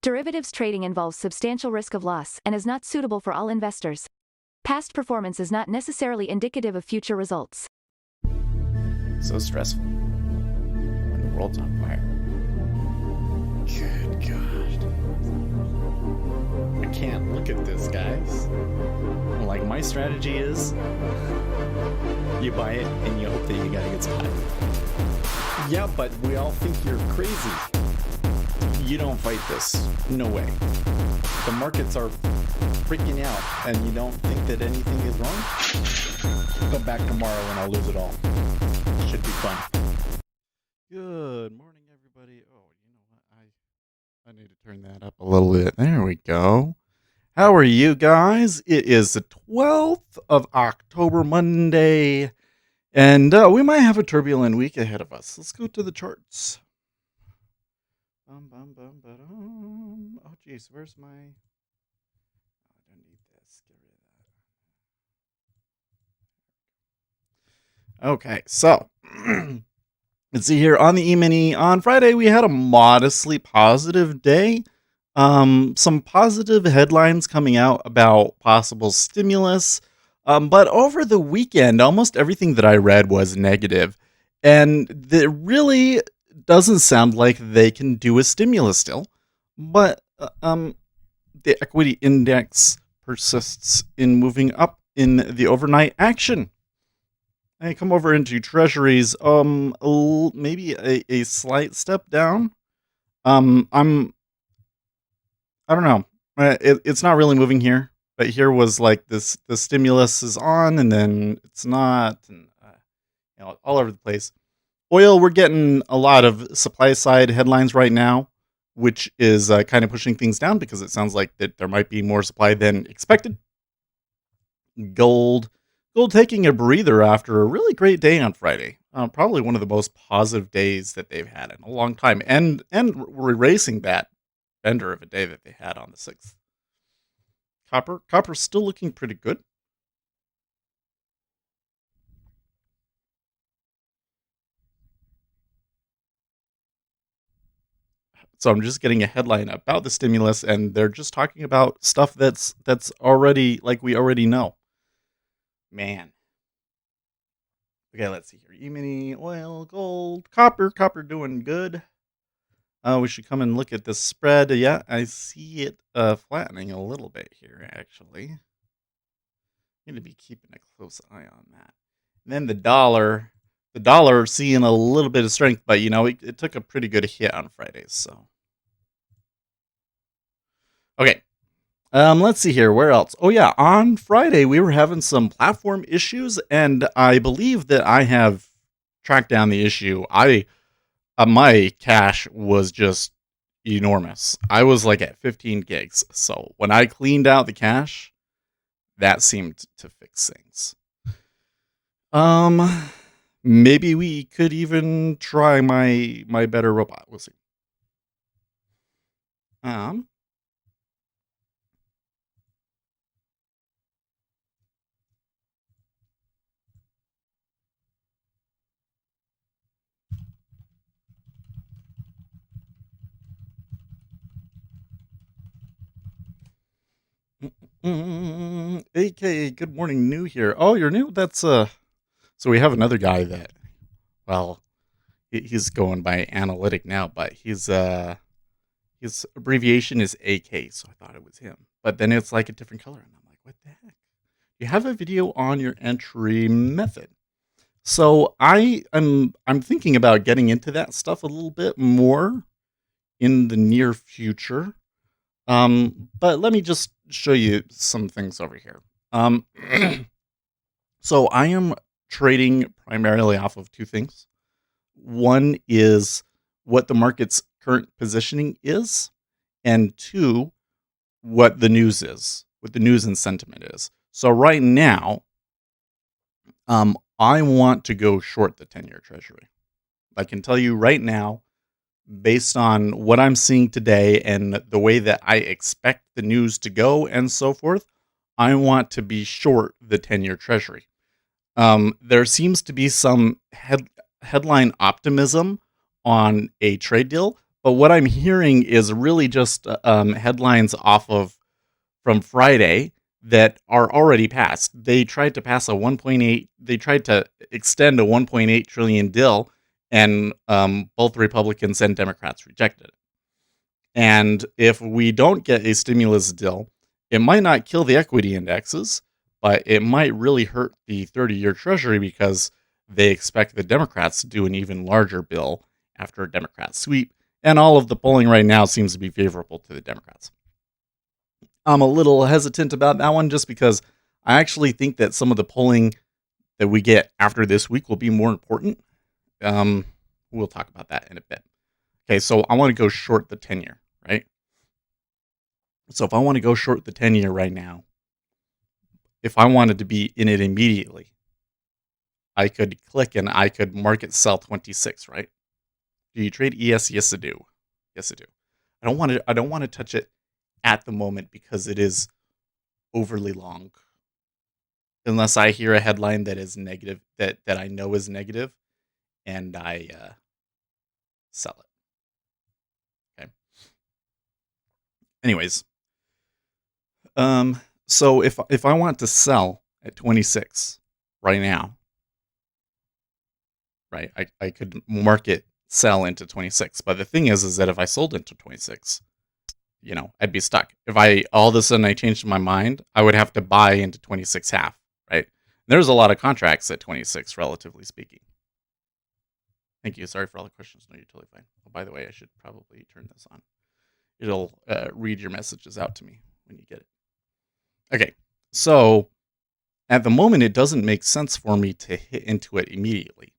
Derivatives trading involves substantial risk of loss and is not suitable for all investors. Past performance is not necessarily indicative of future results. So stressful when the world's on fire. Good God. I can't look at this, guys. Like, my strategy is you buy it and you hope that you got a good spot. Yeah, but we all think you're crazy. You don't fight this. No way. The markets are freaking out and you don't think that anything is wrong? Come back tomorrow and I'll lose it all. Should be fun. Good morning, everybody. Oh, you know what? I need to turn that up a little bit. There we go. How are you guys? It is the 12th of October, Monday, and we might have a turbulent week ahead of us. Let's go to the charts. Oh, geez, where's my... Oh, I don't need this. Get rid of that. Okay, so let's see here on the E-mini. On Friday, we had a modestly positive day. Some positive headlines coming out about possible stimulus. But over the weekend, almost everything that I read was negative. And it really doesn't sound like they can do a stimulus still. But the equity index persists in moving up in the overnight action. I come over into treasuries, maybe a slight step down. I don't know. It's not really moving here, but here was like this: the stimulus is on, and then it's not, and all over the place. Oil, we're getting a lot of supply side headlines right now, which is kind of pushing things down because it sounds like that there might be more supply than expected. Gold taking a breather after a really great day on Friday. Probably one of the most positive days that they've had in a long time, and we're erasing that bender of a day that they had on the 6th. Copper's still looking pretty good. So I'm just getting a headline about the stimulus, and they're just talking about stuff that's already, like, we already know. Man. Okay, let's see here. E-mini, oil, gold, copper doing good. We should come and look at the spread. Yeah, I see it flattening a little bit here, actually. Need to be keeping a close eye on that. And then the dollar seeing a little bit of strength, but it took a pretty good hit on Friday. So, okay, let's see here. Where else? Oh yeah, on Friday we were having some platform issues, and I believe that I have tracked down the issue. My cache was just enormous. I was like at 15 gigs. So when I cleaned out the cache, that seemed to fix things. Maybe we could even try my better robot. We'll see. AKA good morning, new here. Oh, you're new? That's so we have another guy that, well, he's going by analytic now, but his abbreviation is AK, so I thought it was him. But then it's like a different color, and I'm like, what the heck? You have a video on your entry method. So I'm thinking about getting into that stuff a little bit more in the near future. But let me just show you some things over here. So I am trading primarily off of two things. One is what the market's current positioning is, and two, what the news is, what the news and sentiment is. So right now, I want to go short the 10-year treasury. I can tell you right now, based on what I'm seeing today and the way that I expect the news to go and so forth, I want to be short the 10-year treasury. There seems to be some headline optimism on a trade deal, But what I'm hearing is really just headlines from Friday that are already passed. They tried to pass a 1.8. They tried to extend a 1.8 trillion deal, and both Republicans and Democrats rejected it. And if we don't get a stimulus deal, it might not kill the equity indexes, but it might really hurt the 30-year Treasury because they expect the Democrats to do an even larger bill after a Democrat sweep. And all of the polling right now seems to be favorable to the Democrats. I'm a little hesitant about that one just because I actually think that some of the polling that we get after this week will be more important. We'll talk about that in a bit. Okay, so I want to go short the 10-year, right? So if I want to go short the 10-year right now, if I wanted to be in it immediately, I could click and I could market sell 26, right? Do you trade ES? Yes, I do. Yes, I do. I don't want to touch it at the moment because it is overly long. Unless I hear a headline that is negative, that I know is negative, and I sell it. Okay. Anyways, so if I want to sell at 26 right now, right, I could market sell into 26. But the thing is that if I sold into 26, I'd be stuck. If all of a sudden I changed my mind, I would have to buy into 26 half, right? There's a lot of contracts at 26, relatively speaking. Thank you. Sorry for all the questions. No, you're totally fine. Oh, by the way, I should probably turn this on. It'll read your messages out to me when you get it. Okay, so at the moment, it doesn't make sense for me to hit into it immediately.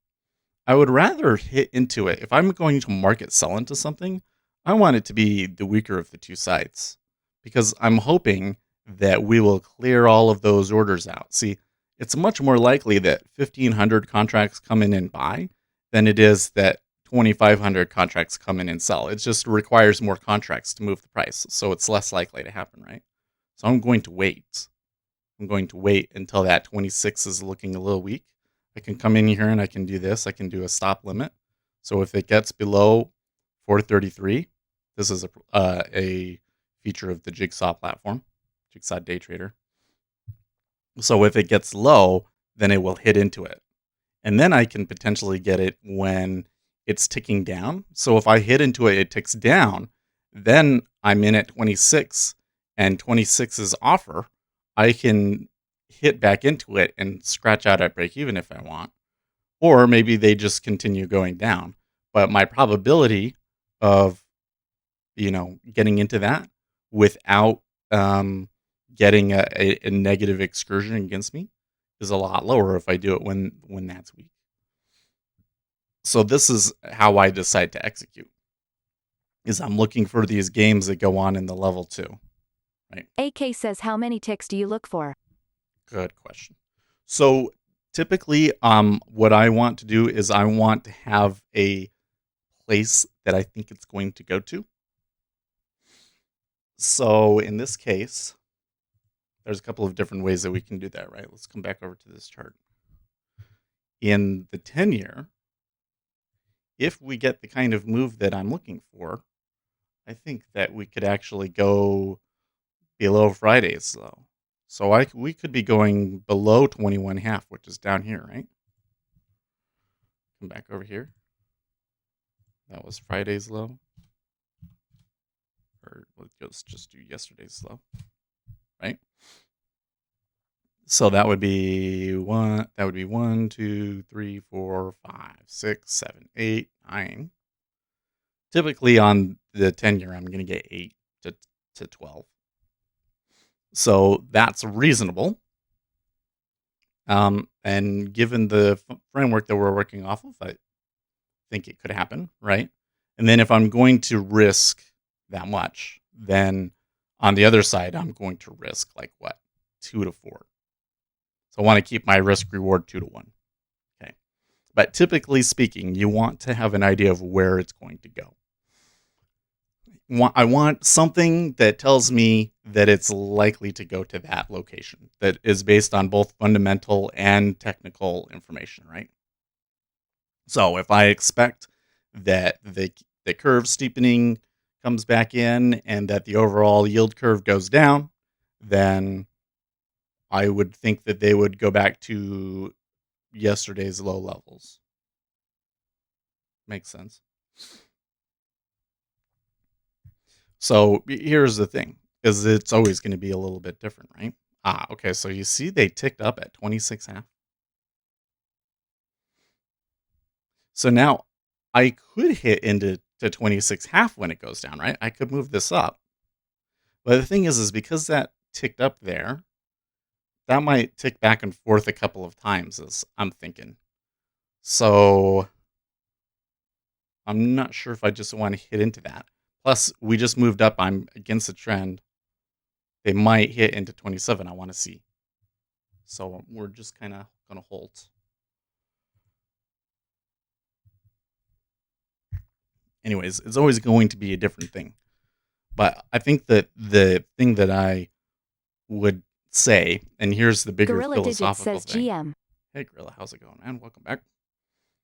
I would rather hit into it. If I'm going to market sell into something, I want it to be the weaker of the two sides because I'm hoping that we will clear all of those orders out. See, it's much more likely that 1,500 contracts come in and buy than it is that 2,500 contracts come in and sell. It just requires more contracts to move the price, so it's less likely to happen, right? So I'm going to wait. I'm going to wait until that 26 is looking a little weak. I can come in here and I can do this. I can do a stop limit. So if it gets below 433, this is a feature of the Jigsaw platform, Jigsaw Day Trader. So if it gets low, then it will hit into it. And then I can potentially get it when it's ticking down. So if I hit into it, it ticks down, then I'm in at 26 and 26's offer. I can hit back into it and scratch out at break even if I want. Or maybe they just continue going down. But my probability of, getting into that without getting a negative excursion against me is a lot lower if I do it when that's weak. So this is how I decide to execute. Is I'm looking for these games that go on in the level 2. Right? AK says, how many ticks do you look for? Good question. So typically, what I want to do is I want to have a place that I think it's going to go to. So in this case, there's a couple of different ways that we can do that, right? Let's come back over to this chart. In the 10-year, if we get the kind of move that I'm looking for, I think that we could actually go below Friday's low. So we could be going below 21.5, which is down here, right? Come back over here. That was Friday's low. Or let's just do yesterday's low, right? So that would be 1, 2, 3, 4, 5, 6, 7, 8, 9. Typically on the 10-year, I'm going to get 8 to 12. So that's reasonable. And given the framework that we're working off of, I think it could happen, right? And then if I'm going to risk that much, then on the other side, I'm going to risk 2 to 4. So I want to keep my risk reward 2 to 1. Okay. But typically speaking, you want to have an idea of where it's going to go. I want something that tells me that it's likely to go to that location, that is based on both fundamental and technical information, right? So if I expect that the curve steepening comes back in and that the overall yield curve goes down, then I would think that they would go back to yesterday's low levels. Makes sense. So here's the thing, is it's always going to be a little bit different, right? Okay, so you see they ticked up at 26.5. So now I could hit into 26.5 when it goes down, right? I could move this up. But the thing is because that ticked up there, that might tick back and forth a couple of times, as I'm thinking. So I'm not sure if I just want to hit into that. Plus, we just moved up. I'm against the trend. They might hit into 27. I want to see. So we're just kind of going to hold. Anyways, it's always going to be a different thing. But I think that the thing that I would say, and here's the bigger Gorilla Digit philosophical says thing. GM. Hey, Gorilla, how's it going, man? Welcome back.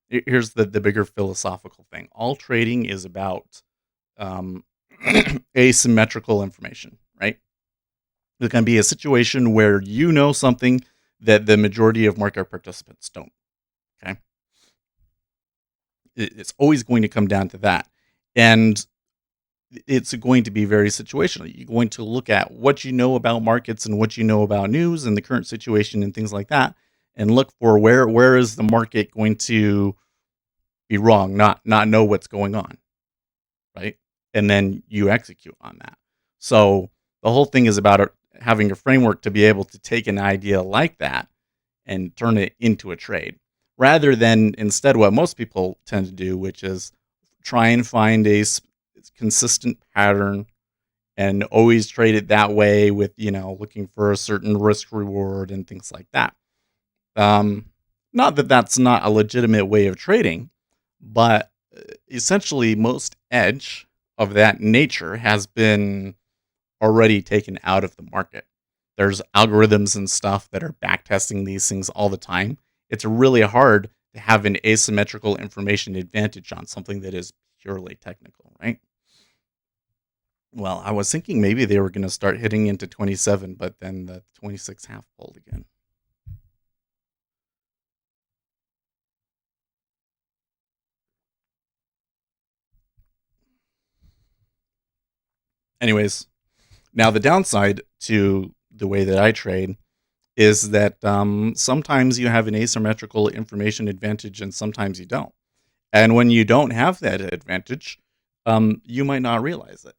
Here's the bigger philosophical thing. All trading is about asymmetrical information, right? There can be a situation where you know something that the majority of market participants don't. Okay. It's always going to come down to that. And it's going to be very situational. You're going to look at what you know about markets and what you know about news and the current situation and things like that, and look for where is the market going to be wrong, not know what's going on, right? And then you execute on that. So the whole thing is about having a framework to be able to take an idea like that and turn it into a trade, rather than instead what most people tend to do, which is try and find a consistent pattern and always trade it that way with, looking for a certain risk reward and things like that. Not that that's not a legitimate way of trading, but essentially most edge of that nature has been already taken out of the market. There's algorithms and stuff that are backtesting these things all the time. It's really hard to have an asymmetrical information advantage on something that is purely technical, right? Well, I was thinking maybe they were going to start hitting into 27, but then the 26.5 pulled again. Anyways, now the downside to the way that I trade is that sometimes you have an asymmetrical information advantage and sometimes you don't. And when you don't have that advantage, you might not realize it.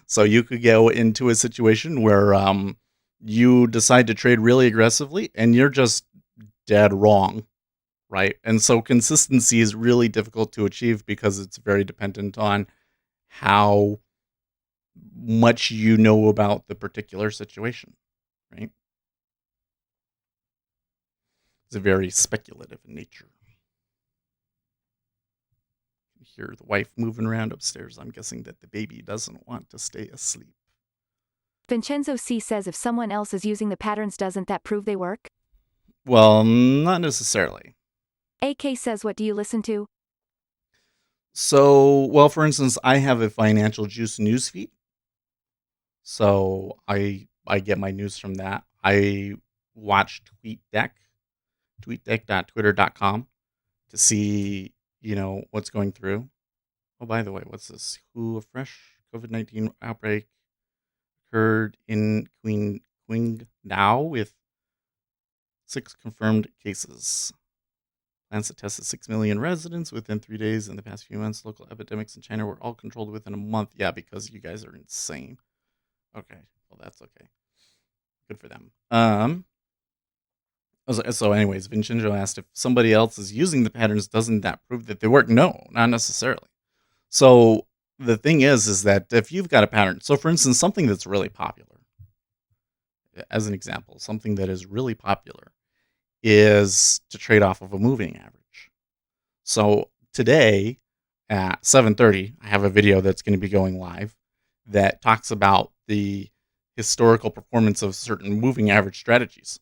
So you could go into a situation where you decide to trade really aggressively and you're just dead wrong, right? And so consistency is really difficult to achieve because it's very dependent on how much you know about the particular situation, right? It's a very speculative in nature. You hear the wife moving around upstairs. I'm guessing that the baby doesn't want to stay asleep. Vincenzo C says if someone else is using the patterns, doesn't that prove they work? Well, not necessarily. AK says what do you listen to? So, well, for instance, I have a Financial Juice newsfeed. So I get my news from that. I watch TweetDeck, tweetdeck.twitter.com to see, what's going through. Oh, by the way, what's this? Who a fresh COVID-19 outbreak occurred in Qingdao with 6 confirmed cases. Plans to test 6 million residents within 3 days in the past few months. Local epidemics in China were all controlled within a month. Yeah, because you guys are insane. Okay, well, that's okay. Good for them. So anyways, Vincenzo asked if somebody else is using the patterns, doesn't that prove that they work? No, not necessarily. So the thing is that if you've got a pattern, so for instance, something that's really popular, as an example, something that is really popular is to trade off of a moving average. So today at 7:30, I have a video that's going to be going live that talks about the historical performance of certain moving average strategies.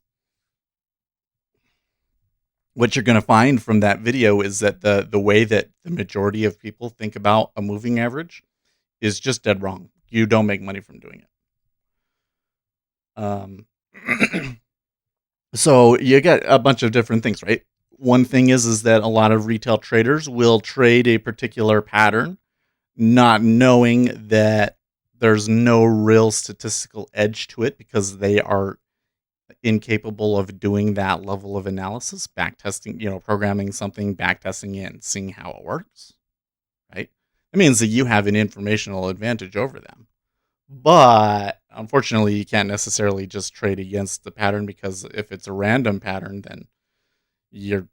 what you're going to find from that video is that the way that the majority of people think about a moving average is just dead wrong. You don't make money from doing it. So you get a bunch of different things, right? One thing is that a lot of retail traders will trade a particular pattern, not knowing that there's no real statistical edge to it because they are incapable of doing that level of analysis, backtesting, programming something, backtesting it, and seeing how it works, right? It means that you have an informational advantage over them. But unfortunately, you can't necessarily just trade against the pattern because if it's a random pattern, then you're,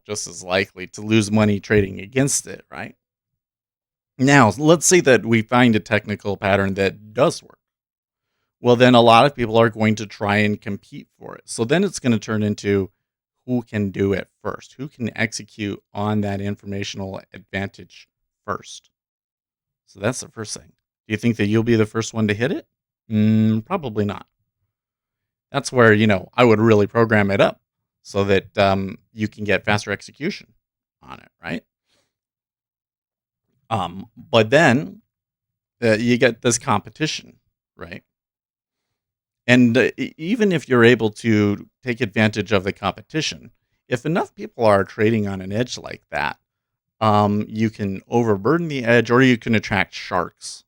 just as likely to lose money trading against it, right? Now, let's say that we find a technical pattern that does work. Well, then a lot of people are going to try and compete for it. So then it's going to turn into who can do it first, who can execute on that informational advantage first. So that's the first thing. Do you think that you'll be the first one to hit it? Probably not. That's where, I would really program it up so that you can get faster execution on it, right? But then you get this competition, right? And even if you're able to take advantage of the competition, if enough people are trading on an edge like that, you can overburden the edge or you can attract sharks.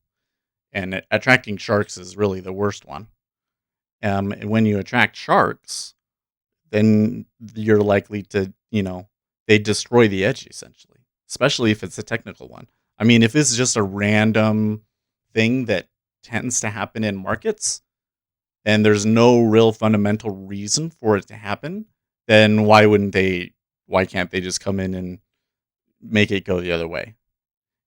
And attracting sharks is really the worst one. And when you attract sharks, then you're likely to, they destroy the edge essentially, especially if it's a technical one. I mean, if it's just a random thing that tends to happen in markets and there's no real fundamental reason for it to happen, then why can't they just come in and make it go the other way?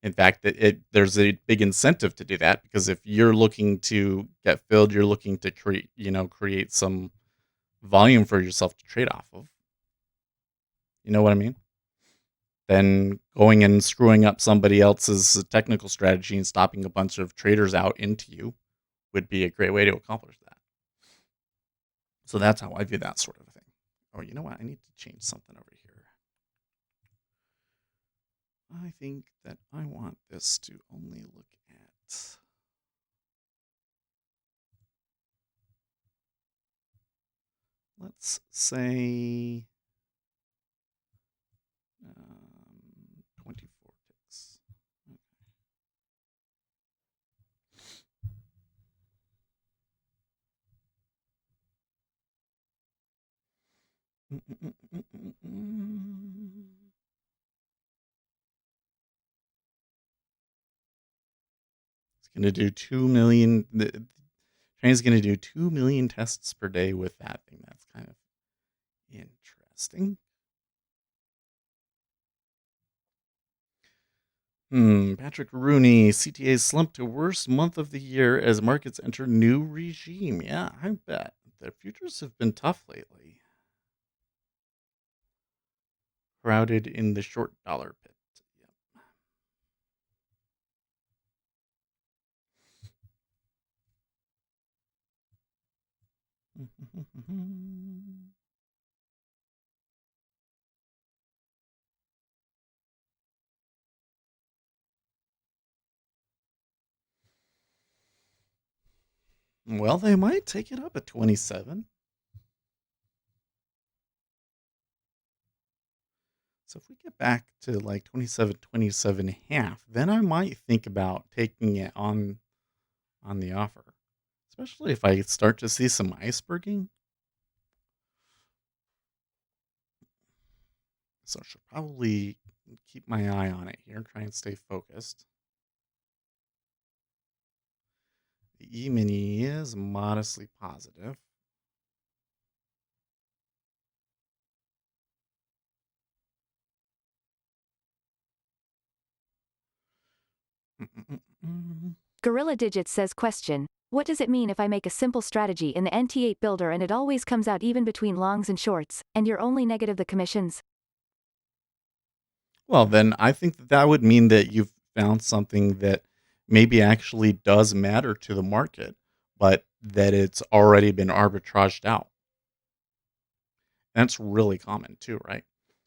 In fact, there's a big incentive to do that because if you're looking to get filled, you're looking to create some volume for yourself to trade off of. You know what I mean? Then going and screwing up somebody else's technical strategy and stopping a bunch of traders out into you would be a great way to accomplish that. So that's how I view that sort of thing. Oh, you know what? I need to change something over here. I think that I want this to only look at... Let's say 24 ticks. It's going to do 2 million. The train's going to do 2 million tests per day with that thing. That's kind of interesting. Patrick Rooney, CTA slumped to worst month of the year as markets enter new regime. Yeah, I bet. The futures have been tough lately. Crowded in the short dollar pit. Yep. Well, they might take it up at 27. So if we get back to like 27, 27 and a half, then I might think about taking it on the offer. Especially if I start to see some iceberging. So I should probably keep my eye on it here, try and stay focused. The E-mini is modestly positive. Gorilla Digits says question. What does it mean if I make a simple strategy in the NT8 builder and it always comes out even between longs and shorts, and you're only negative the commissions? Well, then I think that would mean that you've found something that maybe actually does matter to the market, but that it's already been arbitraged out. That's really common too, right?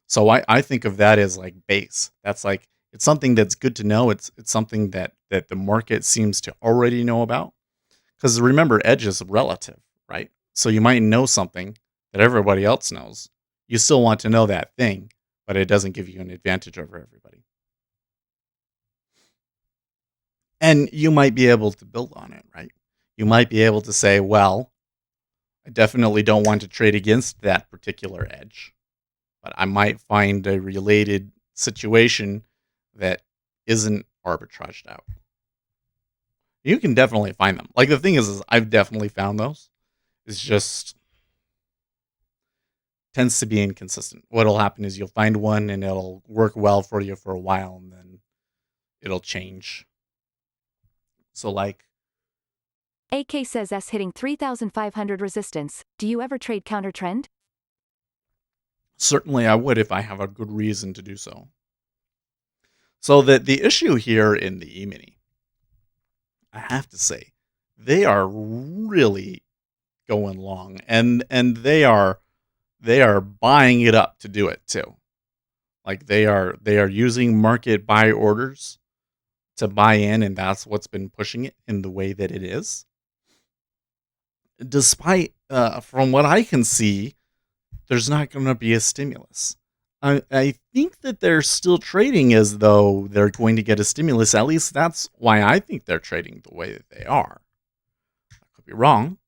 So I think of that as like base. That's like it's something that's good to know. It's something that the market seems to already know about. Because remember, edge is relative, right? So you might know something that everybody else knows. You still want to know that thing, but it doesn't give you an advantage over everybody. And you might be able to build on it, right? You might be able to say, well, I definitely don't want to trade against that particular edge, but I might find a related situation that isn't arbitraged out. You can definitely find them. Like the thing is I've definitely found those. It's just tends to be inconsistent. What'll happen is you'll find one and it'll work well for you for a while and then it'll change. So like AK says S hitting 3,500 resistance. Do you ever trade counter trend? certainly I would if I have a good reason to do so. So the issue here in the E-mini, I have to say, they are really going long and they are buying it up to do it too. Like they are using market buy orders to buy in, and that's what's been pushing it in the way that it is. Despite, from what I can see, there's not going to be a stimulus. I think that they're still trading as though they're going to get a stimulus. At least that's why I think they're trading the way that they are. I could be wrong.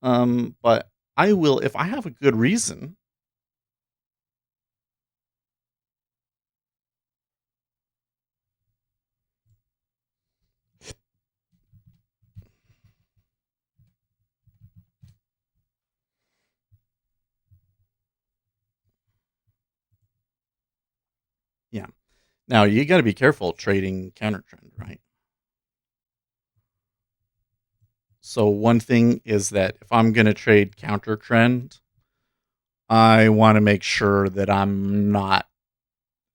But I will, if I have a good reason. Yeah. Now you got to be careful trading counter trend, right? So one thing is that if I'm going to trade counter trend, I want to make sure that I'm not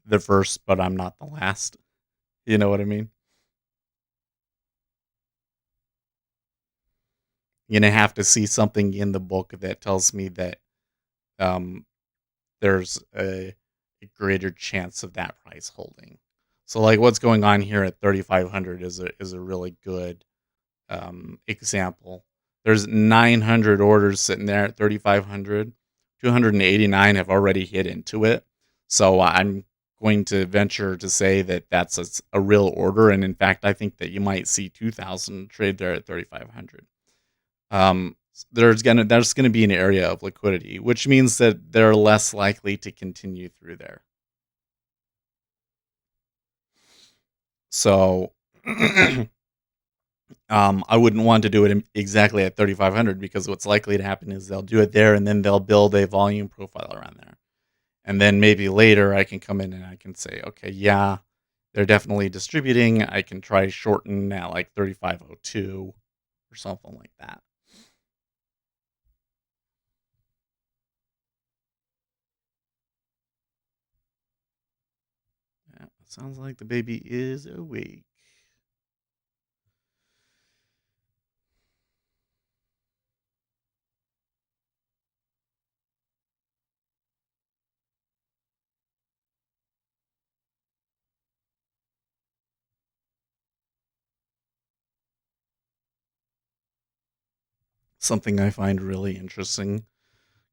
the first, but I'm not the last. You know what I mean? You're gonna have to see something in the book that tells me that um, there's a greater chance of that price holding. So like what's going on here at 3,500 is a really good example. There's 900 orders sitting there at 3,500. 289 have already hit into it. So I'm going to venture to say that that's a real order. And in fact, I think that you might see 2,000 trade there at 3,500. Um, there's gonna be an area of liquidity, which means that they're less likely to continue through there. So I wouldn't want to do it exactly at 3,500 because what's likely to happen is they'll do it there and then they'll build a volume profile around there. And then maybe later I can come in and I can say, okay, yeah, they're definitely distributing. I can try shorten at like 3,502 or something like that. Yeah, sounds like the baby is awake. Something I find really interesting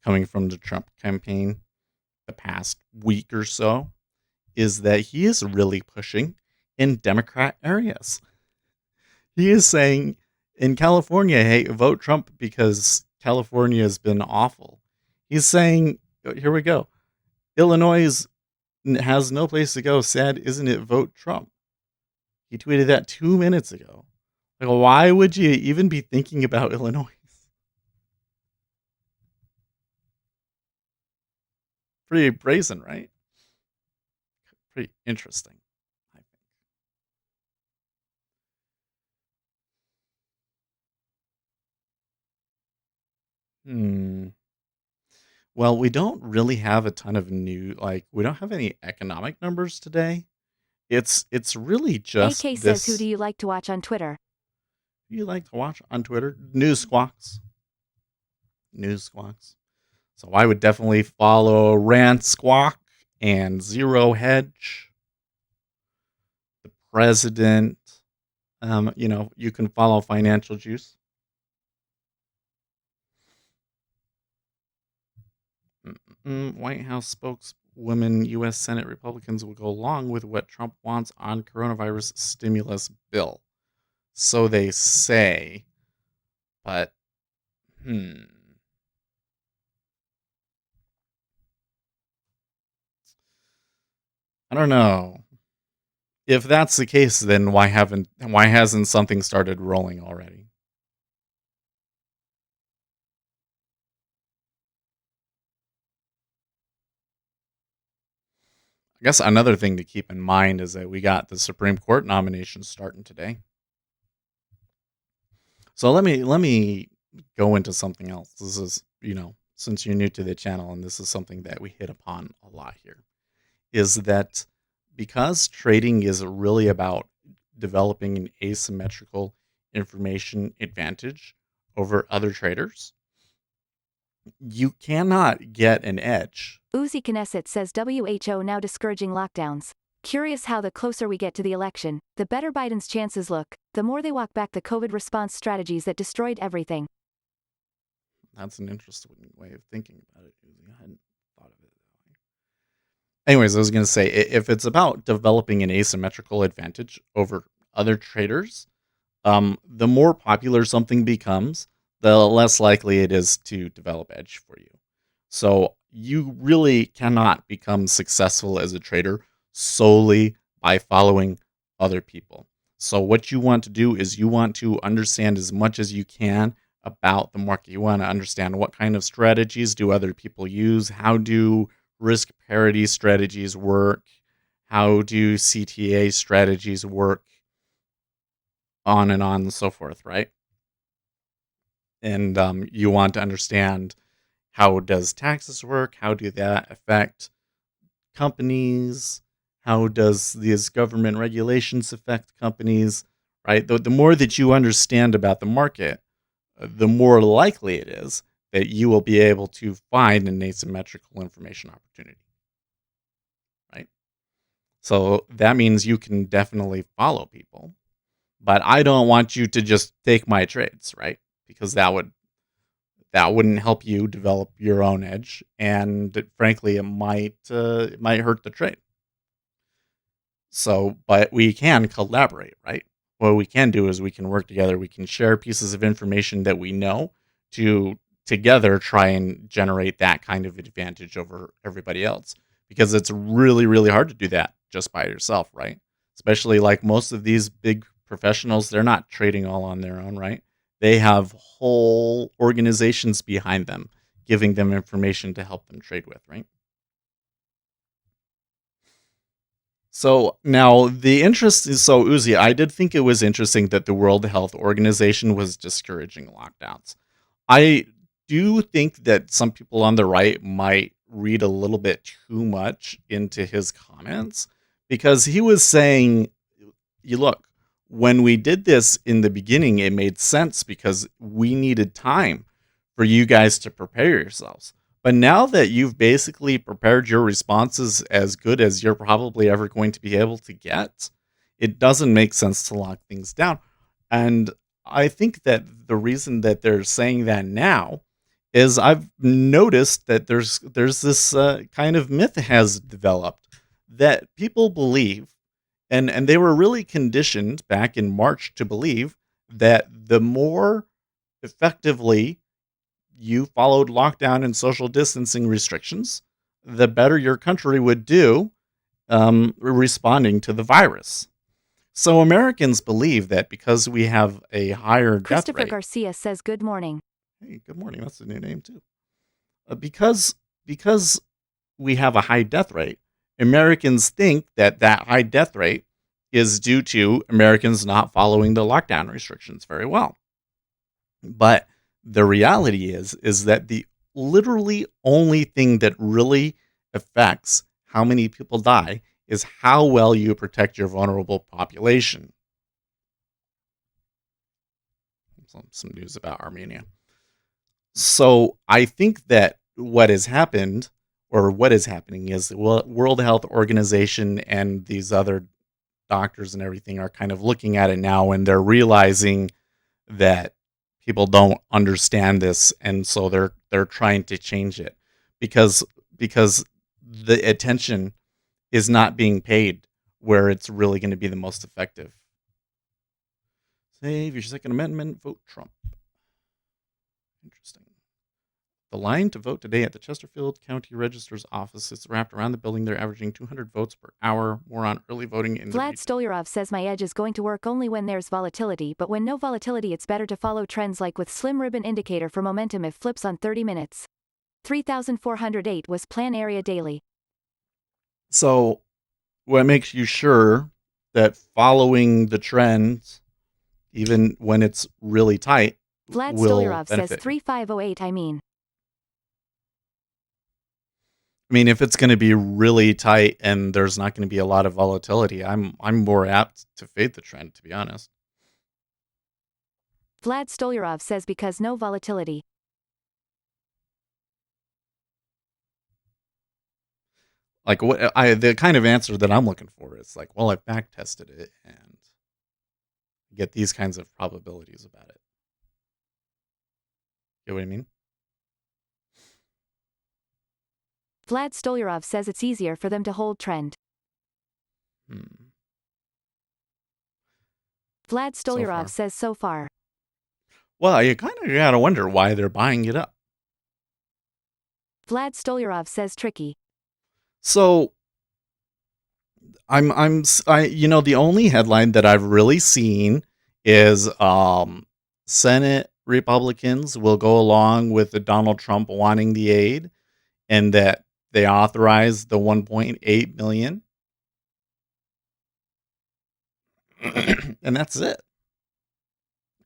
coming from the Trump campaign the past week or so is that he is really pushing in Democrat areas. He is saying in California, hey, vote Trump because California has been awful. He's saying, here we go. Illinois has no place to go. Sad, isn't it? Vote Trump. He tweeted that 2 minutes ago. Like, why would you even be thinking about Illinois? Pretty brazen, right? Pretty interesting, I think. Hmm. Well, we don't really have a ton of new like we don't have any economic numbers today. It's really just AK says who do this you like to watch on Twitter? you like to watch on Twitter news squawks. News squawks. So I would definitely follow Rant Squawk and Zero Hedge. The president. You can follow Financial Juice. White House spokeswoman, U.S. Senate Republicans will go along with what Trump wants on coronavirus stimulus bill. So they say, but I don't know. If that's the case, then why hasn't something started rolling already? I guess another thing to keep in mind is that we got the Supreme Court nominations starting today. So let me go into something else. This is, since you're new to the channel, and this is something that we hit upon a lot here, is that because trading is really about developing an asymmetrical information advantage over other traders, you cannot get an edge. Uzi Knesset says WHO now discouraging lockdowns. Curious how the closer we get to the election, the better Biden's chances look, the more they walk back the COVID response strategies that destroyed everything. That's an interesting way of thinking about it, Uzi. I hadn't thought of it that way. Anyways, I was going to say, if it's about developing an asymmetrical advantage over other traders, the more popular something becomes, the less likely it is to develop edge for you. So you really cannot become successful as a trader solely by following other people. So what you want to do is you want to understand as much as you can about the market. You want to understand what kind of strategies do other people use, how do risk parity strategies work, how do CTA strategies work, on and so forth, right? And you want to understand how does taxes work, how do that affect companies, how does these government regulations affect companies, right? The more that you understand about the market, the more likely it is that you will be able to find an asymmetrical information opportunity, right? So that means you can definitely follow people, but I don't want you to just take my trades, right? Because that wouldn't help you develop your own edge, and frankly, it might hurt the trade. So, but we can collaborate, right? What we can do is we can work together. We can share pieces of information that we know to together try and generate that kind of advantage over everybody else. Because it's really, really hard to do that just by yourself, right? Especially like most of these big professionals, they're not trading all on their own, right? They have whole organizations behind them giving them information to help them trade with, right? So now the interest is, so Uzi, I did think it was interesting that the World Health Organization was discouraging lockdowns. I do think that some people on the right might read a little bit too much into his comments, because he was saying, you look, when we did this in the beginning, it made sense because we needed time for you guys to prepare yourselves. But now that you've basically prepared your responses as good as you're probably ever going to be able to get, it doesn't make sense to lock things down. And I think that the reason that they're saying that now is I've noticed that there's this kind of myth has developed that people believe, and they were really conditioned back in March to believe that the more effectively you followed lockdown and social distancing restrictions, the better your country would do responding to the virus. So Americans believe that because we have a higher death Christopher rate. Garcia says good morning. Hey, good morning. That's a new name too. Because we have a high death rate, Americans think that that high death rate is due to Americans not following the lockdown restrictions very well. But the reality is that the literally only thing that really affects how many people die is how well you protect your vulnerable population. Some news about Armenia. So I think that what has happened, or what is happening, is the World Health Organization and these other doctors and everything are kind of looking at it now, and they're realizing that people don't understand this, and so they're trying to change it because because the attention is not being paid where it's really going to be the most effective. Save your Second Amendment, vote Trump. Interesting. The line to vote today at the Chesterfield County Register's office is wrapped around the building. They're averaging 200 votes per hour. More on early voting in the Vlad region. Stolyarov says my edge is going to work only when there's volatility, but when no volatility it's better to follow trends like with slim ribbon indicator for momentum if flips on 30 minutes. 3408 was plan area daily. So what makes you sure that following the trends, even when it's really tight, Vlad will Stolyarov says benefit? 3508 I mean, if it's going to be really tight and there's not going to be a lot of volatility, I'm more apt to fade the trend, to be honest. Vlad Stolyarov says because no volatility. Like the kind of answer that I'm looking for is like, well, I've back tested it and get these kinds of probabilities about it. Get what I mean? Vlad Stolyarov says it's easier for them to hold trend. Vlad Stolyarov says so far. Well, you kind of gotta wonder why they're buying it up. Vlad Stolyarov says tricky. So the only headline that I've really seen is Senate Republicans will go along with the Donald Trump wanting the aid, and that they authorized the 1.8 million. And that's it.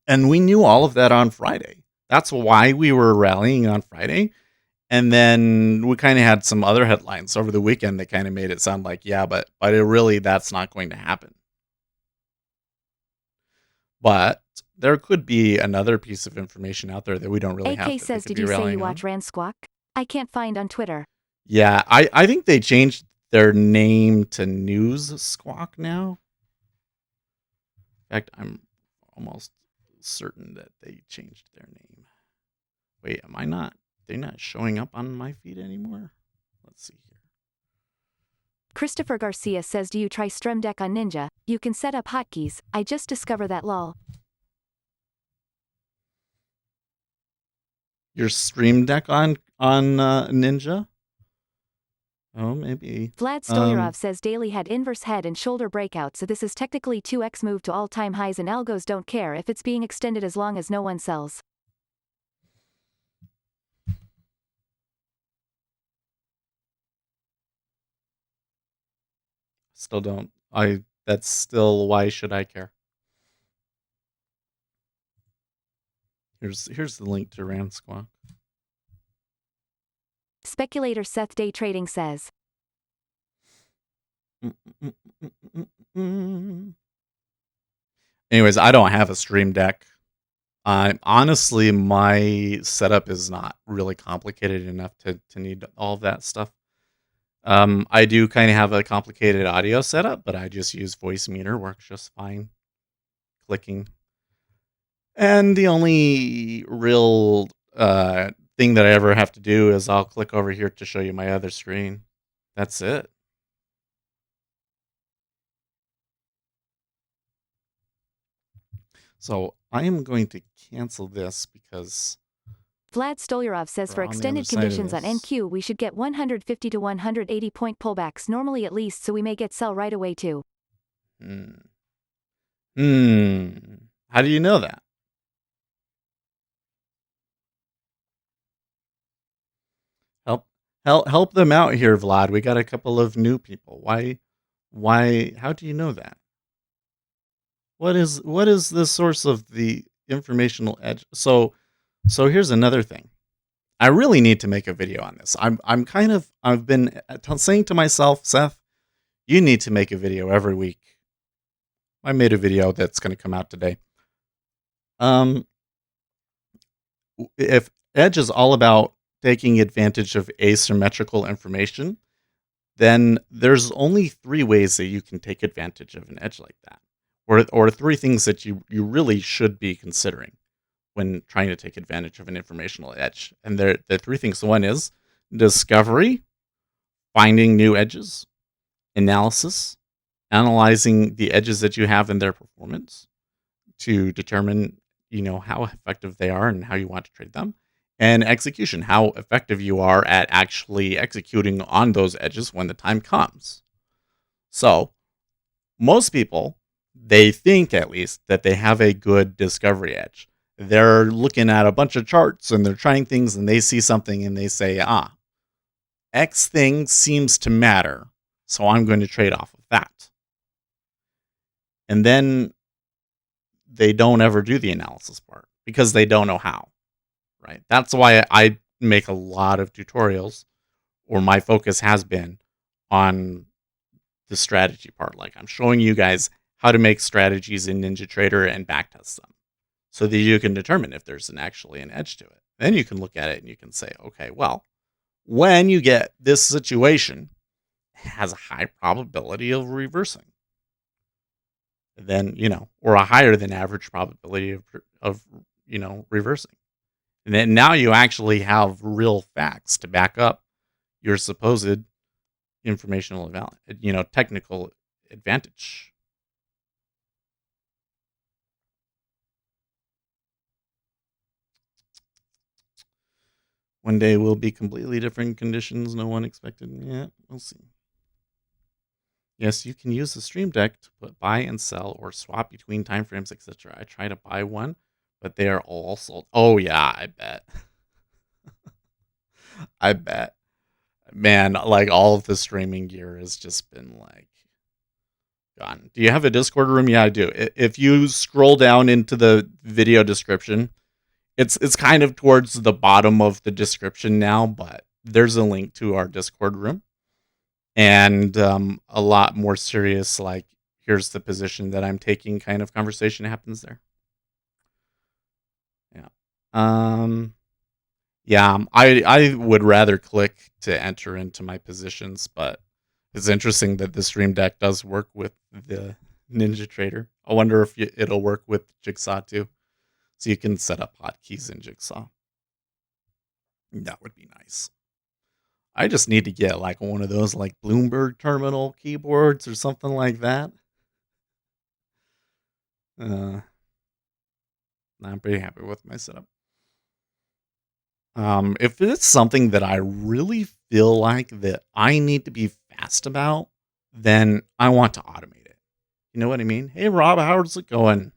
And we knew all of that on Friday. That's why we were rallying on Friday. And then we kind of had some other headlines over the weekend that kind of made it sound like, yeah, but that's not going to happen. But there could be another piece of information out there that we don't really have. AK says, did you say you watch Rand Squawk? I can't find on Twitter. Yeah, I think they changed their name to News Squawk now. In fact, I'm almost certain that they changed their name. Wait, they're not showing up on my feed anymore? Let's see here. Christopher Garcia says, do you try Stream Deck on Ninja? You can set up hotkeys. I just discovered that lol. Your Stream Deck on Ninja? Oh, maybe. Vlad Stolyarov says daily had inverse head and shoulder breakout, so this is technically 2x move to all-time highs, and algos don't care if it's being extended as long as no one sells. Still don't. That's still, why should I care? Here's the link to Rand Squawk. Speculator Seth Day Trading says. Anyways, I don't have a Stream Deck. Honestly, my setup is not really complicated enough to need all of that stuff. I do kind of have a complicated audio setup, but I just use Voice Meter, works just fine. Clicking. And the only real thing that I ever have to do is I'll click over here to show you my other screen. That's it. So I am going to cancel this because Vlad Stolyarov says for extended conditions on NQ we should get 150 to 180 point pullbacks normally at least, so we may get sell right away too. How do you know that? Help them out here, Vlad. We got a couple of new people. How do you know that? What is the source of the informational edge? So here's another thing. I really need to make a video on this. I've been saying to myself, Seth, you need to make a video every week. I made a video that's going to come out today. If edge is all about taking advantage of asymmetrical information, then there's only three ways that you can take advantage of an edge like that, or three things that you really should be considering when trying to take advantage of an informational edge. And the three things. One is discovery, finding new edges, analysis, analyzing the edges that you have in their performance to determine, how effective they are and how you want to trade them, and execution, how effective you are at actually executing on those edges when the time comes. So, most people, they think at least that they have a good discovery edge. They're looking at a bunch of charts and they're trying things and they see something and they say, X thing seems to matter, so I'm going to trade off of that. And then they don't ever do the analysis part because they don't know how, right? That's why I make a lot of tutorials, or my focus has been on the strategy part. Like, I'm showing you guys how to make strategies in NinjaTrader and backtest them so that you can determine if there's actually an edge to it. Then you can look at it and you can say, okay, well, when you get this situation, it has a high probability of reversing. Then, or a higher than average probability of reversing. And then now you actually have real facts to back up your supposed informational technical advantage. One day will be completely different conditions no one expected. Yeah, we'll see. Yes, you can use the Stream Deck to put buy and sell or swap between timeframes, etc. I try to buy one, but they are all sold. Oh yeah, I bet. I bet. Man, like, all of the streaming gear has just been like gone. Do you have a Discord room? Yeah, I do. If you scroll down into the video description, it's kind of towards the bottom of the description now, but there's a link to our Discord room. And a lot more serious, like, here's the position that I'm taking kind of conversation happens there. Yeah. Yeah, I would rather click to enter into my positions, but it's interesting that the Stream Deck does work with the NinjaTrader. I wonder if it'll work with Jigsaw too. So you can set up hotkeys in Jigsaw. That would be nice. I just need to get like one of those like Bloomberg terminal keyboards or something like that. I'm pretty happy with my setup. If it's something that I really feel like that I need to be fast about, then I want to automate it. You know what I mean? Hey Rob, how's it going?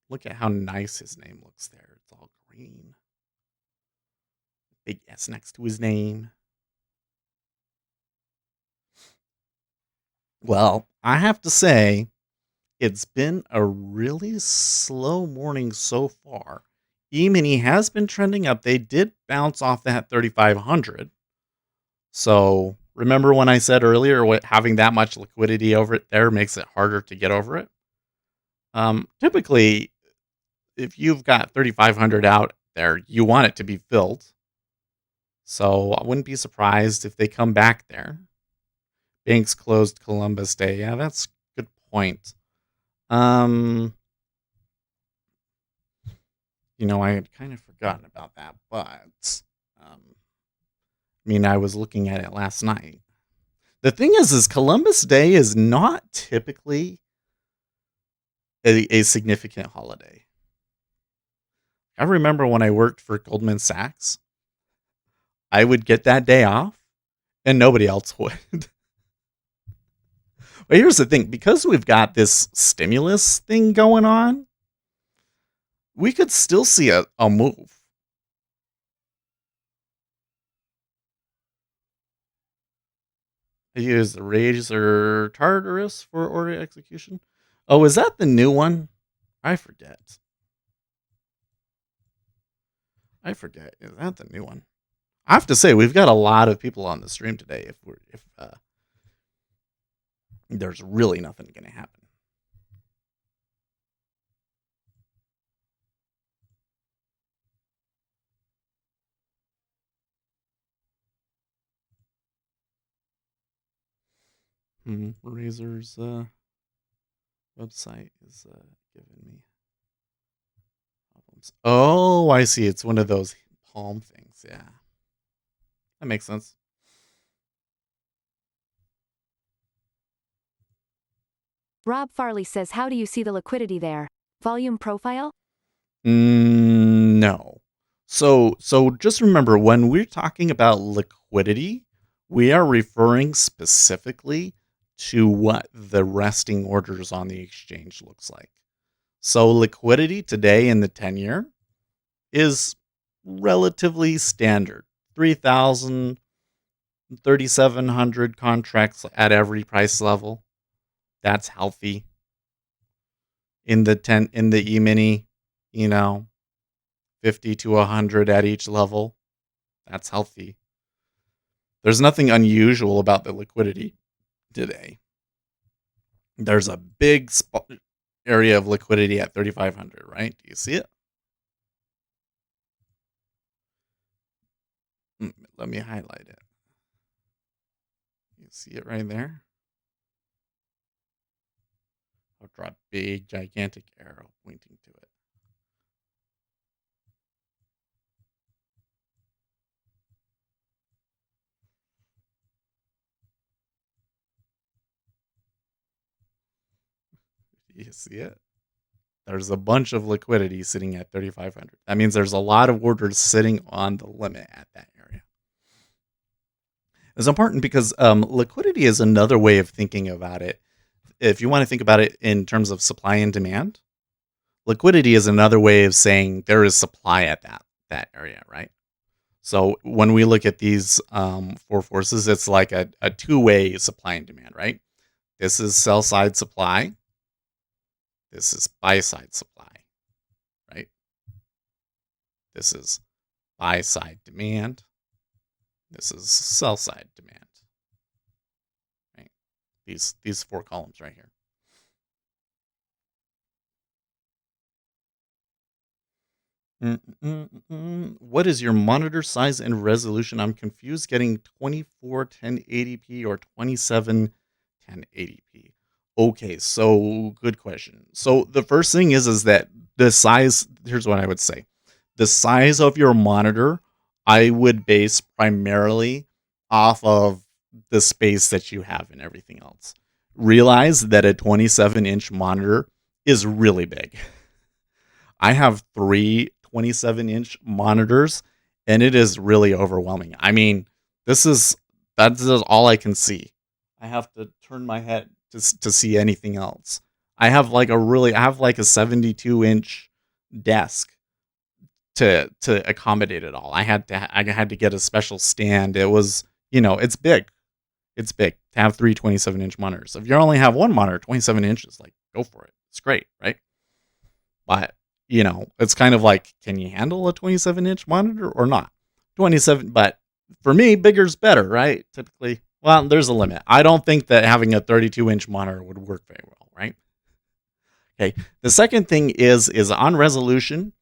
Look at how nice his name looks there. It's all green. Big S next to his name. Well, I have to say, it's been a really slow morning so far. E-mini has been trending up. They did bounce off that 3,500. So remember when I said earlier, having that much liquidity over it there makes it harder to get over it? Typically, if you've got 3,500 out there, you want it to be filled. So I wouldn't be surprised if they come back there. Banks closed Columbus Day. Yeah, that's a good point. I had kind of forgotten about that, but I was looking at it last night. The thing is Columbus Day is not typically a significant holiday. I remember when I worked for Goldman Sachs, I would get that day off, and nobody else would. But here's the thing, because we've got this stimulus thing going on, we could still see a move. I use the Razor Tartarus for order execution. Oh, is that the new one? I forget. Is that the new one? I have to say, we've got a lot of people on the stream today. If there's really nothing going to happen. Razer's website is giving me problems. Oh, I see. It's one of those palm things. Yeah, that makes sense. Rob Farley says, how do you see the liquidity there? Volume profile? No. So just remember, when we're talking about liquidity, we are referring specifically to what the resting orders on the exchange looks like. So liquidity today in the 10-year is relatively standard. 3,000, 3,700 contracts at every price level. That's healthy. In the E-mini, 50 to 100 at each level. That's healthy. There's nothing unusual about the liquidity today. There's a big area of liquidity at 3,500, right? Do you see it? Let me highlight it. You see it right there? I'll draw a big, gigantic arrow pointing to it. You see it? There's a bunch of liquidity sitting at 3,500. That means there's a lot of orders sitting on the limit at that area. It's important because liquidity is another way of thinking about it. If you want to think about it in terms of supply and demand, liquidity is another way of saying there is supply at that area, right? So when we look at these four forces, it's like a two-way supply and demand, right? This is sell side supply. This is buy side supply, right? This is buy side demand. This is sell side demand, right? These four columns right here. What is your monitor size and resolution? I'm confused getting 24 1080p or 27 1080p. Okay, so good question. So the first thing is that the size, here's what I would say. The size of your monitor, I would base primarily off of the space that you have and everything else. Realize that a 27-inch monitor is really big. I have three 27-inch monitors, and it is really overwhelming. I mean, that's all I can see. I have to turn my head to see anything else. I have like a 72-inch desk to accommodate it all. I had to get a special stand. It was, it's big. It's big to have three 27-inch monitors. If you only have one monitor, 27 inches, like, go for it. It's great, right? But, it's kind of like, can you handle a 27-inch monitor or not? 27, but for me, bigger's better, right? Typically, well, there's a limit. I don't think that having a 32-inch monitor would work very well, right? Okay. The second thing is on resolution.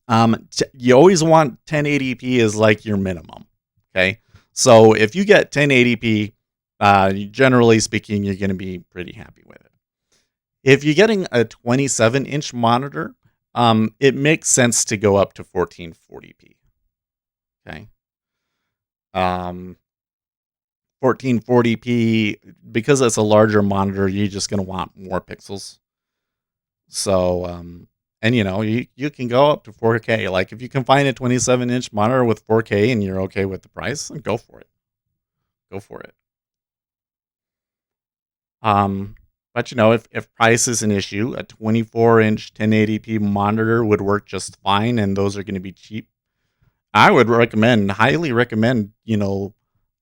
You always want 1080p is like your minimum. Okay. So if you get 1080p, generally speaking, you're going to be pretty happy with it. If you're getting a 27-inch monitor, it makes sense to go up to 1440p. Okay. 1440p, because it's a larger monitor, you're just going to want more pixels. So, and you can go up to 4K. Like if you can find a 27-inch monitor with 4K and you're okay with the price, then go for it. Go for it. But if price is an issue, a 24-inch 1080p monitor would work just fine, and those are going to be cheap. I would highly recommend,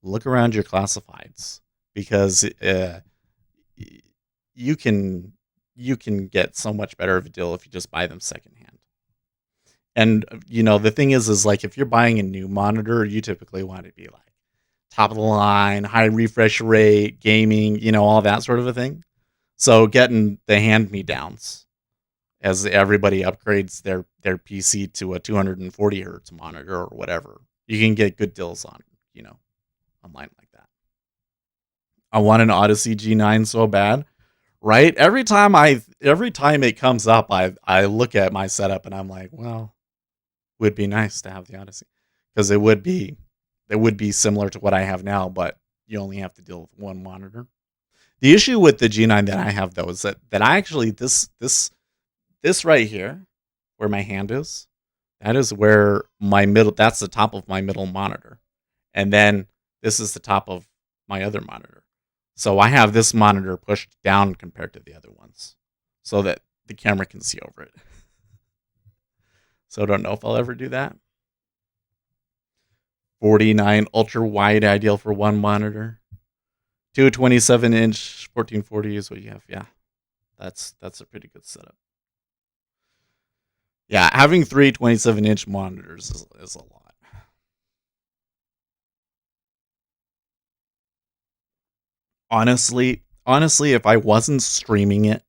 look around your classifieds, because you can get so much better of a deal if you just buy them secondhand. And the thing is like if you're buying a new monitor, you typically want it to be like top of the line, high refresh rate, gaming, all that sort of a thing. So getting the hand-me-downs as everybody upgrades their PC to a 240 hertz monitor or whatever, you can get good deals on, online like that. I want an Odyssey G9 so bad, right? Every time it comes up, I look at my setup and I'm like, well, would be nice to have the Odyssey, because it would be similar to what I have now, but you only have to deal with one monitor. The issue with the G9 that I have though is that I actually this right here, where my hand is, that is where my middle. That's the top of my middle monitor, and then this is the top of my other monitor. So I have this monitor pushed down compared to the other ones, so that the camera can see over it. So I don't know if I'll ever do that. 49 ultra wide, ideal for one monitor. 227-inch 1440 is what you have. Yeah, that's a pretty good setup. Yeah, having three 27-inch monitors is a lot. Honestly, if I wasn't streaming it,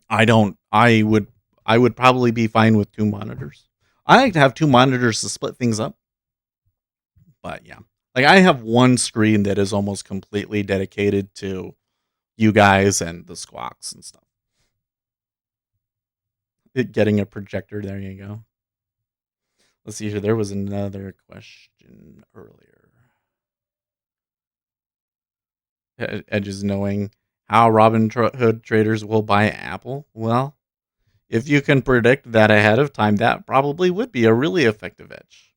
I would probably be fine with two monitors. I like to have two monitors to split things up. But yeah, like I have one screen that is almost completely dedicated to you guys and the squawks and stuff. Getting a projector, there you go. Let's see here. There was another question earlier. Edges knowing how Robinhood traders will buy Apple. Well, if you can predict that ahead of time, that probably would be a really effective edge.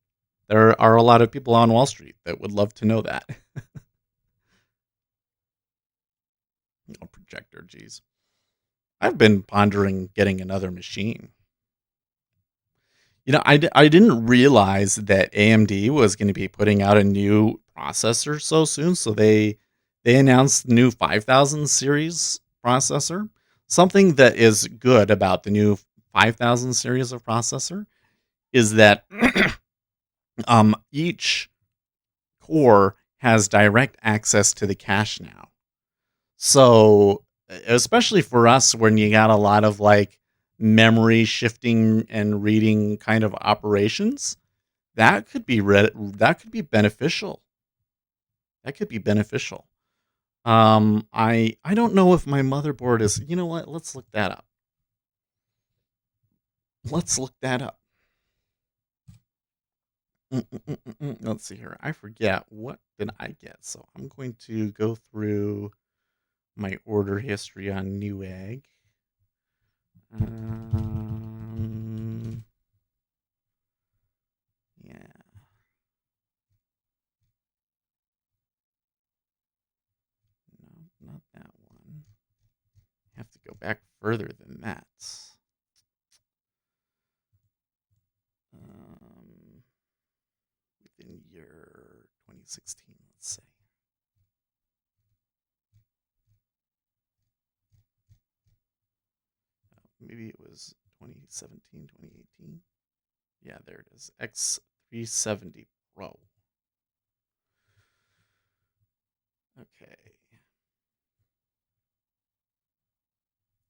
There are a lot of people on Wall Street that would love to know that. Oh, projector, geez. I've been pondering getting another machine. I didn't realize that AMD was going to be putting out a new processor so soon. So they announced the new 5000 series processor. Something that is good about the new 5000 series of processor is that each core has direct access to the cache now. So especially for us, when you got a lot of like memory shifting and reading kind of operations, that could be beneficial. That could be beneficial. I don't know if my motherboard is. You know what? Let's look that up. Let's see here. I forget, what did I get? So I'm going to go through my order history on Newegg. Yeah. No, not that one. Have to go back further than that. Within year 2016, let's say. Maybe it was 2017, 2018. Yeah, there it is. X370 Pro. Okay.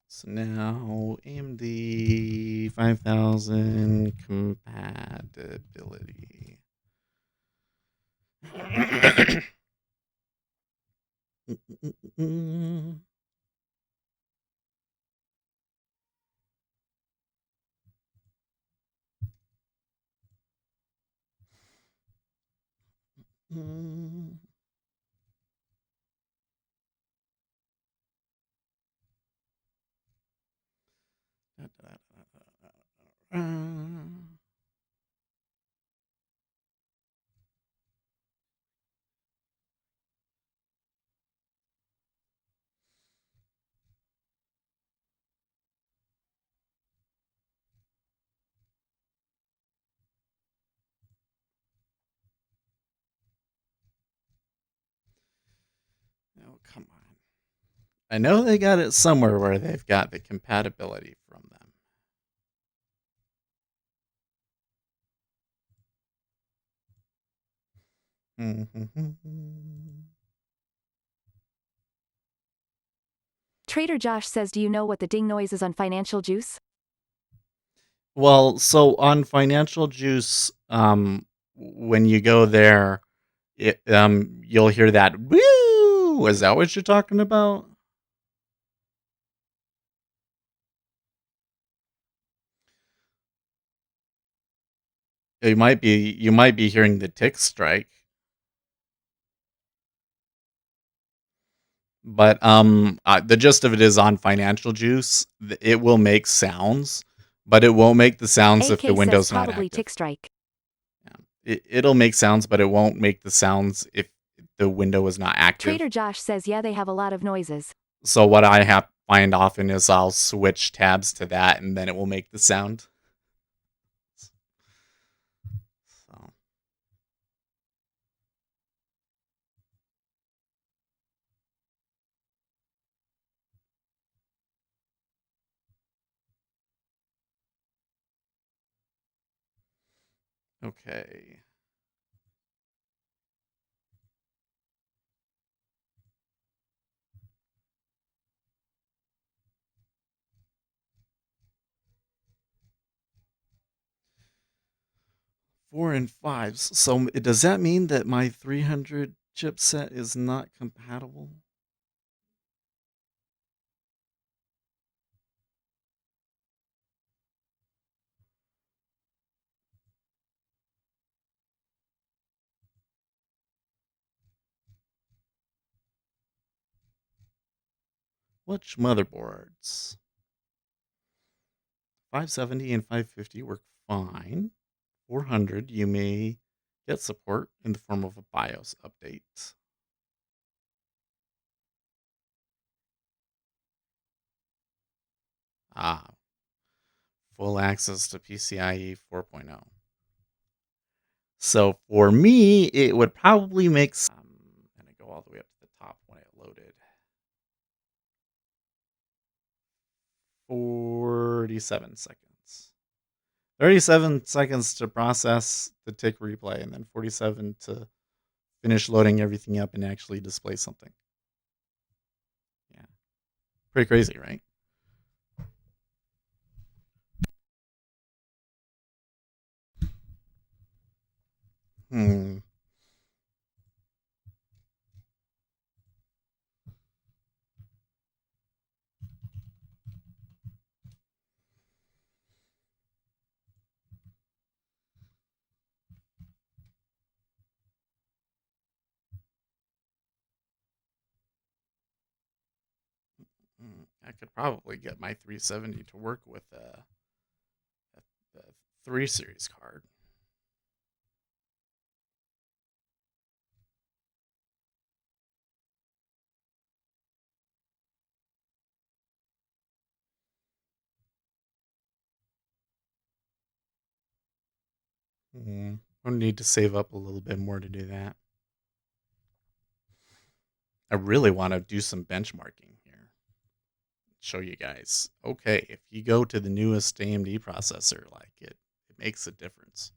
So now AMD 5000 compatibility. Oh, come on. I know they got it somewhere where they've got the compatibility from them. Trader Josh says, do you know what the ding noise is on Financial Juice? Well, so on Financial Juice, when you go there, you'll hear that woo Oh, is that what you're talking about? You might be hearing the tick strike. But the gist of it is on Financial Juice, it will make sounds, but it won't make the sounds if the AK says window's not probably active. tick strike. Yeah. It'll make sounds, but it won't make the sounds if the window is not active. Trader Josh says yeah, they have a lot of noises. So what I have find often is I'll switch tabs to that, and then it will make the sound. So. Okay. Four and fives. So does that mean that my 300 chipset is not compatible? Which motherboards? 570 and 550 work fine. 400, you may get support in the form of a BIOS update. Full access to PCIe 4.0. So for me, it would probably make and I go all the way up to the top when it loaded. 47 seconds. 37 seconds to process the tick replay, and then 47 to finish loading everything up and actually display something. Yeah. Pretty crazy, right? I could probably get my 370 to work with the 3 series card. I'll need to save up a little bit more to do that. I really want to do some benchmarking here. Show you guys. Okay, if you go to the newest AMD processor, like it makes a difference.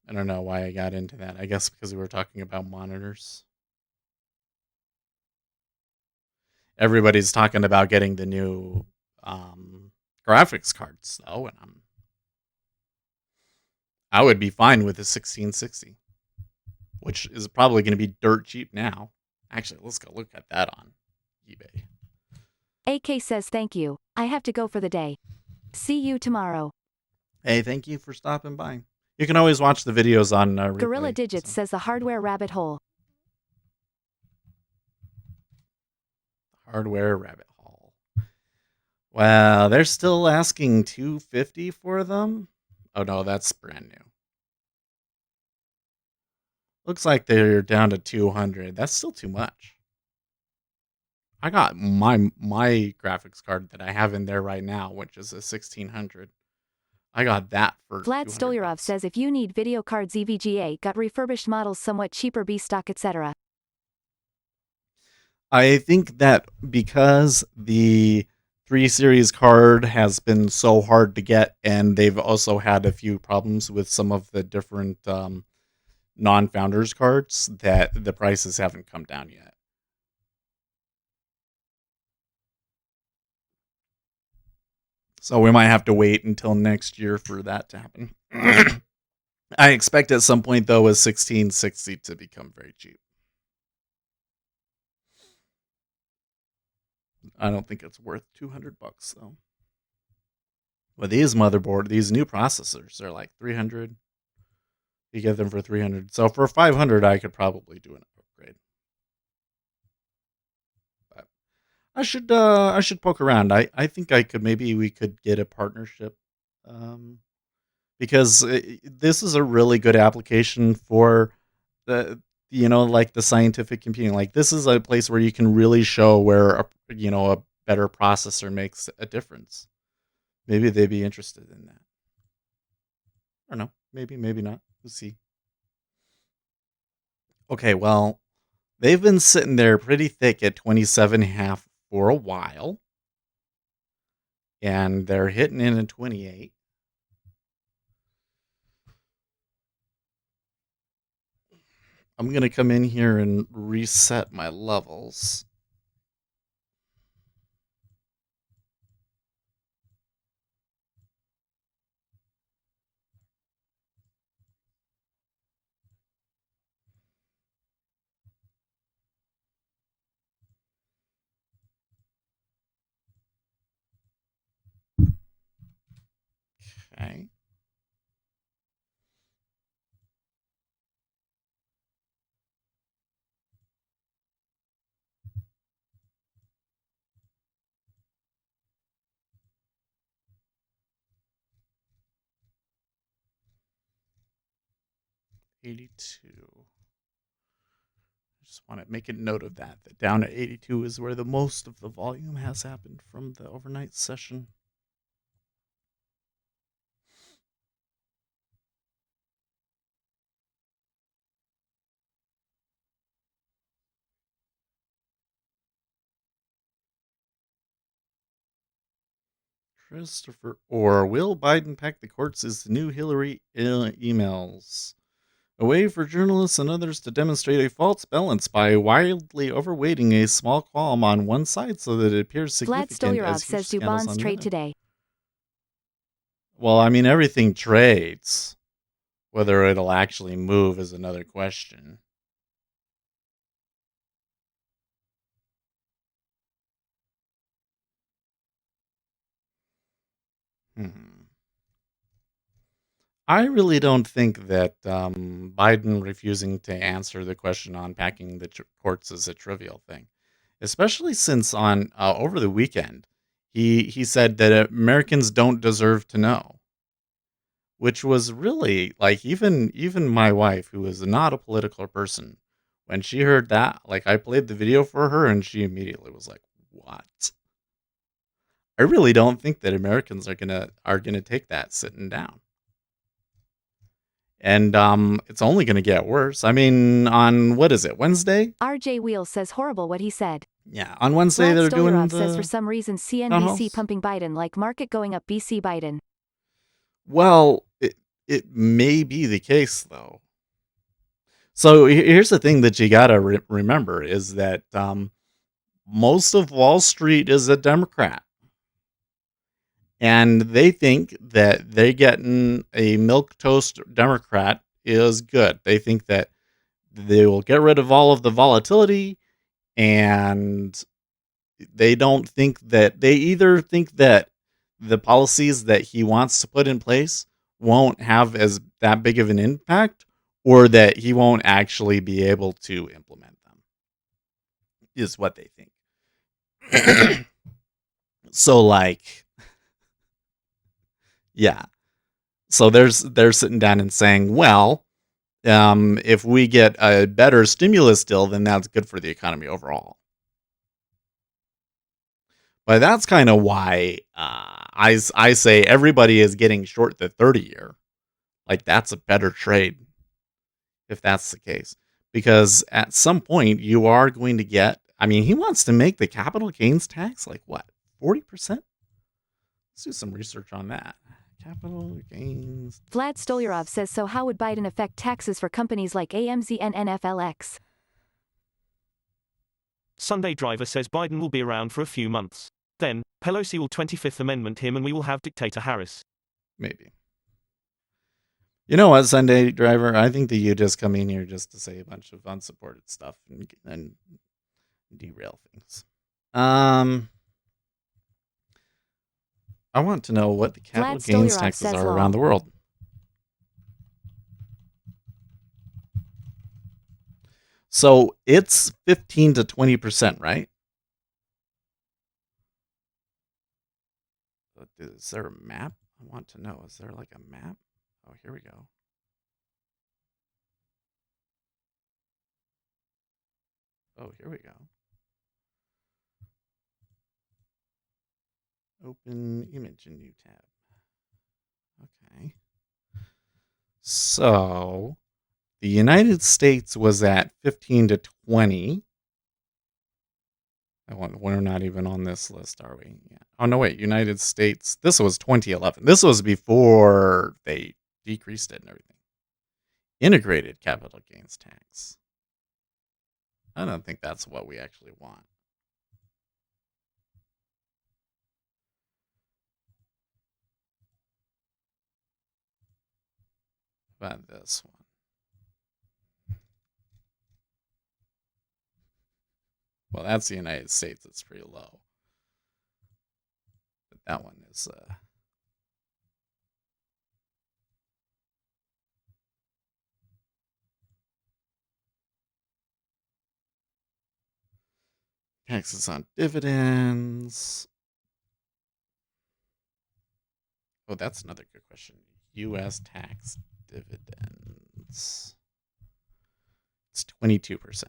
I don't know why I got into that. I guess because we were talking about monitors. Everybody's talking about getting the new graphics cards, though, and I would be fine with the 1660, which is probably going to be dirt cheap now. Actually, let's go look at that on eBay. AK says thank you. I have to go for the day. See you tomorrow. Hey, thank you for stopping by. You can always watch the videos on replay. Gorilla Digits says the hardware rabbit hole. Hardware rabbit hole. Well, they're still asking $250 for them. Oh no, that's brand new. Looks like they're down to $200. That's still too much. I got my graphics card that I have in there right now, which is a 1600. I got that for Vlad Stolyarov says if you need video cards EVGA got refurbished models somewhat cheaper B stock etc. I think that because the 3 series card has been so hard to get, and they've also had a few problems with some of the different non-founders cards, that the prices haven't come down yet. So we might have to wait until next year for that to happen. I expect at some point, though, with 1660 to become very cheap. I don't think it's worth $200 though. But these new processors, they're like 300. You get them for 300. So for 500, I could probably do an upgrade. But I should poke around. I think we could get a partnership, because this is a really good application for the like the scientific computing. Like this is a place where you can really show where a better processor makes a difference. Maybe they'd be interested in that. I don't know. Maybe not. We'll see. Okay, well, they've been sitting there pretty thick at 27.5 for a while. And they're hitting in at 28. I'm going to come in here and reset my levels. Okay. $82. I just want to make a note of that down at 82 is where the most of the volume has happened from the overnight session. Christopher Orr, will Biden pack the courts as the new Hillary emails? A way for journalists and others to demonstrate a false balance by wildly overweighting a small qualm on one side so that it appears significant. Vlad Stolyarov says do bonds trade today? Well, I mean, everything trades. Whether it'll actually move is another question. I really don't think that Biden refusing to answer the question on packing the courts is a trivial thing, especially since on over the weekend he said that Americans don't deserve to know, which was really like even my wife, who is not a political person, when she heard that, like I played the video for her and she immediately was like, "What?" I really don't think that Americans are gonna take that sitting down. And it's only going to get worse. I mean, on what is it, Wednesday? RJ Wheels says horrible what he said. Yeah, on Wednesday they're doing the says for some reason CNBC pumping Biden like market going up BC Biden. Well, it may be the case though. So here's the thing that you gotta remember is that most of Wall Street is a Democrat. And they think that they getting a milquetoast Democrat is good. They think that they will get rid of all of the volatility, and they either think that the policies that he wants to put in place won't have as that big of an impact, or that he won't actually be able to implement them, is what they think. So like, yeah. So they're sitting down and saying, well, if we get a better stimulus deal, then that's good for the economy overall. But that's kind of why I say everybody is getting short the 30-year. Like that's a better trade if that's the case. Because at some point you are going to get, I mean, he wants to make the capital gains tax like what, 40%? Let's do some research on that. Capital gains. Vlad Stolyarov says, so how would Biden affect taxes for companies like AMZ and NFLX? Sunday Driver says Biden will be around for a few months. Then, Pelosi will 25th Amendment him and we will have Dictator Harris. Maybe. You know what, Sunday Driver? I think that you just come in here just to say a bunch of unsupported stuff and derail things. I want to know what the capital Vlad gains Stolyarov taxes says are lol. around the world. So it's 15 to 20%, right? Is there a map? I want to know. Is there like a map? Oh, here we go. Oh, here we go. Open image in new tab. Okay. So the United States was at 15 to 20. We're not even on this list, are we? Yeah. Oh, no, wait. United States. This was 2011. This was before they decreased it and everything. Integrated capital gains tax. I don't think that's what we actually want. About this one. Well, that's the United States. It's pretty low. But that one is taxes on dividends. Oh, that's another good question. U.S. tax dividends. It's 22%.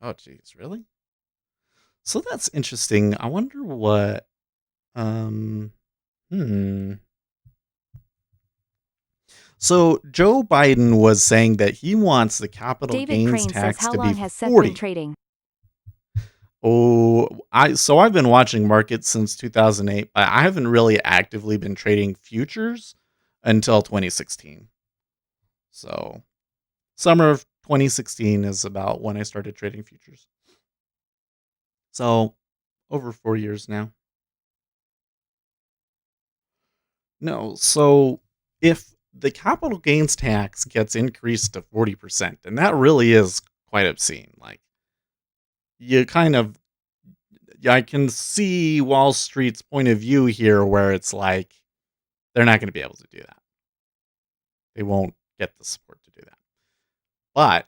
Oh, geez, really? So that's interesting. I wonder what. So Joe Biden was saying that he wants the capital David gains Crane says tax how to be long has Seth 40. been trading? Oh, I've been watching markets since 2008, but I haven't really actively been trading futures until 2016. So, summer of 2016 is about when I started trading futures. So, over 4 years now. No, so if the capital gains tax gets increased to 40%, and that really is quite obscene. Like, you kind of I can see Wall Street's point of view here where it's like they're not going to be able to do that. They won't get the support to do that. But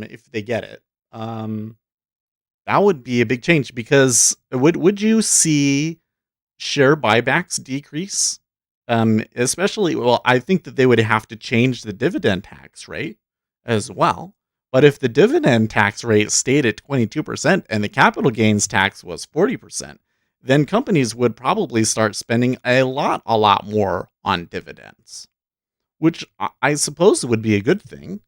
if they get it, that would be a big change because would you see share buybacks decrease? Especially, well, I think that they would have to change the dividend tax rate as well. But if the dividend tax rate stayed at 22% and the capital gains tax was 40%, then companies would probably start spending a lot more on dividends, which I suppose would be a good thing.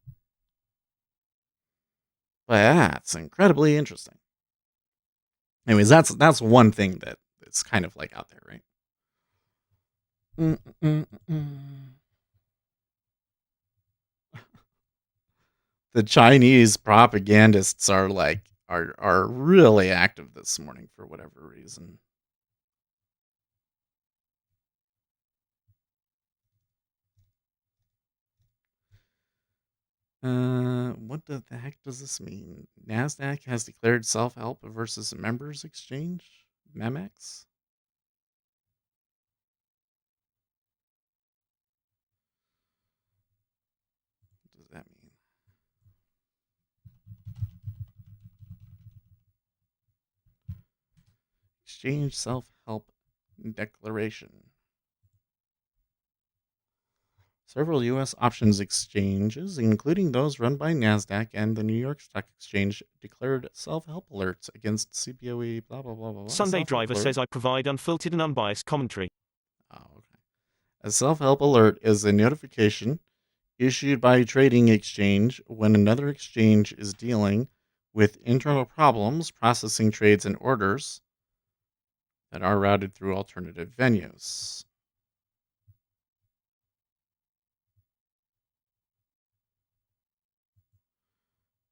But that's incredibly interesting. Anyways, that's one thing that it's kind of like out there, right? The Chinese propagandists are are really active this morning for whatever reason. What the heck does this mean? NASDAQ has declared self-help versus members exchange? MEMEX? What does that mean? Exchange self-help declaration. Several U.S. options exchanges, including those run by NASDAQ and the New York Stock Exchange, declared self-help alerts against CBOE, blah, blah, blah, blah, blah. Sunday Driver says I provide unfiltered and unbiased commentary. Oh, okay. A self-help alert is a notification issued by a trading exchange when another exchange is dealing with internal problems processing trades and orders that are routed through alternative venues.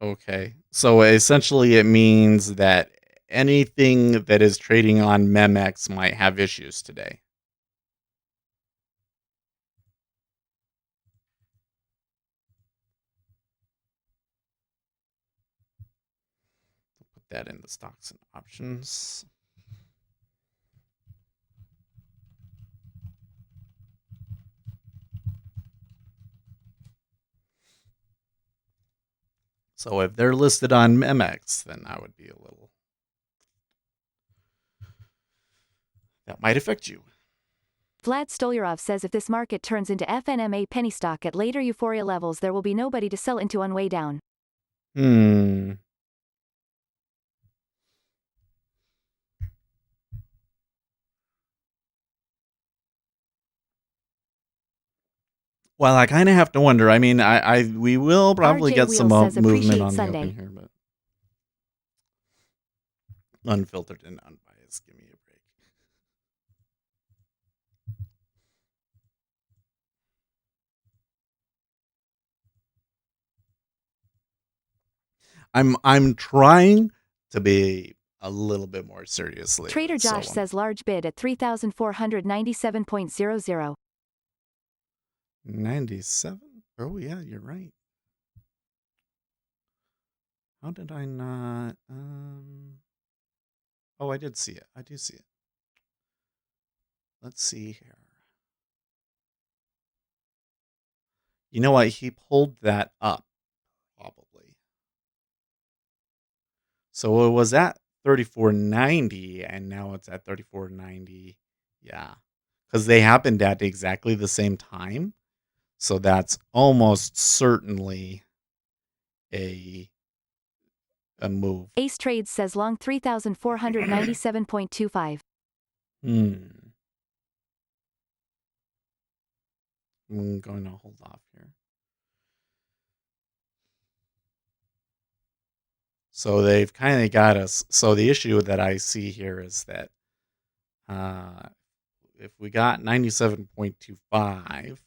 Okay. So essentially it means that anything that is trading on MEMX might have issues today. that in the stocks and options. So if they're listed on MX, then that would be a little... That might affect you. Vlad Stolyarov says if this market turns into FNMA penny stock at later euphoria levels, there will be nobody to sell into on way down. Well, I kind of have to wonder. I mean, we will probably RJ get some Wheels says movement appreciate on the Sunday. open here, but unfiltered and unbiased. Give me a break. I'm trying to be a little bit more serious lately. Trader Josh says large bid at 3,497.00. 97? Oh yeah, you're right. How did I not? Oh, I did see it. I do see it. Let's see here. You know what? He pulled that up, probably. So it was at 34.90, and now it's at 34.90. Yeah, because they happened at exactly the same time. So that's almost certainly a move. Ace Trades says long 3,497.25. I'm going to hold off here. So they've kind of got us. So the issue that I see here is that if we got 97.25,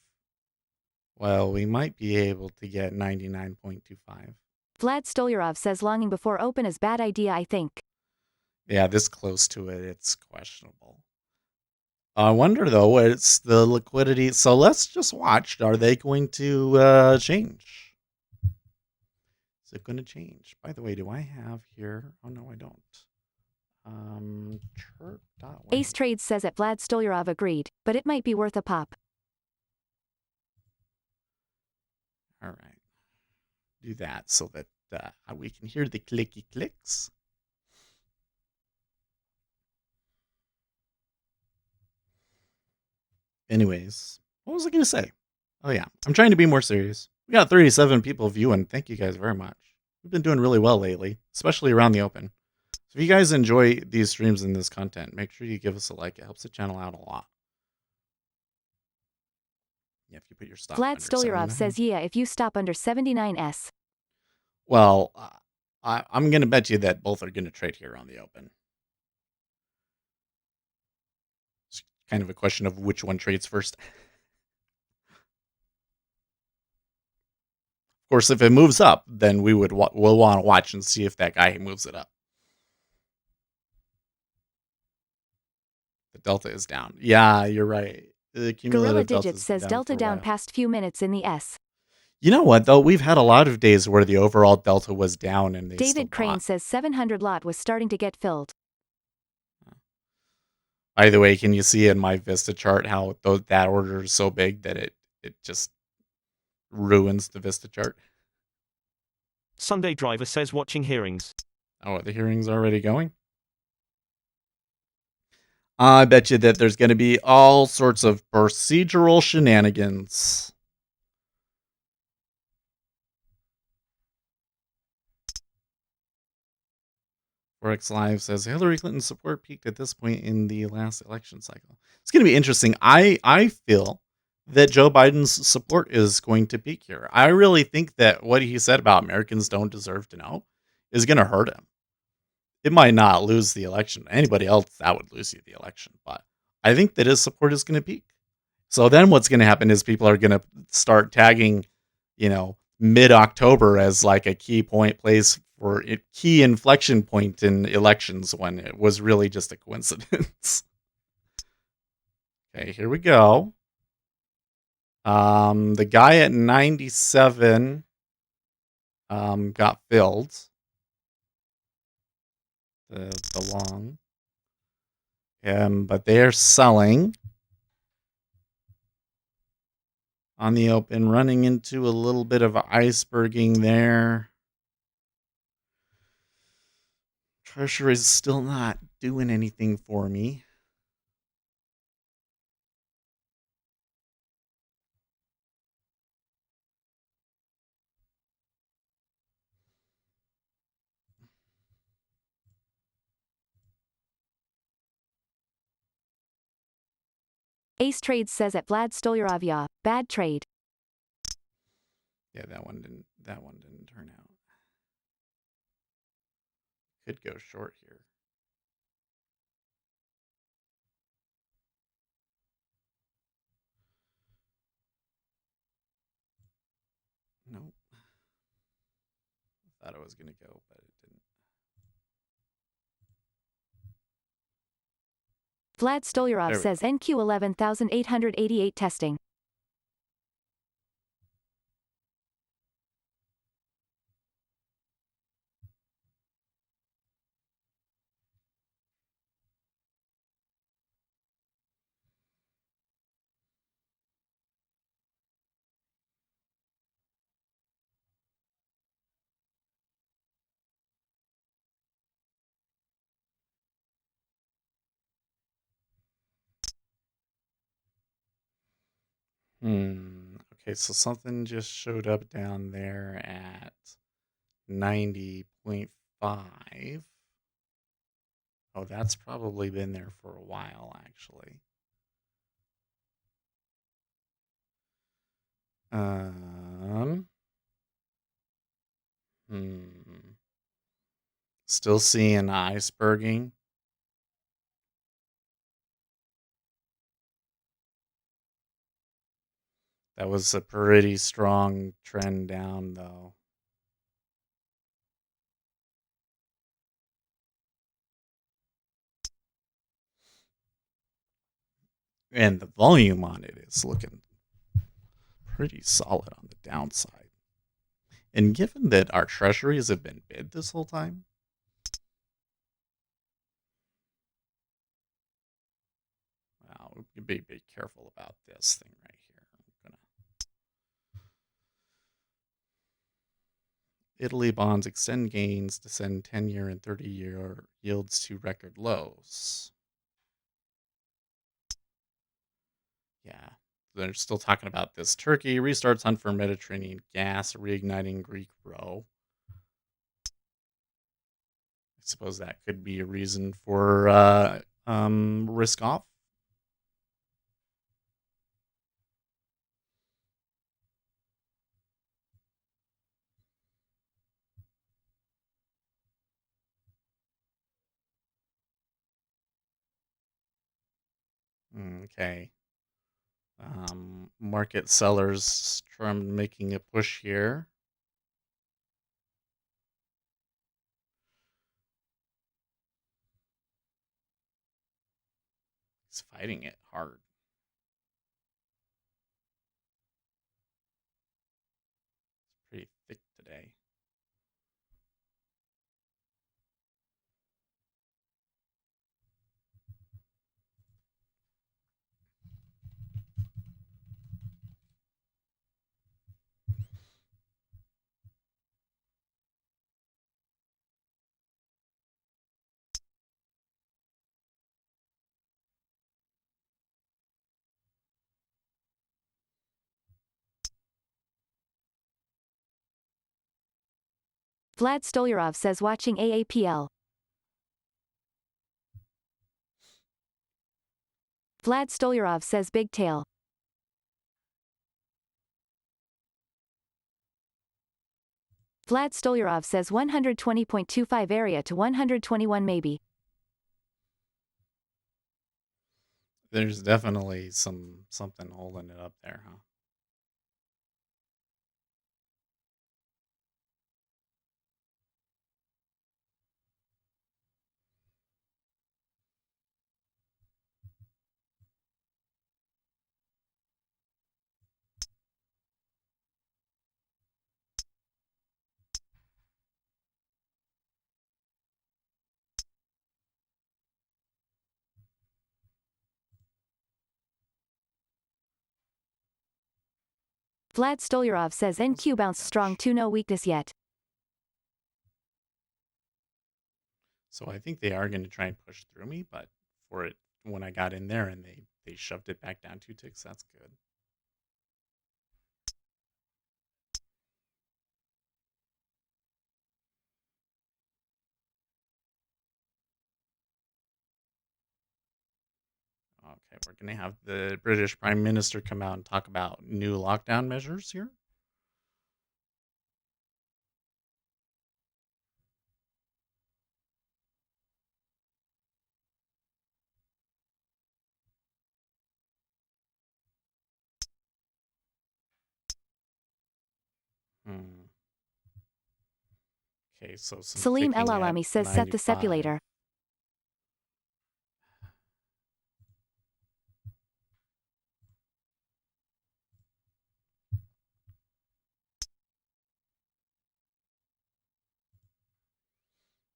well, we might be able to get 99.25. Vlad Stolyarov says longing before open is bad idea, I think. Yeah, this close to it, it's questionable. I wonder, though, it's the liquidity. So let's just watch. Are they going to change? Is it going to change? By the way, do I have here? Oh, no, I don't. Ace Trades says that Vlad Stolyarov agreed, but it might be worth a pop. All right. Do that so that we can hear the clicky clicks. Anyways, what was I going to say? Oh, yeah. I'm trying to be more serious. We got 37 people viewing. Thank you guys very much. We've been doing really well lately, especially around the open. So if you guys enjoy these streams and this content, make sure you give us a like. It helps the channel out a lot. Yeah, if you put your stop Vlad Stolyarov says yeah if you stop under 79s. Well, I'm going to bet you that both are going to trade here on the open. It's kind of a question of which one trades first. Of course, if it moves up, then we'll want to watch and see if that guy moves it up. The delta is down. Yeah, you're right. The Gorilla Digits says delta down past few minutes in the S. You know what, though? We've had a lot of days where the overall delta was down and they David Crane says 700 lot was starting to get filled. By the way, can you see in my Vista chart how that order is so big that it just ruins the Vista chart? Sunday Driver says watching hearings. Oh, the hearing's already going? I bet you that there's going to be all sorts of procedural shenanigans. Forex Live says Hillary Clinton's support peaked at this point in the last election cycle. It's going to be interesting. I feel that Joe Biden's support is going to peak here. I really think that what he said about Americans don't deserve to know is going to hurt him. It might not lose the election. Anybody else, that would lose you the election. But I think that his support is going to peak. So then what's going to happen is people are going to start tagging, mid-October as like a key place for a key inflection point in elections when it was really just a coincidence. Okay, here we go. The guy at 97 got filled. the long. But they are selling on the open, running into a little bit of iceberging there. Treasury is still not doing anything for me. Ace Trades says at Vlad Stolyarov, bad trade. Yeah, that one didn't turn out. Could go short here. Nope. I thought it was going to go, but it didn't. Vlad Stolyarov says NQ 11,888 testing. Okay, so something just showed up down there at 90.5. Oh, that's probably been there for a while, actually. Still seeing iceberging. That was a pretty strong trend down, though. And the volume on it is looking pretty solid on the downside. And given that our treasuries have been bid this whole time, wow, we be careful about this thing right here. Italy bonds extend gains to send 10-year and 30-year yields to record lows. Yeah, they're still talking about this. Turkey restarts hunt for Mediterranean gas, reigniting Greek row. I suppose that could be a reason for risk off. Okay. Market sellers from making a push here. He's fighting it hard. It's pretty thick today. Vlad Stolyarov says watching AAPL. Vlad Stolyarov says big tail. Vlad Stolyarov says 120.25 area to 121 maybe. There's definitely something holding it up there, huh? Vlad Stolyarov says NQ bounce strong too, no weakness yet. So I think they are going to try and push through me, but for it, when I got in there and they shoved it back down 2 ticks, that's good. Okay, we're going to have the British Prime Minister come out and talk about new lockdown measures here. Okay, so some Salim ticking El at Alami says set the 95. sepulator.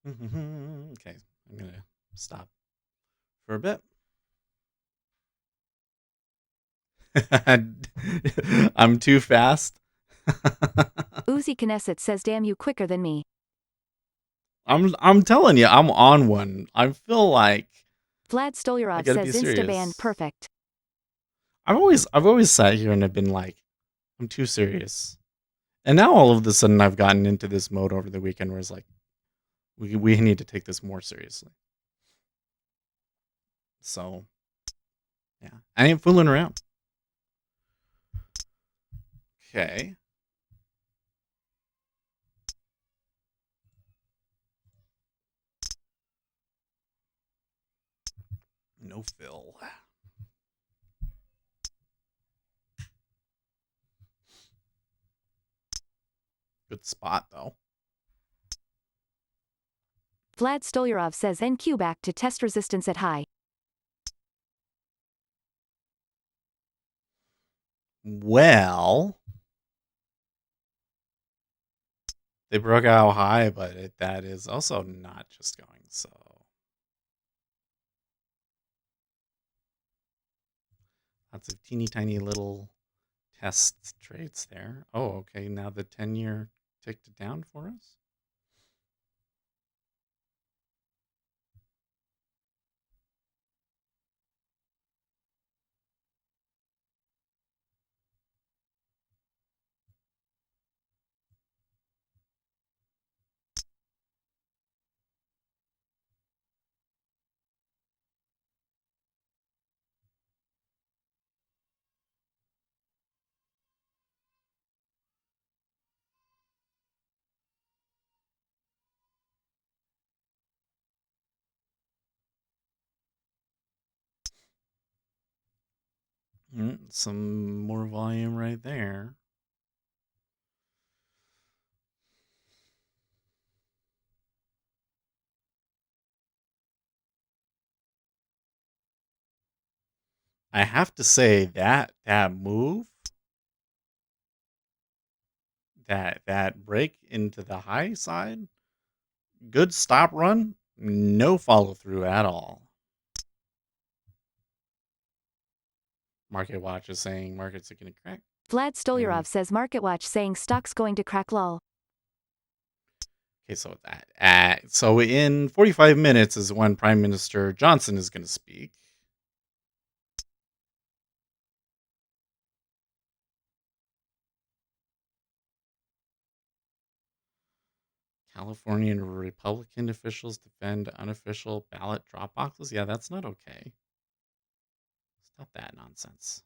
Okay, I'm going to stop for a bit. I'm too fast. Uzi Knesset says damn you quicker than me. I'm telling you, I'm on one. I feel like Vlad I Stolyarov gotta be says Insta ban serious. perfect. I've always sat here and I've been like, I'm too serious. And now all of a sudden I've gotten into this mode over the weekend where it's like, we need to take this more seriously. So yeah, I ain't fooling around. Okay. No fill. Good spot though. Vlad Stolyarov says NQ back to test resistance at high. Well, they broke out high, but that is also not just going so. Lots of teeny tiny little test trades there. Oh, okay. Now the 10-year ticked it down for us. Some more volume right there. I have to say that move, that break into the high side, good stop run, no follow through at all. Market Watch is saying markets are going to crack. Vlad Stolyarov says Market Watch saying stocks going to crack lol. Okay, so so in 45 minutes is when Prime Minister Johnson is going to speak. Californian Republican officials defend unofficial ballot drop boxes. Yeah, that's not okay. Stop that nonsense.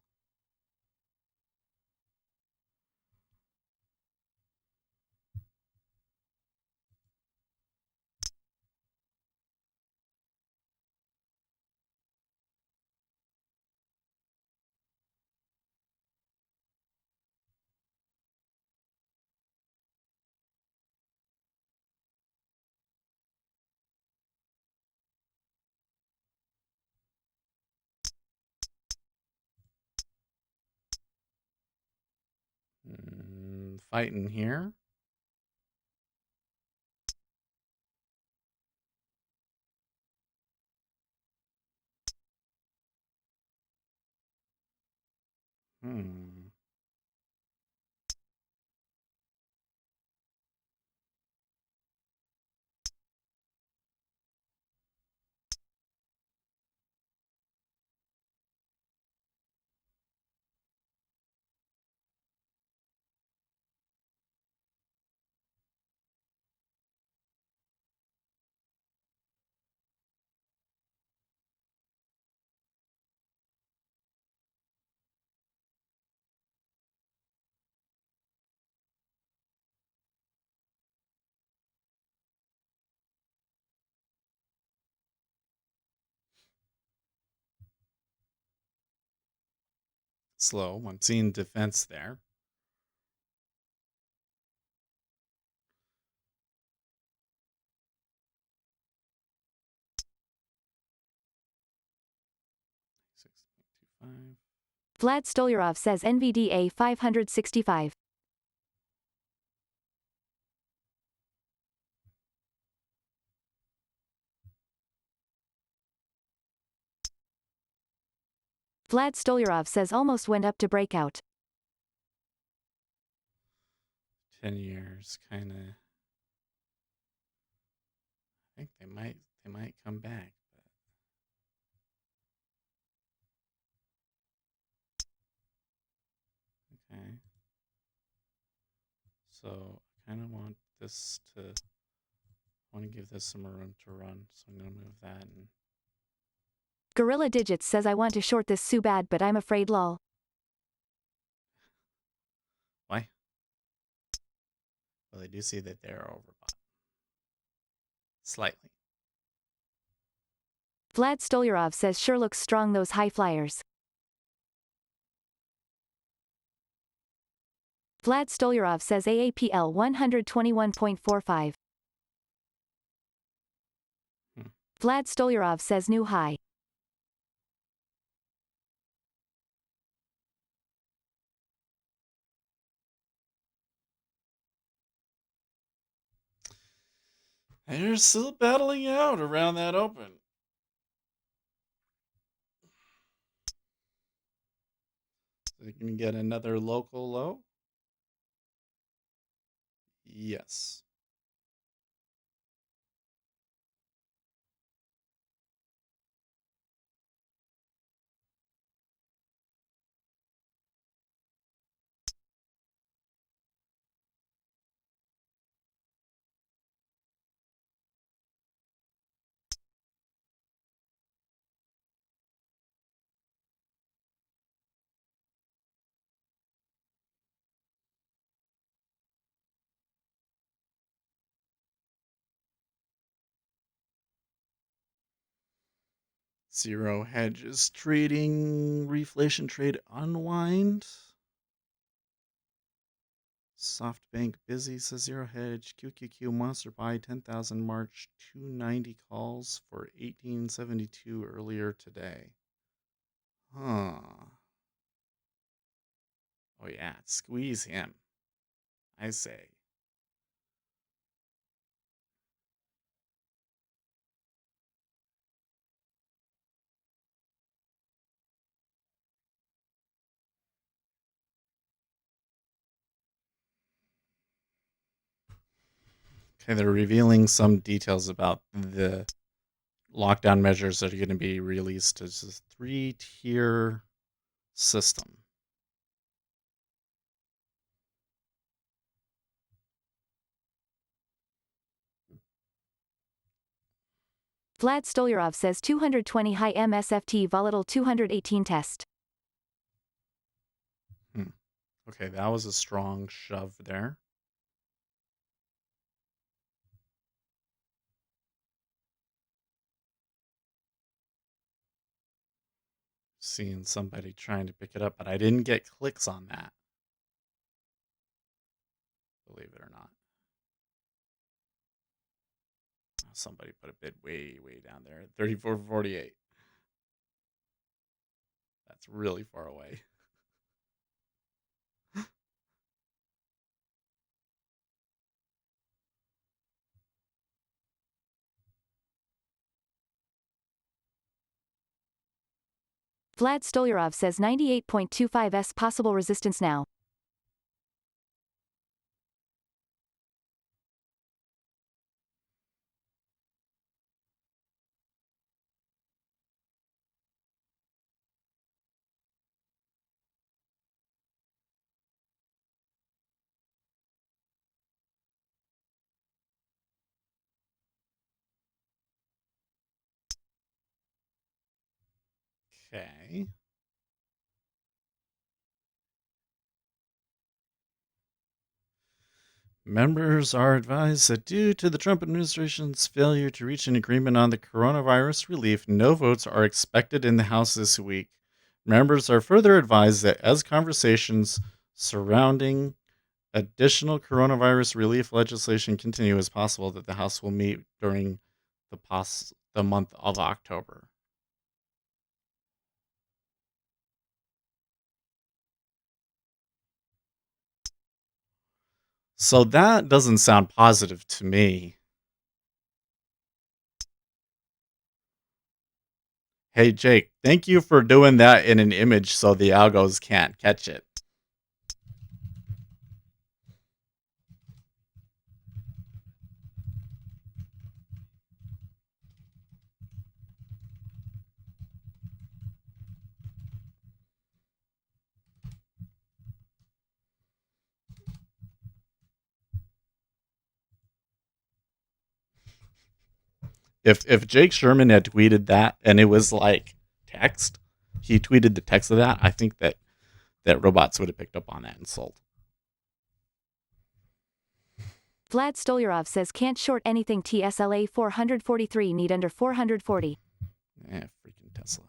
Fighting here. slow. I'm seeing defense there. Vlad Stolyarov says NVDA 565. Vlad Stolyarov says almost went up to breakout. 10 years, kind of. I think they might come back. But... Okay. So I kind of want this to. I want to give this some room to run, so I'm gonna move that. And Gorilla Digits says I want to short this so bad, but I'm afraid lol. why? Well, I do see that they're overbought. Slightly. Vlad Stolyarov says sure looks strong those high flyers. Vlad Stolyarov says AAPL 121.45. Vlad Stolyarov says new high. They're still battling out around that open. So they can get another local low? Yes. Zero hedges trading reflation trade unwind. Softbank busy says zero hedge. QQQ monster buy 10,000 March 290 calls for 1872 earlier today. Huh. Oh yeah, squeeze him. I say. Okay, they're revealing some details about the lockdown measures that are going to be released as a 3-tier system. Vlad Stolyarov says 220 high MSFT volatile 218 test. Okay, that was a strong shove there. Seeing somebody trying to pick it up, but I didn't get clicks on that. Believe it or not. Somebody put a bid way down there at 34.48. That's really far away. Vlad Stolyarov says 98.25s possible resistance now. Okay. Members are advised that due to the Trump administration's failure to reach an agreement on the coronavirus relief, no votes are expected in the House this week. Members are further advised that as conversations surrounding additional coronavirus relief legislation continue, as possible that the House will meet during the month of October. So that doesn't sound positive to me. Hey Jake, thank you for doing that in an image so the algos can't catch it. If Jake Sherman had tweeted that and it was like text, he tweeted the text of that, I think that robots would have picked up on that and sold. Vlad Stolyarov says can't short anything. TSLA 443 need under 440. Freaking Tesla.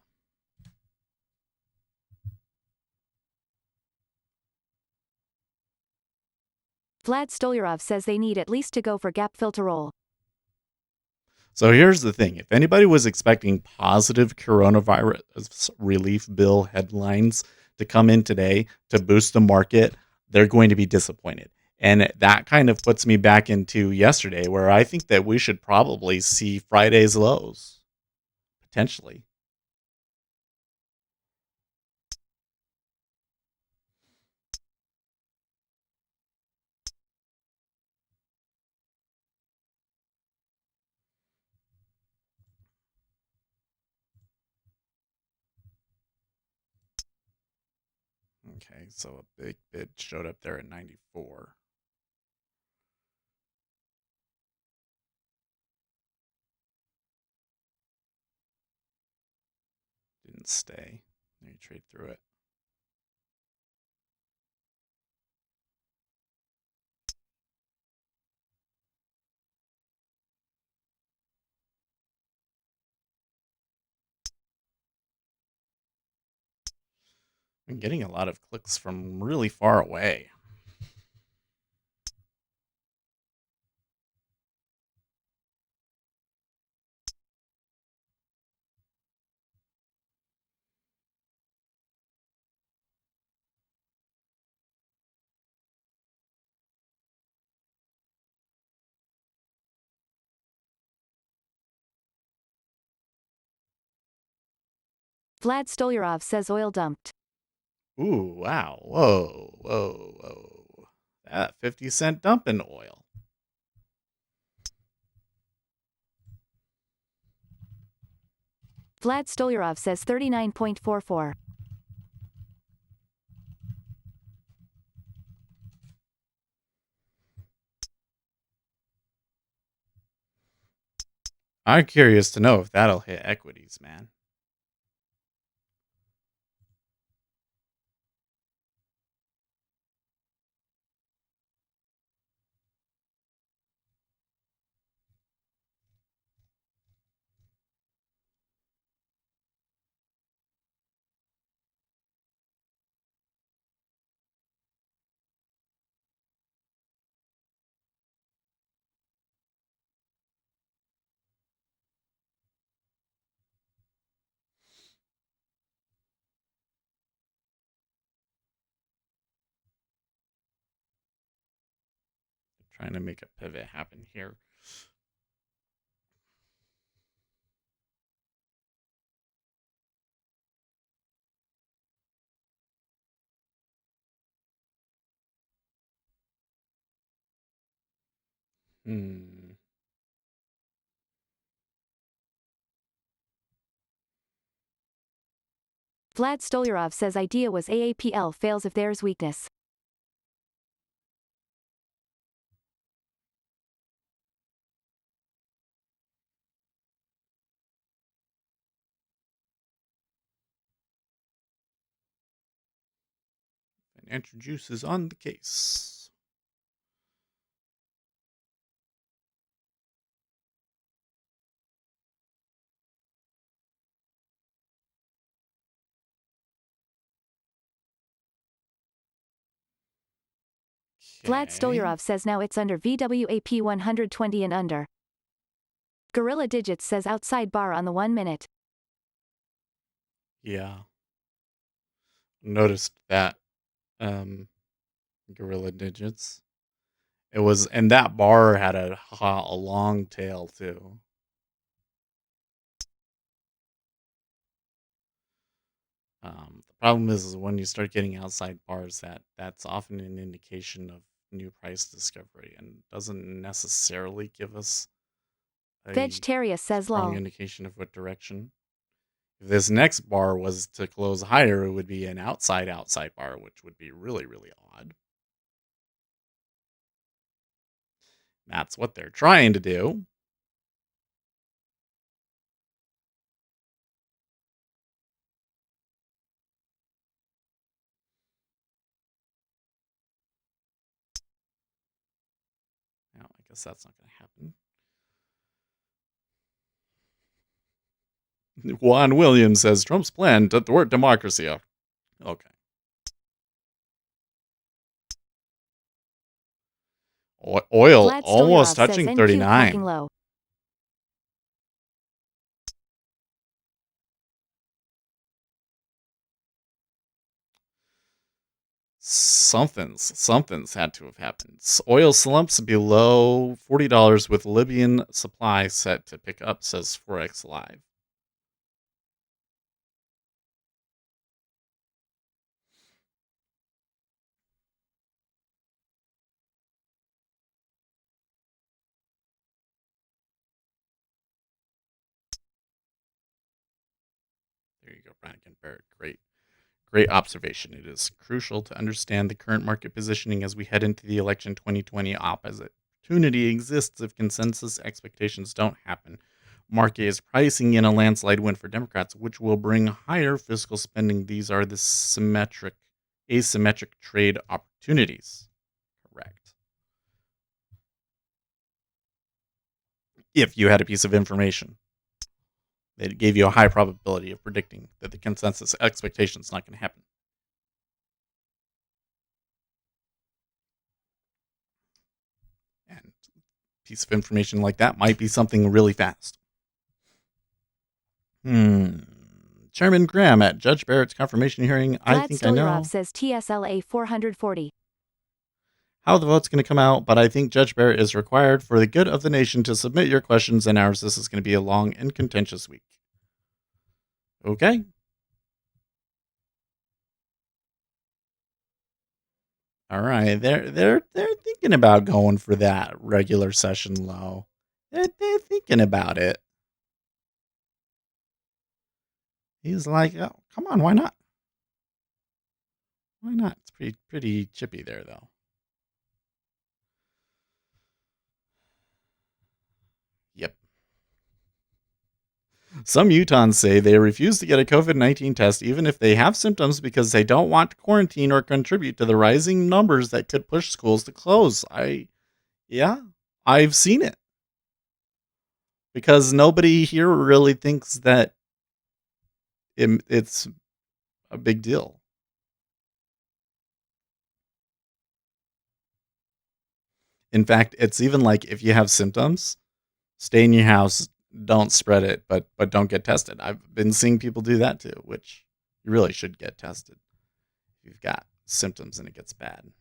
Vlad Stolyarov says they need at least to go for gap fill to roll. So here's the thing. If anybody was expecting positive coronavirus relief bill headlines to come in today to boost the market, they're going to be disappointed. And that kind of puts me back into yesterday, where I think that we should probably see Friday's lows, potentially. Okay, so a big bid showed up there at 94. Didn't stay. Let me trade through it. I'm getting a lot of clicks from really far away. Vlad Stolyarov says oil dumped. Ooh, wow. Whoa, whoa, whoa. That 50-cent dump in oil. Vlad Stolyarov says 39.44. I'm curious to know if that'll hit equities, man. Trying to make a pivot happen here. Hmm. Vlad Stolyarov says idea was AAPL fails if there's weakness. Financial juice is on the case. Vlad Stolyarov says now it's under VWAP 120 and under. Gorilla Digits says outside bar on the 1 minute. Yeah. Noticed that. Gorilla Digits. It was, and that bar had a long tail too. The problem is when you start getting outside bars, that's often an indication of new price discovery and doesn't necessarily give us a Vegetarius says strong lol. indication of what direction. If this next bar was to close higher, it would be an outside bar, which would be really, really odd. That's what they're trying to do. Now, I guess that's not going to happen. Juan Williams says Trump's plan to thwart democracy. Okay. Oil Vlad almost Stolyarov touching says 39. NQ low. Something's had to have happened. Oil slumps below $40 with Libyan supply set to pick up, says Forex Live. There you go, Brannigan Barrett. Great observation. It is crucial to understand the current market positioning as we head into the election 2020. Opportunity exists if consensus expectations don't happen. Market is pricing in a landslide win for Democrats, which will bring higher fiscal spending. These are the asymmetric trade opportunities. Correct. If you had a piece of information that gave you a high probability of predicting that the consensus expectation is not going to happen. And a piece of information like that might be something really fast. Chairman Graham at Judge Barrett's confirmation hearing. I think I know. Says TSLA 440. How the vote's going to come out, but I think Judge Barrett is required for the good of the nation to submit your questions and ours. This is going to be a long and contentious week. Okay. All right. They're thinking about going for that regular session low. They're thinking about it. He's like, oh, come on, why not? Why not? It's pretty chippy there, though. Yep. Some Utahns say they refuse to get a COVID-19 test even if they have symptoms because they don't want to quarantine or contribute to the rising numbers that could push schools to close. I've seen it. Because nobody here really thinks that it's a big deal. In fact, it's even like if you have symptoms, stay in your house, don't spread it, but don't get tested. I've been seeing people do that too, which you really should get tested if you've got symptoms and it gets bad.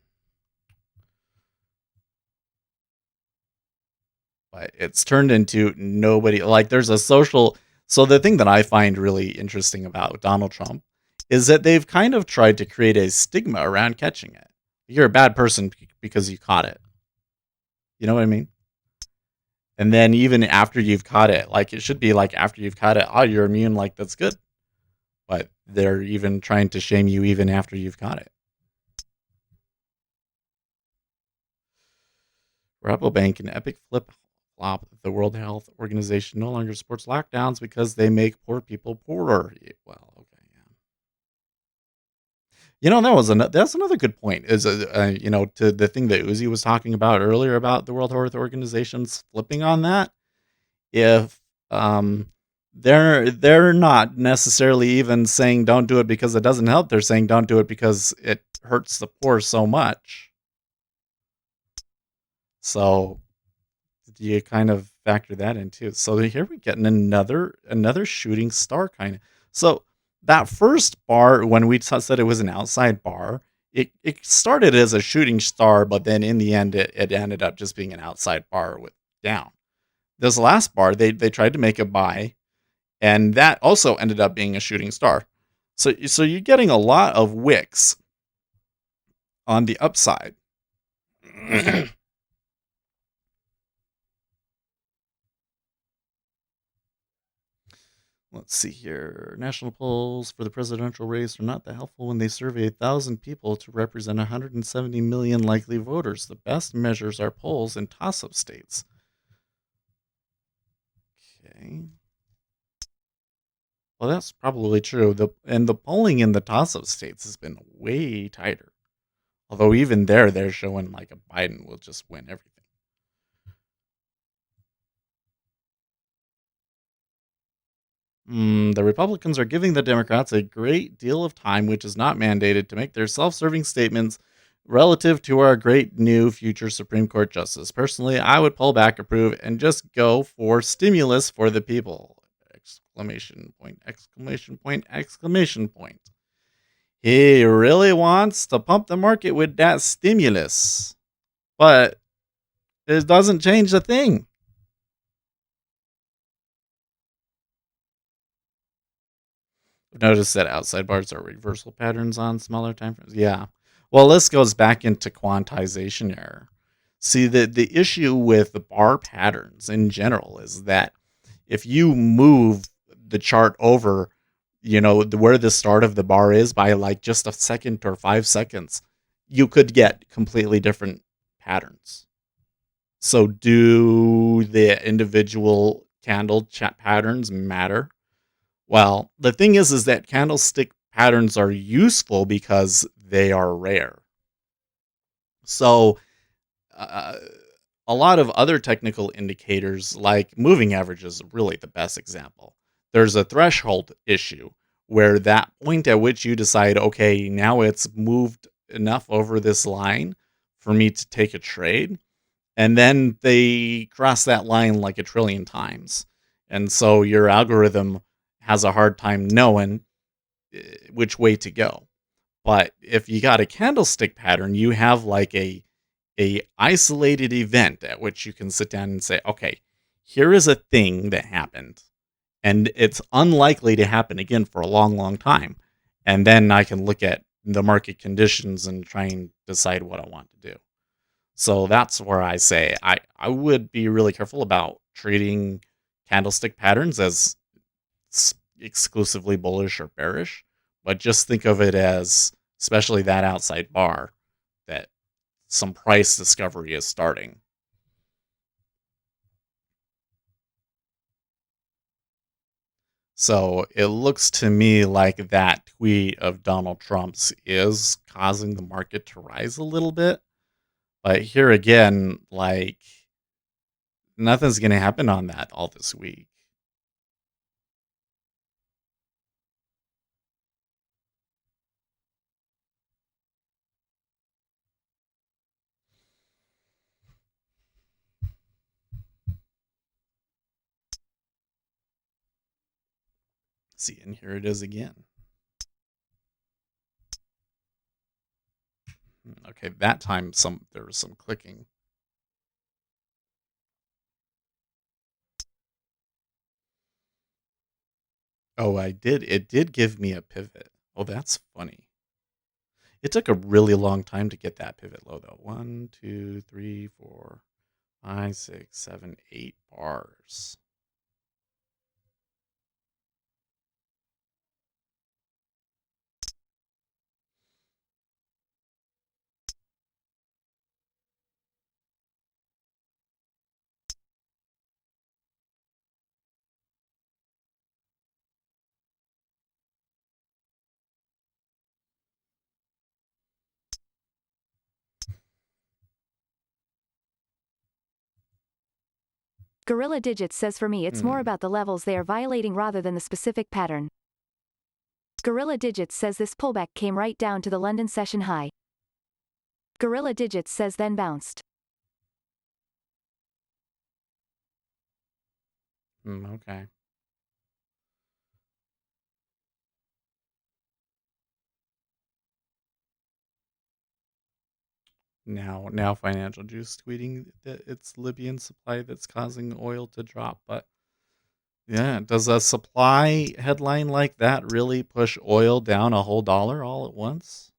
But it's turned into nobody, like there's a social. So the thing that I find really interesting about Donald Trump is that they've kind of tried to create a stigma around catching it. You're a bad person because you caught it. You know what I mean? And then even after you've caught it, like it should be like after you've caught it, oh, you're immune, like that's good. But they're even trying to shame you even after you've caught it. Rabobank and Epic flop. The World Health Organization no longer supports lockdowns because they make poor people poorer. Well, okay, yeah. You know, that's another good point. Is to the thing that Uzi was talking about earlier about the World Health Organization's flipping on that. If they're not necessarily even saying don't do it because it doesn't help. They're saying don't do it because it hurts the poor so much. So you kind of factor that in too. So here we're getting another shooting star kind of. So that first bar, when we said it was an outside bar, it started as a shooting star, but then in the end it ended up just being an outside bar with down. This last bar, they tried to make a buy, and that also ended up being a shooting star. So you're getting a lot of wicks on the upside. Let's see here. National polls for the presidential race are not that helpful when they survey 1,000 people to represent 170 million likely voters. The best measures are polls in toss-up states. Okay. Well, that's probably true. The polling in the toss-up states has been way tighter. Although even there, they're showing like a Biden will just win everything. The Republicans are giving the Democrats a great deal of time, which is not mandated, to make their self-serving statements relative to our great new future Supreme Court justice. Personally, I would pull back, approve, and just go for stimulus for the people! Exclamation point, exclamation point, exclamation point. He really wants to pump the market with that stimulus, but it doesn't change a thing. Notice that outside bars are reversal patterns on smaller time frames. Yeah. Well, this goes back into quantization error. See, the issue with the bar patterns in general is that if you move the chart over, where the start of the bar is by like just a second or 5 seconds, you could get completely different patterns. So do the individual candle patterns matter? Well, the thing is that candlestick patterns are useful because they are rare. So, uh, a lot of other technical indicators, like moving average, is really the best example. There's a threshold issue where that point at which you decide, okay, now it's moved enough over this line for me to take a trade. And then they cross that line like a trillion times. And so your algorithm has a hard time knowing which way to go. But if you got a candlestick pattern, you have like a isolated event at which you can sit down and say, okay, here is a thing that happened, and it's unlikely to happen again for a long, long time. And then I can look at the market conditions and try and decide what I want to do. So that's where I say I would be really careful about treating candlestick patterns as exclusively bullish or bearish, but just think of it as, especially that outside bar, that some price discovery is starting. So it looks to me like that tweet of Donald Trump's is causing the market to rise a little bit. But here again, like, nothing's going to happen on that all this week. See, and here it is again. Okay, that time there was some clicking. Oh, I did. It did give me a pivot. Oh, that's funny. It took a really long time to get that pivot low, though. 1, 2, 3, 4, 5, 6, 7, 8 bars. Gorilla Digits says for me it's more Hmm. about the levels they are violating rather than the specific pattern. Gorilla Digits says this pullback came right down to the London session high. Gorilla Digits says then bounced. Okay. Now Financial Juice tweeting that it's Libyan supply that's causing oil to drop, but yeah, does a supply headline like that really push oil down a whole dollar all at once?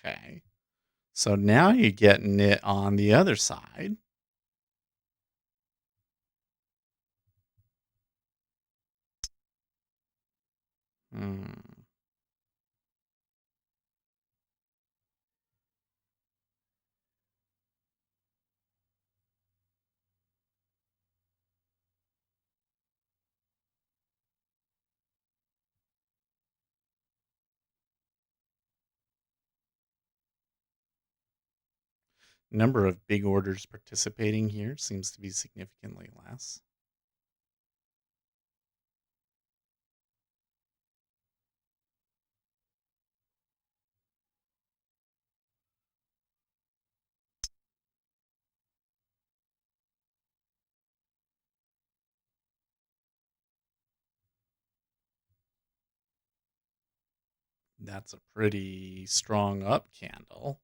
Okay. So now you're getting it on the other side. Hmm. Number of big orders participating here seems to be significantly less. That's a pretty strong up candle.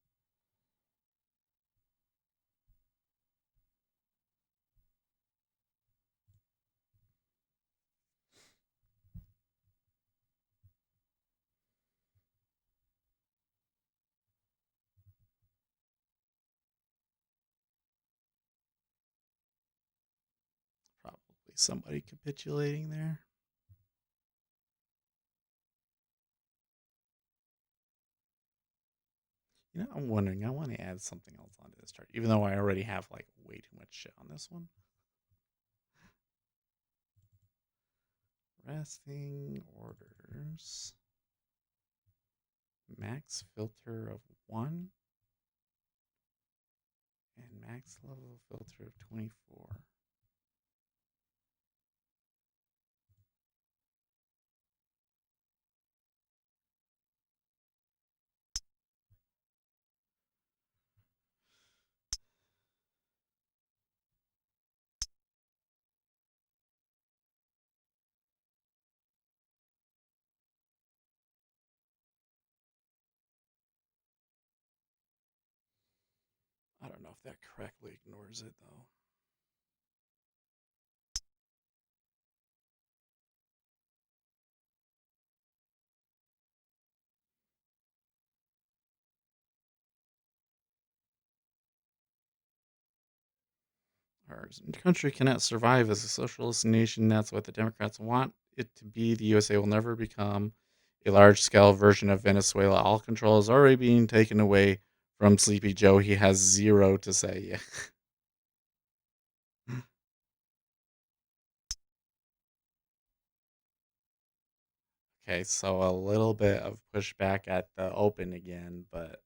Probably somebody capitulating there. I'm wondering, I want to add something else onto this chart, even though I already have like way too much shit on this one. Resting orders. Max filter of 1 and max level filter of 24. I don't know if that correctly ignores it though. Our country cannot survive as a socialist nation. That's what the Democrats want it to be. The USA will never become a large scale version of Venezuela. All control is already being taken away from Sleepy Joe. He has zero to say. Okay, so a little bit of pushback at the open again, but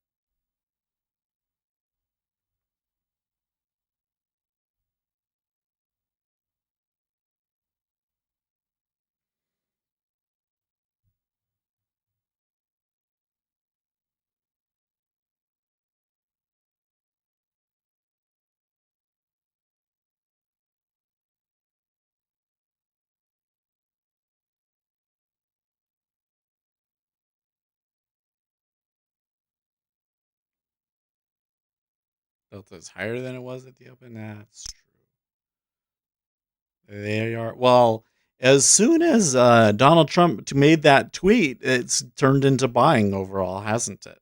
Delta's higher than it was at the open. That's true. They are. Well, as soon as Donald Trump made that tweet, it's turned into buying overall, hasn't it?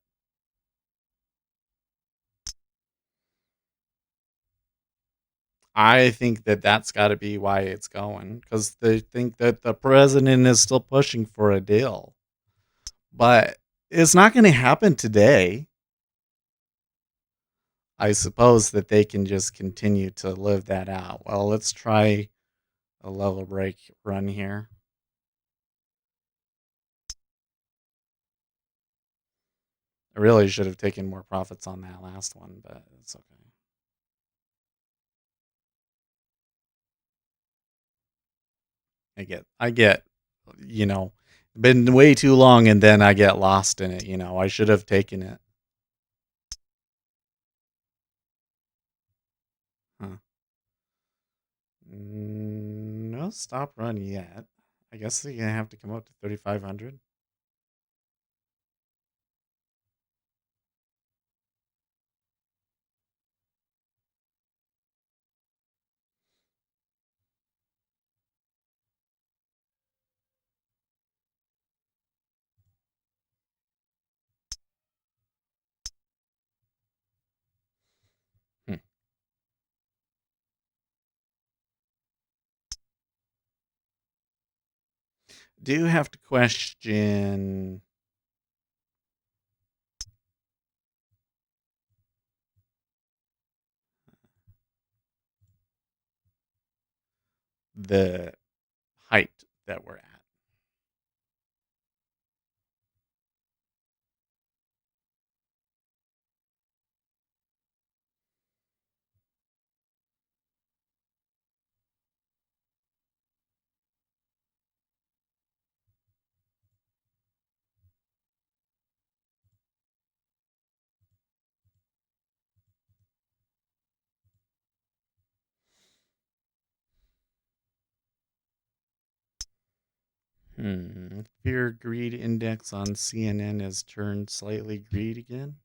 I think that that's got to be why it's going, because they think that the president is still pushing for a deal. But it's not going to happen today. I suppose that they can just continue to live that out. Well, let's try a level break run here. I really should have taken more profits on that last one, but it's okay. I get, you know, been way too long and then I get lost in it, you know. I should have taken it. Huh. No stop run yet. I guess you're gonna have to come up to 3,500. Hmm. Do have to question the height that we're at. Fear greed index on CNN has turned slightly greed again.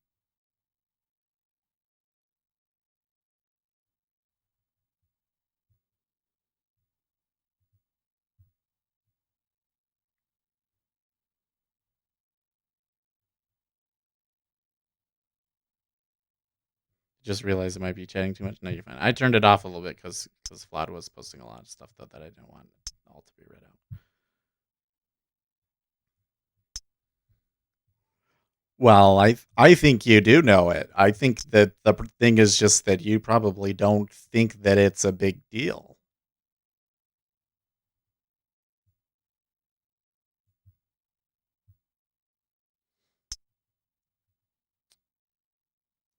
Just realized I might be chatting too much. No, you're fine. I turned it off a little bit because Vlad was posting a lot of stuff that I didn't want all to be read out. Well, I think you do know it. I think that the thing is just that you probably don't think that it's a big deal.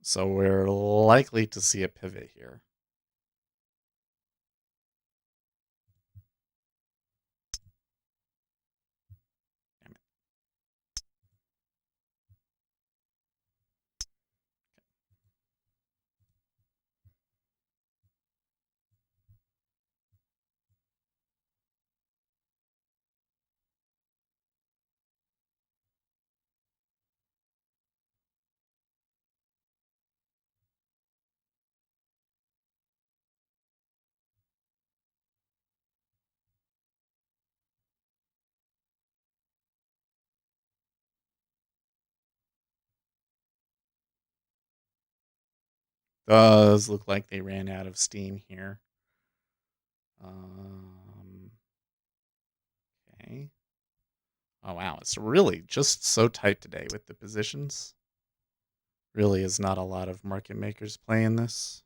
So we're likely to see a pivot here. Does look like they ran out of steam here. Okay. Oh wow, it's really just so tight today with the positions. Really is not a lot of market makers playing this.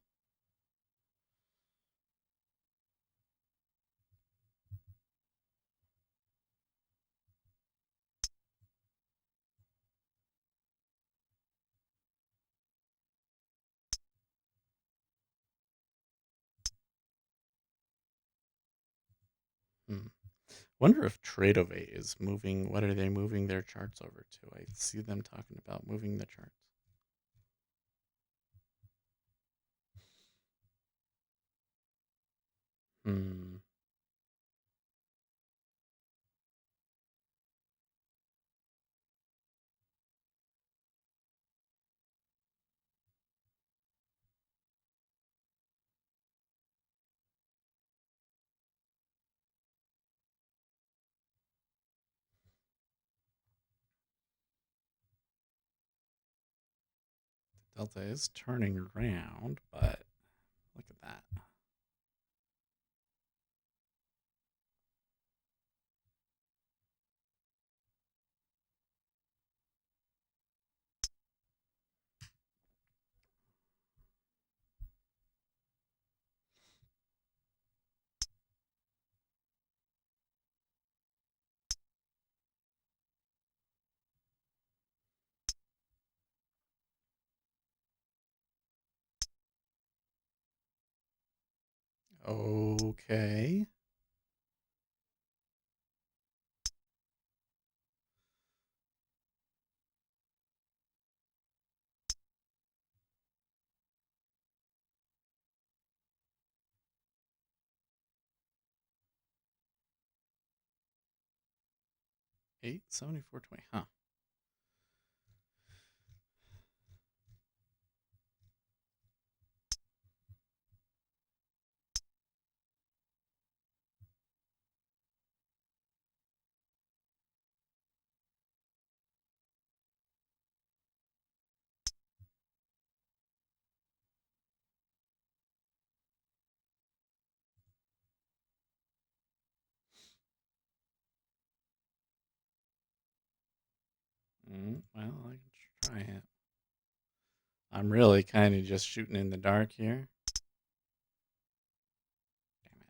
Wonder if Tradovate is moving. What are they moving their charts over to? I see them talking about moving the charts. Delta is turning around, but look at that. Okay. $874.20. Huh. Well, I can try it. I'm really kind of just shooting in the dark here. Damn it.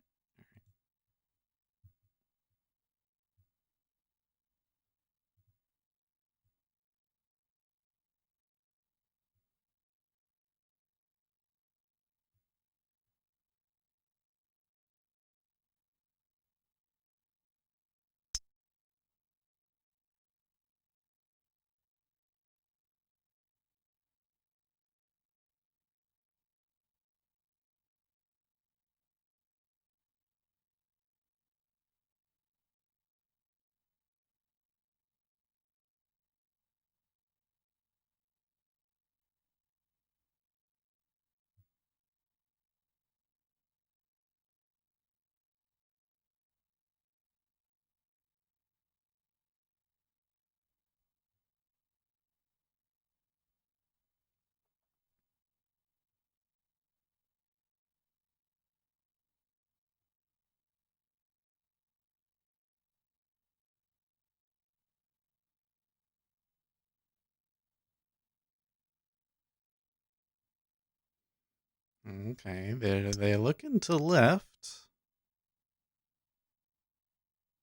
Okay, they're looking to left.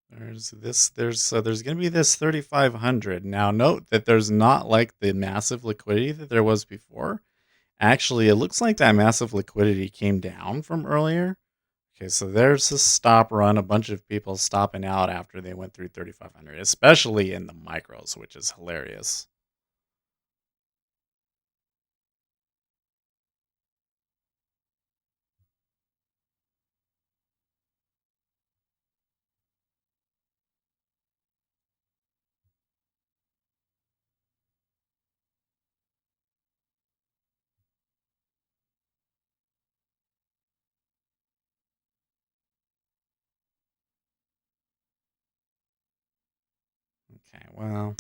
There's gonna be this 3,500. Now note that there's not like the massive liquidity that there was before. Actually, it looks like that massive liquidity came down from earlier. Okay, so there's a stop run, a bunch of people stopping out after they went through 3,500, especially in the micros, which is hilarious. Okay, well,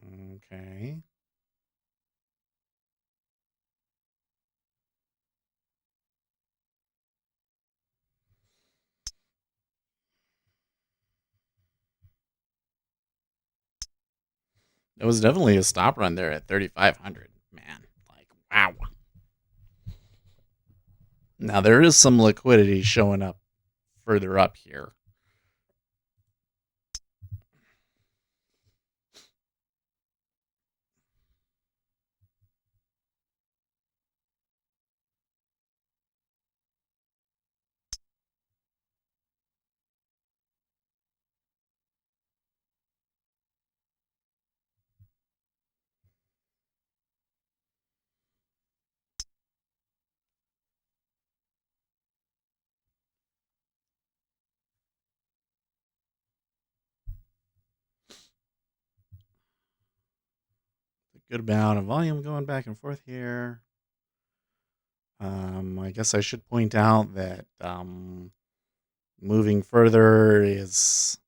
hmm, okay. It was definitely a stop run there at 3,500. Man, like, wow. Now there is some liquidity showing up further up here. A good amount of volume going back and forth here. I guess I should point out that moving further is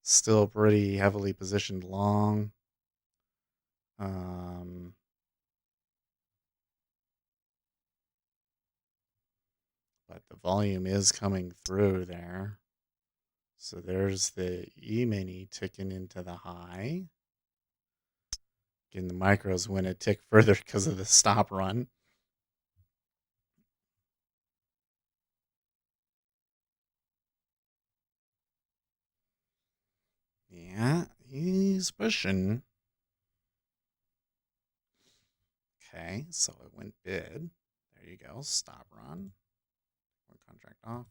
still pretty heavily positioned long. But the volume is coming through there. So there's the E-mini ticking into the high. Again, the micros went a tick further because of the stop run. Yeah, he's pushing. Okay, so it went bid. There you go. Stop run. One contract off.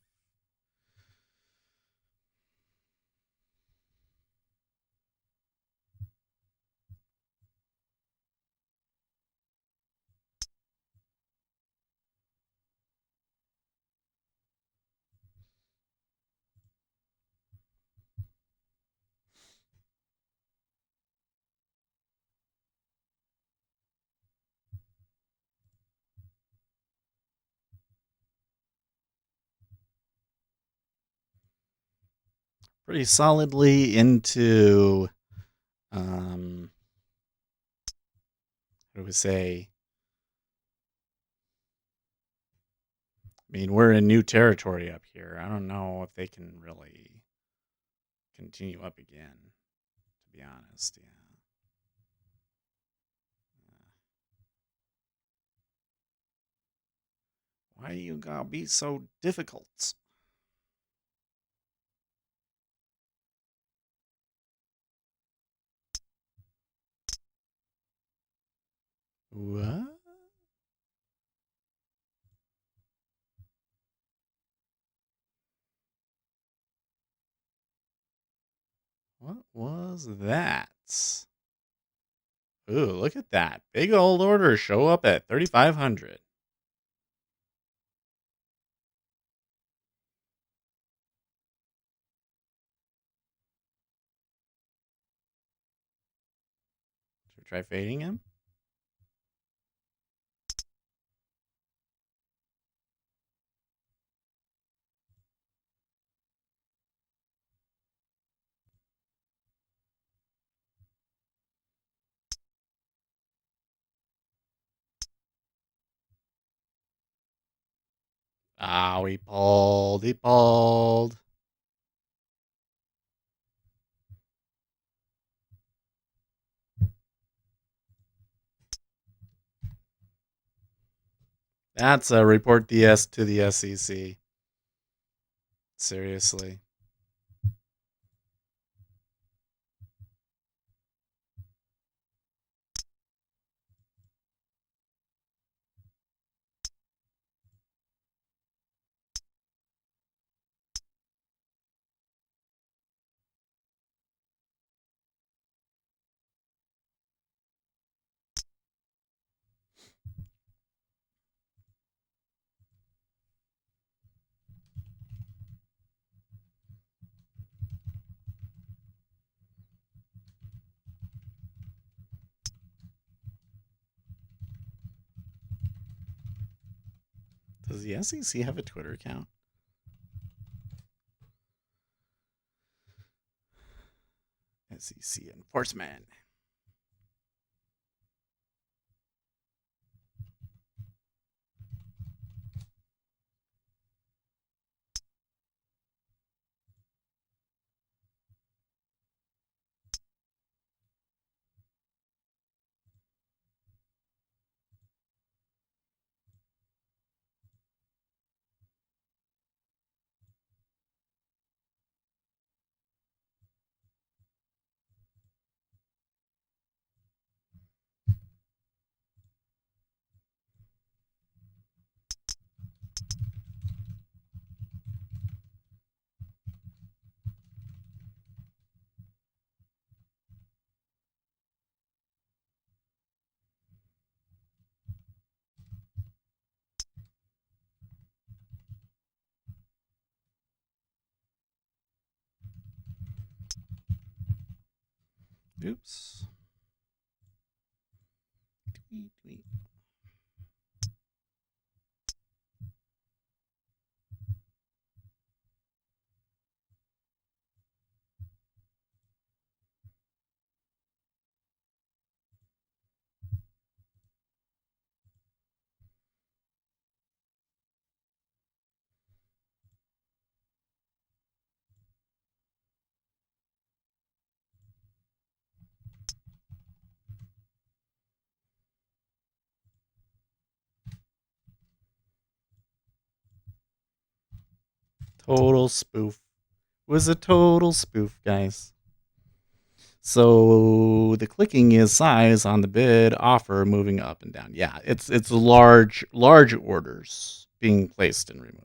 Pretty solidly into, how do we say? I mean, we're in new territory up here. I don't know if they can really continue up again, to be honest. Yeah. Why you gotta be so difficult? What? What was that? Ooh, look at that. Big old order show up at 3,500. Should we try fading him? Oh, he pulled. He pulled. That's a report DS to the SEC. Seriously. Does the SEC have a Twitter account? SEC enforcement. Oops. Tweet, tweet. Total spoof. It was a total spoof, guys. So the clicking is size on the bid offer moving up and down. Yeah, it's large orders being placed and removed.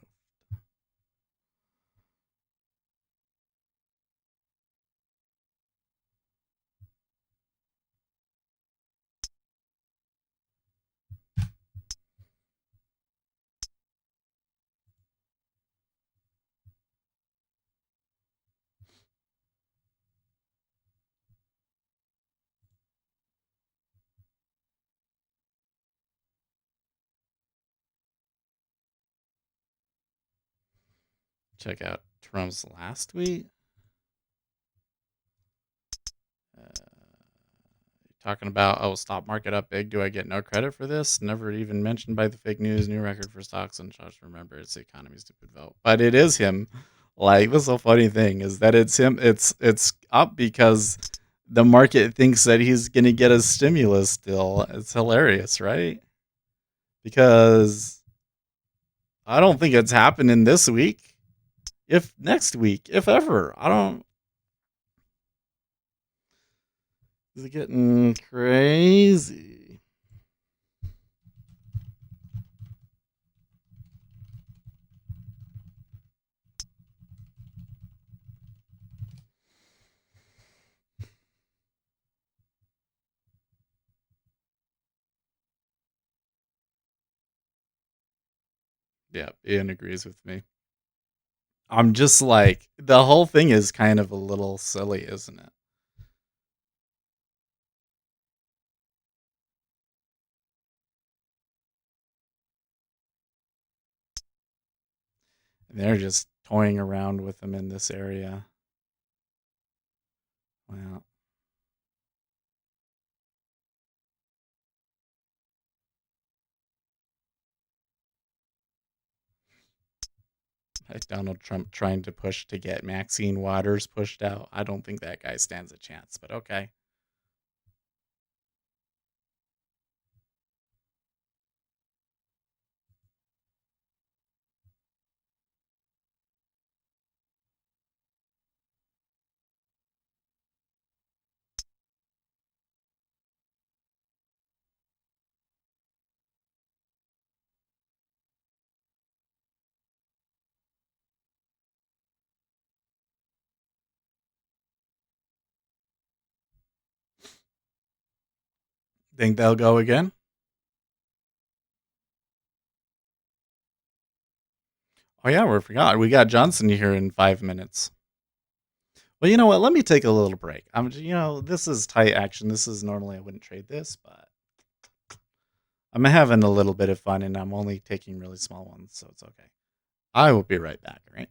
Check out Trump's last tweet. Talking about, oh, stock market up big. Do I get no credit for this? Never even mentioned by the fake news. New record for stocks and just remember it's the economy's stupid vote. But it is him. Like, this is a funny thing is that it's him. It's up because the market thinks that he's gonna get a stimulus still. It's hilarious, right? Because I don't think it's happening this week. If next week, if ever. I don't. Is it getting crazy? Yeah, Ian agrees with me. I'm just like, the whole thing is kind of a little silly, isn't it? And they're just toying around with them in this area. Well, like Donald Trump trying to push to get Maxine Waters pushed out. I don't think that guy stands a chance, but okay. Think they'll go again? Oh yeah, we forgot. We got Johnson here in 5 minutes. Well, you know what? Let me take a little break. This is tight action. This is normally I wouldn't trade this, but I'm having a little bit of fun and I'm only taking really small ones, so it's okay. I will be right back, all right?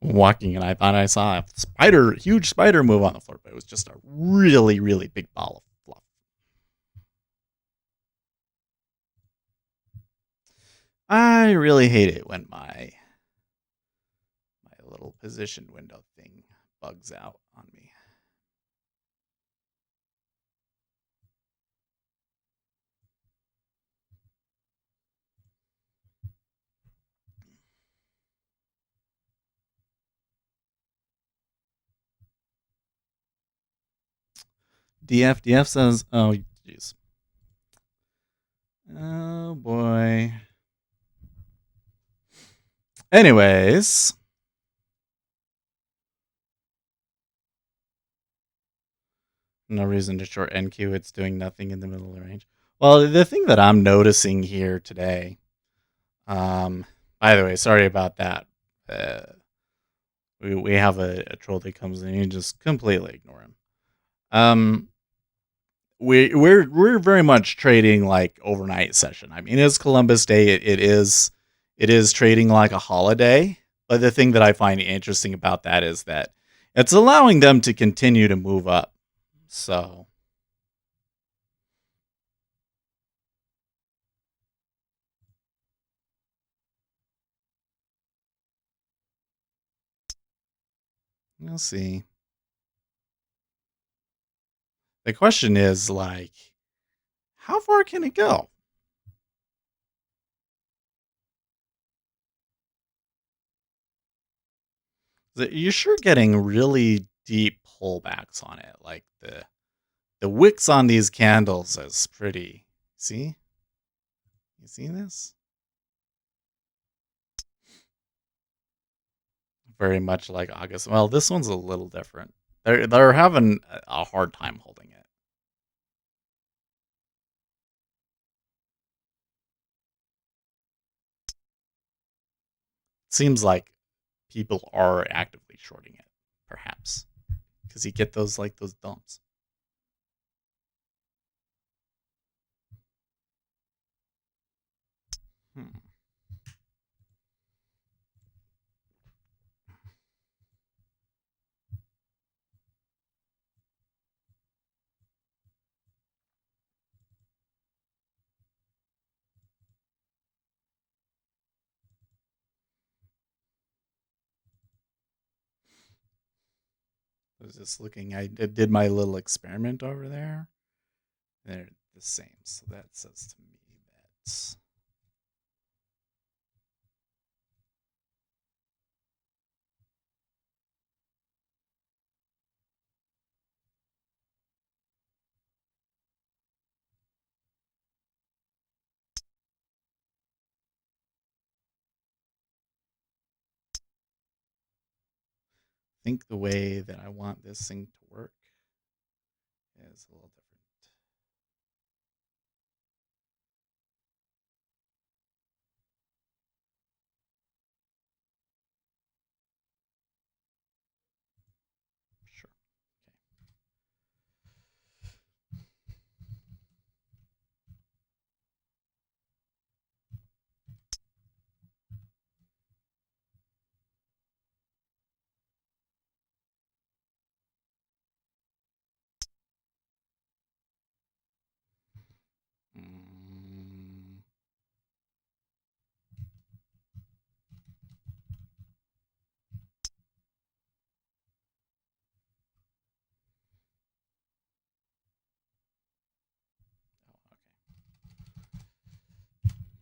walking and I thought I saw a huge spider move on the floor, but it was just a really, really big ball of fluff. I really hate it when my little position window thing bugs out on me. DF says, oh, jeez. Oh, boy. Anyways. No reason to short NQ. It's doing nothing in the middle of the range. Well, the thing that I'm noticing here today, by the way, sorry about that. We have a troll that comes in and you just completely ignore him. We're very much trading like overnight session. I mean, it's Columbus Day. It is trading like a holiday. But the thing that I find interesting about that is that it's allowing them to continue to move up. So we'll see. The question is like, how far can it go? You're sure getting really deep pullbacks on it. Like the wicks on these candles is pretty. See? You see this? Very much like August. Well, this one's a little different. They're having a hard time holding it. Seems like people are actively shorting it, perhaps, because you get those dumps. Hmm. I was just looking. I did my little experiment over there. They're the same, so that says to me that. I think the way that I want this thing to work is a little different. Sure. Okay.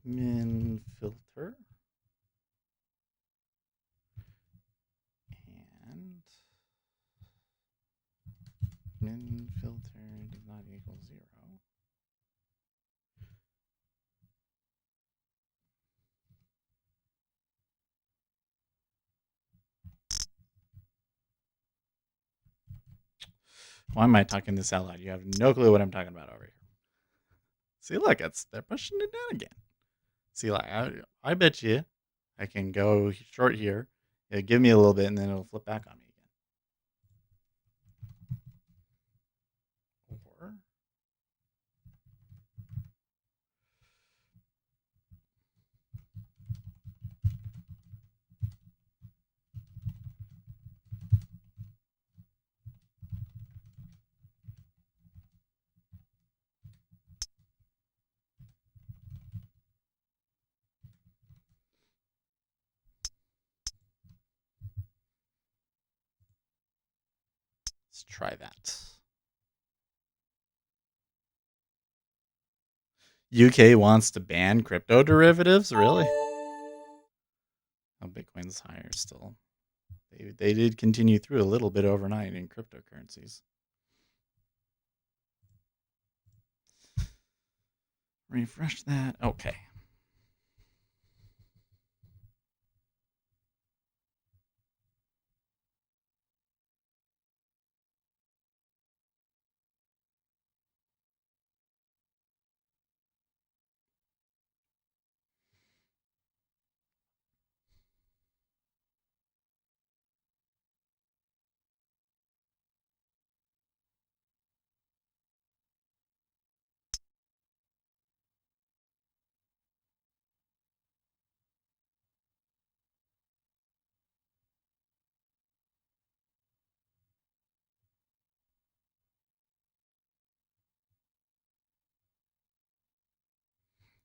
Min filter. And min filter does not equal 0. Why am I talking this out loud? You have no clue what I'm talking about over here. See, look, they're pushing it down again. See, like I bet you I can go short here. It'll give me a little bit, and then it'll flip back on me again. Or Let's try that. UK wants to ban crypto derivatives? Really? Oh, Bitcoin's higher still. They did continue through a little bit overnight in cryptocurrencies. Refresh that. Okay.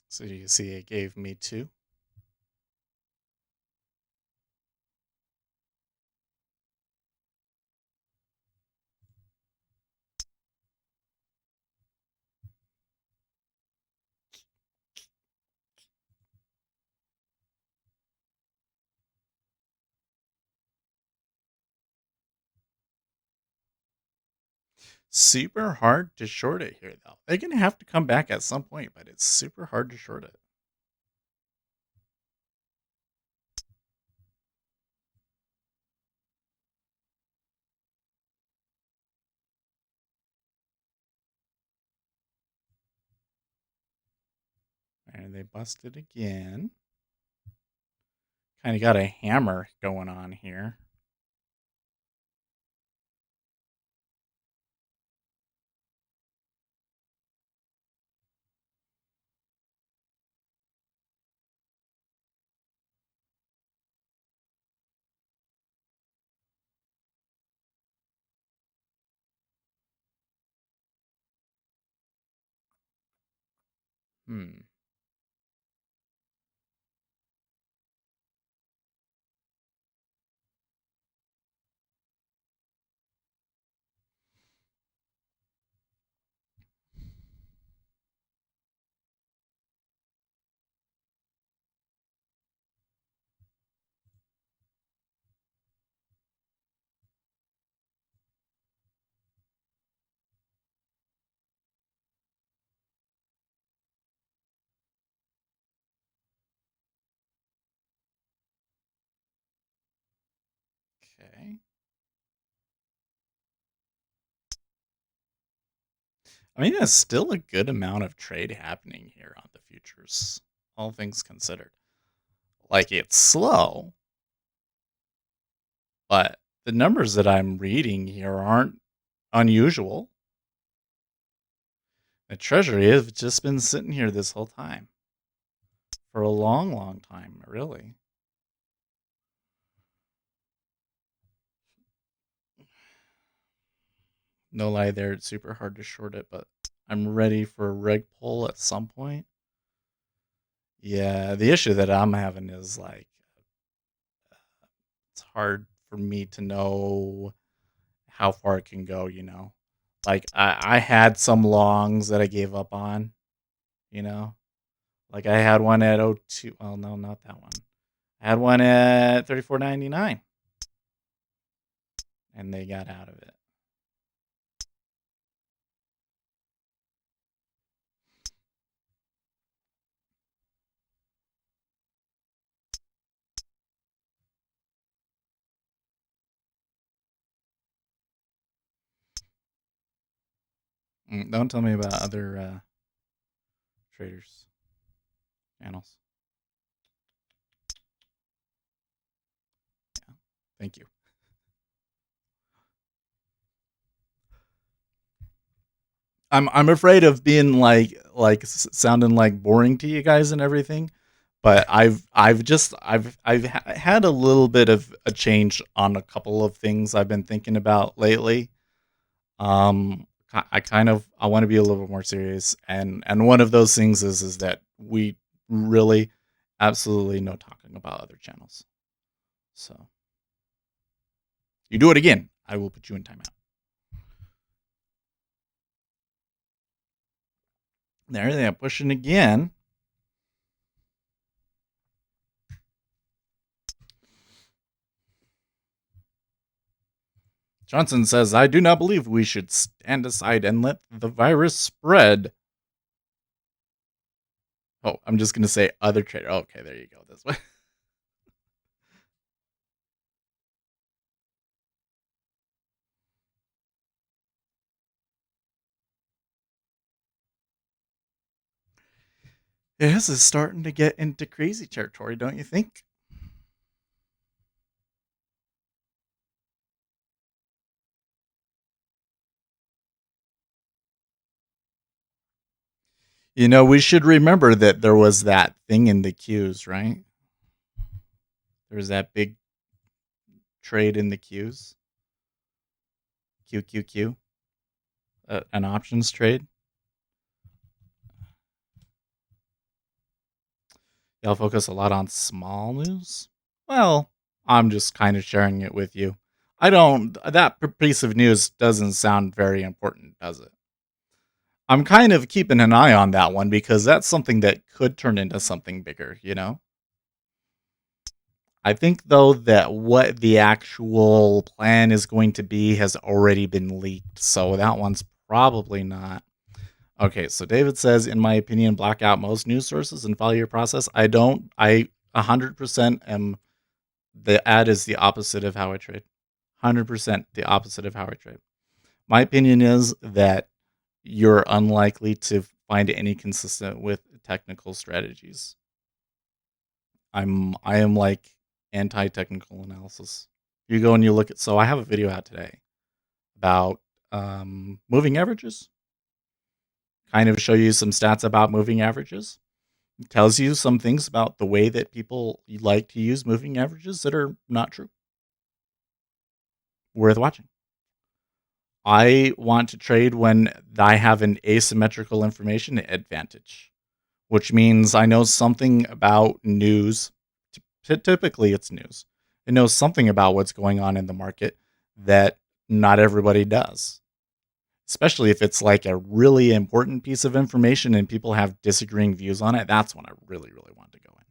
So you see it gave me 2. Super hard to short it here, though. They're going to have to come back at some point, but it's super hard to short it. And they busted again. Kind of got a hammer going on here. Hmm. Okay. I mean, there's still a good amount of trade happening here on the futures, all things considered. Like, it's slow, but the numbers that I'm reading here aren't unusual. The Treasury has just been sitting here this whole time. For a long, long time, really. No lie there, it's super hard to short it, but I'm ready for a reg pull at some point. Yeah, the issue that I'm having is like it's hard for me to know how far it can go, you know. Like I had some longs that I gave up on, you know. Like I had one at 02. Well, no, not that one. I had one at 34.99 and they got out of it. Don't tell me about other traders channels. Yeah, thank you. I'm afraid of being like sounding like boring to you guys and everything, but I've had a little bit of a change on a couple of things I've been thinking about lately. I want to be a little bit more serious, and one of those things is that we really absolutely no talking about other channels. So you do it again, I will put you in timeout. There they are pushing again. Johnson says, I do not believe we should stand aside and let the virus spread. Oh, I'm just going to say other trader. Okay, there you go. This way. This is starting to get into crazy territory, don't you think? You know, we should remember that there was that thing in the queues, right? There was that big trade in the queues. QQQ. An options trade. Y'all focus a lot on small news? Well, I'm just kind of sharing it with you. That piece of news doesn't sound very important, does it? I'm kind of keeping an eye on that one because that's something that could turn into something bigger, you know? I think, though, that what the actual plan is going to be has already been leaked, so that one's probably not. Okay, so David says, in my opinion, block out most news sources and follow your process. I 100% am, the ad is the opposite of how I trade. 100% the opposite of how I trade. My opinion is that you're unlikely to find any consistent with technical strategies. I am like anti-technical analysis. You go and you look at, so I have a video out today about moving averages. Kind of show you some stats about moving averages. It tells you some things about the way that people like to use moving averages that are not true. Worth watching. I want to trade when I have an asymmetrical information advantage, which means I know something about news. Typically, it's news. I know something about what's going on in the market that not everybody does, especially if it's like a really important piece of information and people have disagreeing views on it. That's when I really, really want to go in.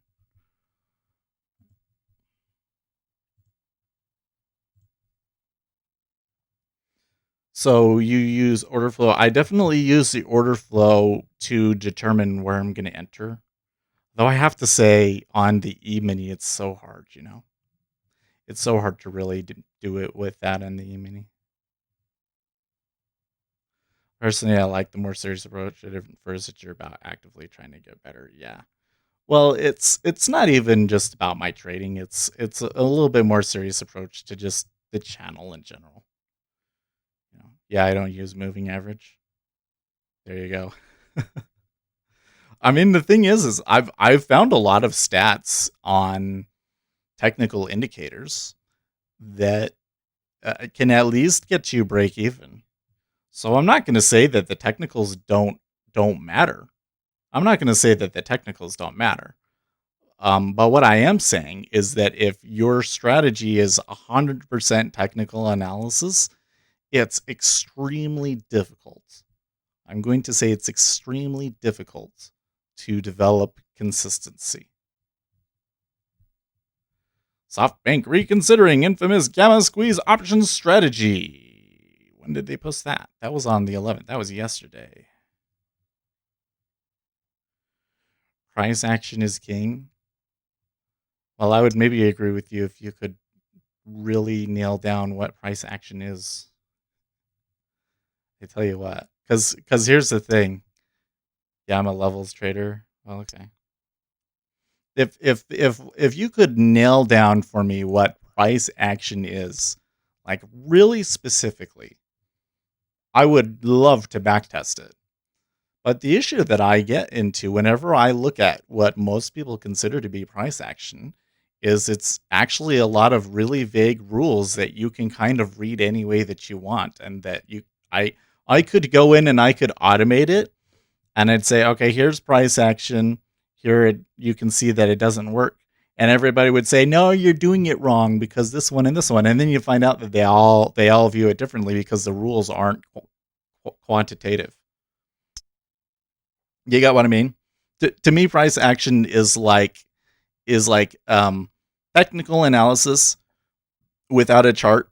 So you use order flow. I definitely use the order flow to determine where I'm going to enter. Though I have to say, on the E-mini, it's so hard, you know? It's so hard to really do it with that in the E-mini. Personally, I like the more serious approach. It infers that you're about actively trying to get better. Yeah. Well, it's not even just about my trading. It's a little bit more serious approach to just the channel in general. You know? Yeah, I don't use moving average. There you go. I mean, the thing is I've found a lot of stats on technical indicators that can at least get you break even. So I'm not going to say that the technicals don't matter. I'm not going to say that the technicals don't matter. But what I am saying is that if your strategy is 100% technical analysis, it's extremely difficult. I'm going to say it's extremely difficult to develop consistency. Softbank reconsidering infamous gamma squeeze options strategy. When did they post that? That was on the 11th. That was yesterday. Price action is king. Well, I would maybe agree with you if you could really nail down what price action is. I tell you what, because here's the thing. Yeah, I'm a levels trader. Well, okay. If you could nail down for me what price action is, like really specifically, I would love to backtest it. But the issue that I get into whenever I look at what most people consider to be price action is it's actually a lot of really vague rules that you can kind of read any way that you want, and that I could go in and I could automate it, and I'd say, okay, here's price action. Here you can see that it doesn't work. And everybody would say, no, you're doing it wrong because this one and this one. And then you find out that they all view it differently because the rules aren't quantitative. You got what I mean? To me, price action is like technical analysis without a chart,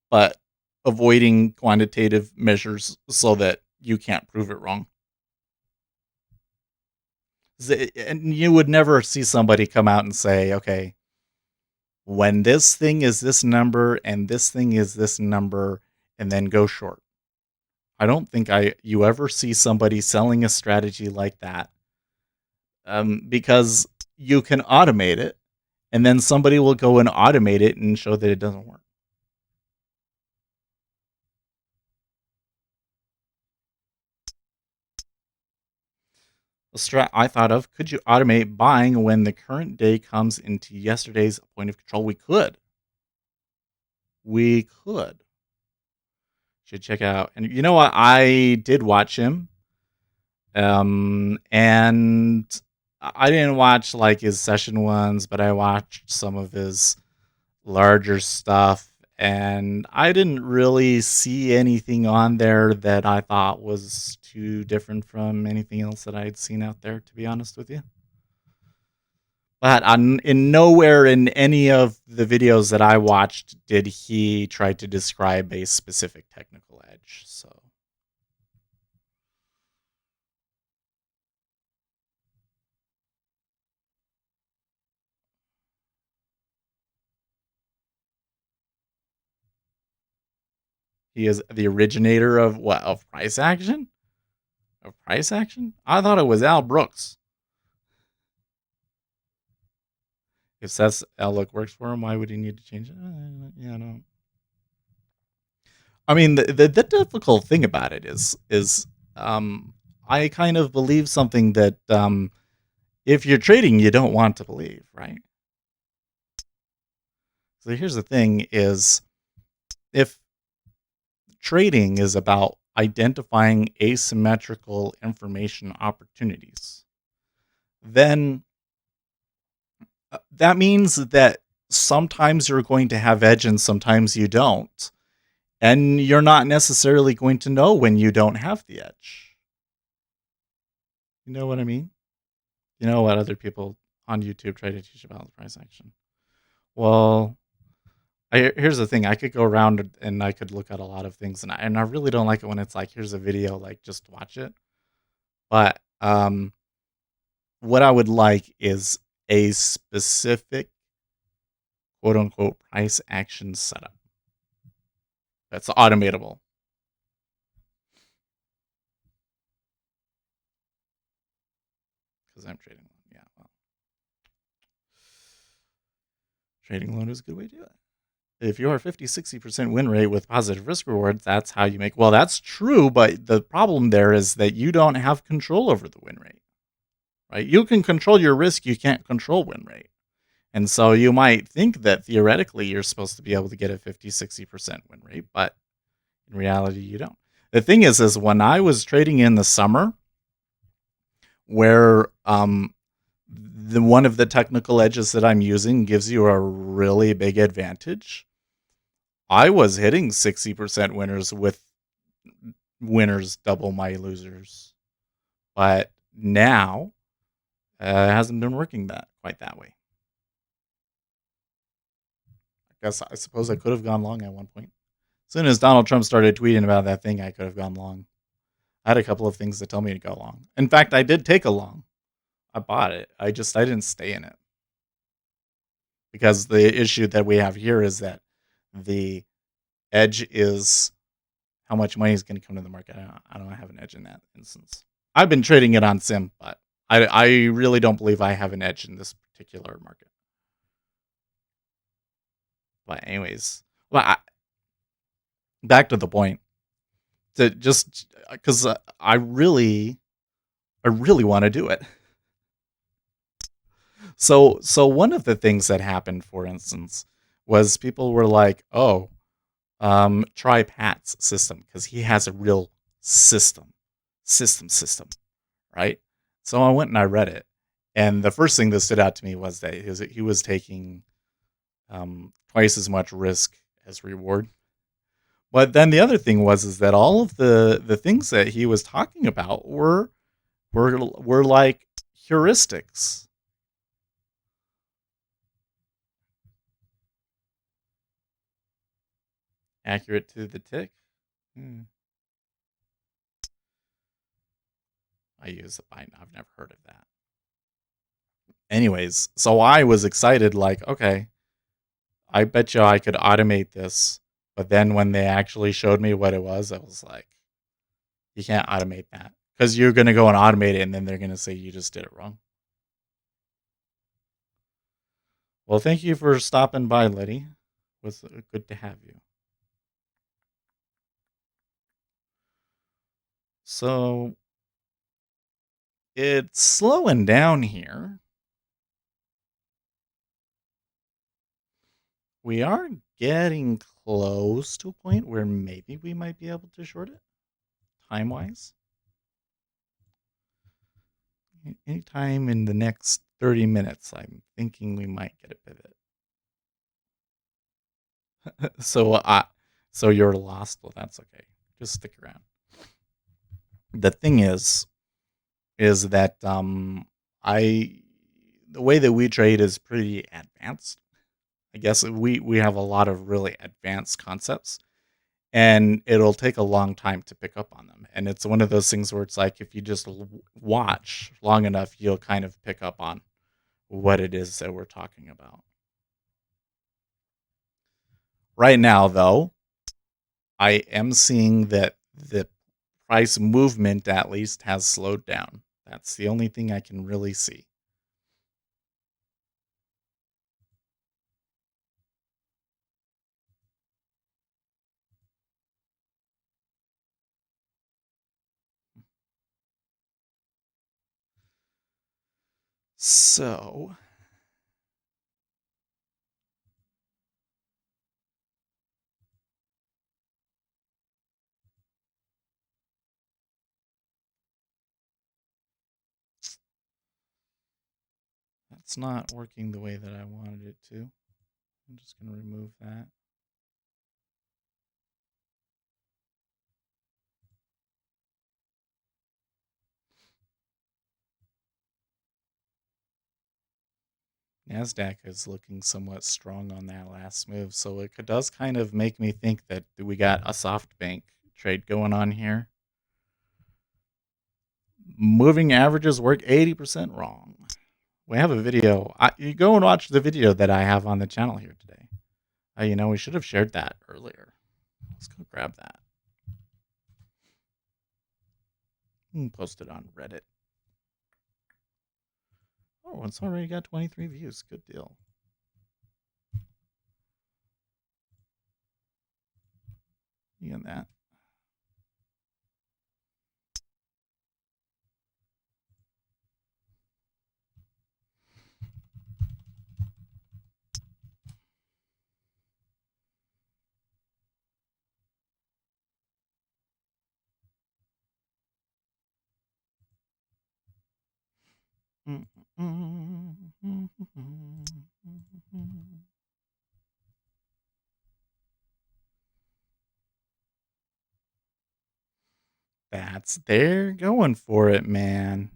but avoiding quantitative measures so that you can't prove it wrong. And you would never see somebody come out and say, okay, when this thing is this number and this thing is this number, and then go short. I don't think you ever see somebody selling a strategy like that, because you can automate it, and then somebody will go and automate it and show that it doesn't work. A strat I thought of, could you automate buying when the current day comes into yesterday's point of control? We could. We could. Should check out. And you know what? I did watch him. And I didn't watch like his session ones, but I watched some of his larger stuff, and I didn't really see anything on there that I thought was too different from anything else that I had seen out there, to be honest with you. But in nowhere in any of the videos that I watched did he try to describe a specific technical edge. So he is the originator of what? Of price action? Of price action? I thought it was Al Brooks. If that's outlook works for him, why would he need to change it? Yeah, no. I mean, the difficult thing about it is I kind of believe something that if you're trading, you don't want to believe, right? So here's the thing: is if trading is about identifying asymmetrical information opportunities, then that means that sometimes you're going to have edge and sometimes you don't. And you're not necessarily going to know when you don't have the edge. You know what I mean? You know what other people on YouTube try to teach about the price action? Well, here's the thing. I could go around and I could look at a lot of things, and I really don't like it when it's like, here's a video, like just watch it. But what I would like is a specific quote unquote price action setup that's automatable. Because I'm trading loan. Yeah, well, trading loan is a good way to do it. If you are 50-60% win rate with positive risk reward, that's how you make. Well, that's true, but the problem there is that you don't have control over the win rate, right? You can control your risk, you can't control win rate. And so you might think that theoretically you're supposed to be able to get a 50-60% win rate, but in reality you don't. The thing is when I was trading in the summer, where one of the technical edges that I'm using gives you a really big advantage, I was hitting 60% winners with winners double my losers. But now it hasn't been working quite that way. I suppose I could have gone long at one point. As soon as Donald Trump started tweeting about that thing, I could have gone long. I had a couple of things that tell me to go long. In fact, I did take a long. I bought it. I didn't stay in it. Because the issue that we have here is that the edge is how much money is going to come to the market. I don't have an edge in that instance. I've been trading it on Sim, but I really don't believe I have an edge in this particular market. But anyways, back to the point. Just because I really want to do it. So one of the things that happened, for instance, was people were like, "Oh, try Pat's system because he has a real system, right?" So I went and I read it, and the first thing that stood out to me was that he was taking twice as much risk as reward. But then the other thing was that all of the things that he was talking about were We're like heuristics. Accurate to the tick. I use it. I've never heard of that. Anyways, so I was excited, like, okay, I bet you I could automate this. But then when they actually showed me what it was, I was like, you can't automate that. Because you're going to go and automate it, and then they're going to say you just did it wrong. Well, thank you for stopping by, Letty. It was good to have you. So, it's slowing down here. We are getting close to a point where maybe we might be able to short it, time-wise. Anytime in the next 30 minutes, I'm thinking we might get a pivot. So you're lost? Well, that's okay. Just stick around. The thing is that the way that we trade is pretty advanced. I guess we have a lot of really advanced concepts, and it'll take a long time to pick up on them. And it's one of those things where it's like if you just watch long enough, you'll kind of pick up on what it is that we're talking about. Right now, though, I am seeing that the price movement at least has slowed down. That's the only thing I can really see. So, that's not working the way that I wanted it to. I'm just going to remove that. NASDAQ is looking somewhat strong on that last move, so it does kind of make me think that we got a Softbank trade going on here. Moving averages work 80% wrong. We have a video. You go and watch the video that I have on the channel here today. We should have shared that earlier. Let's go grab that. Post it on Reddit. Oh, it's already got 23 views. Good deal. You got that. They're going for it, man.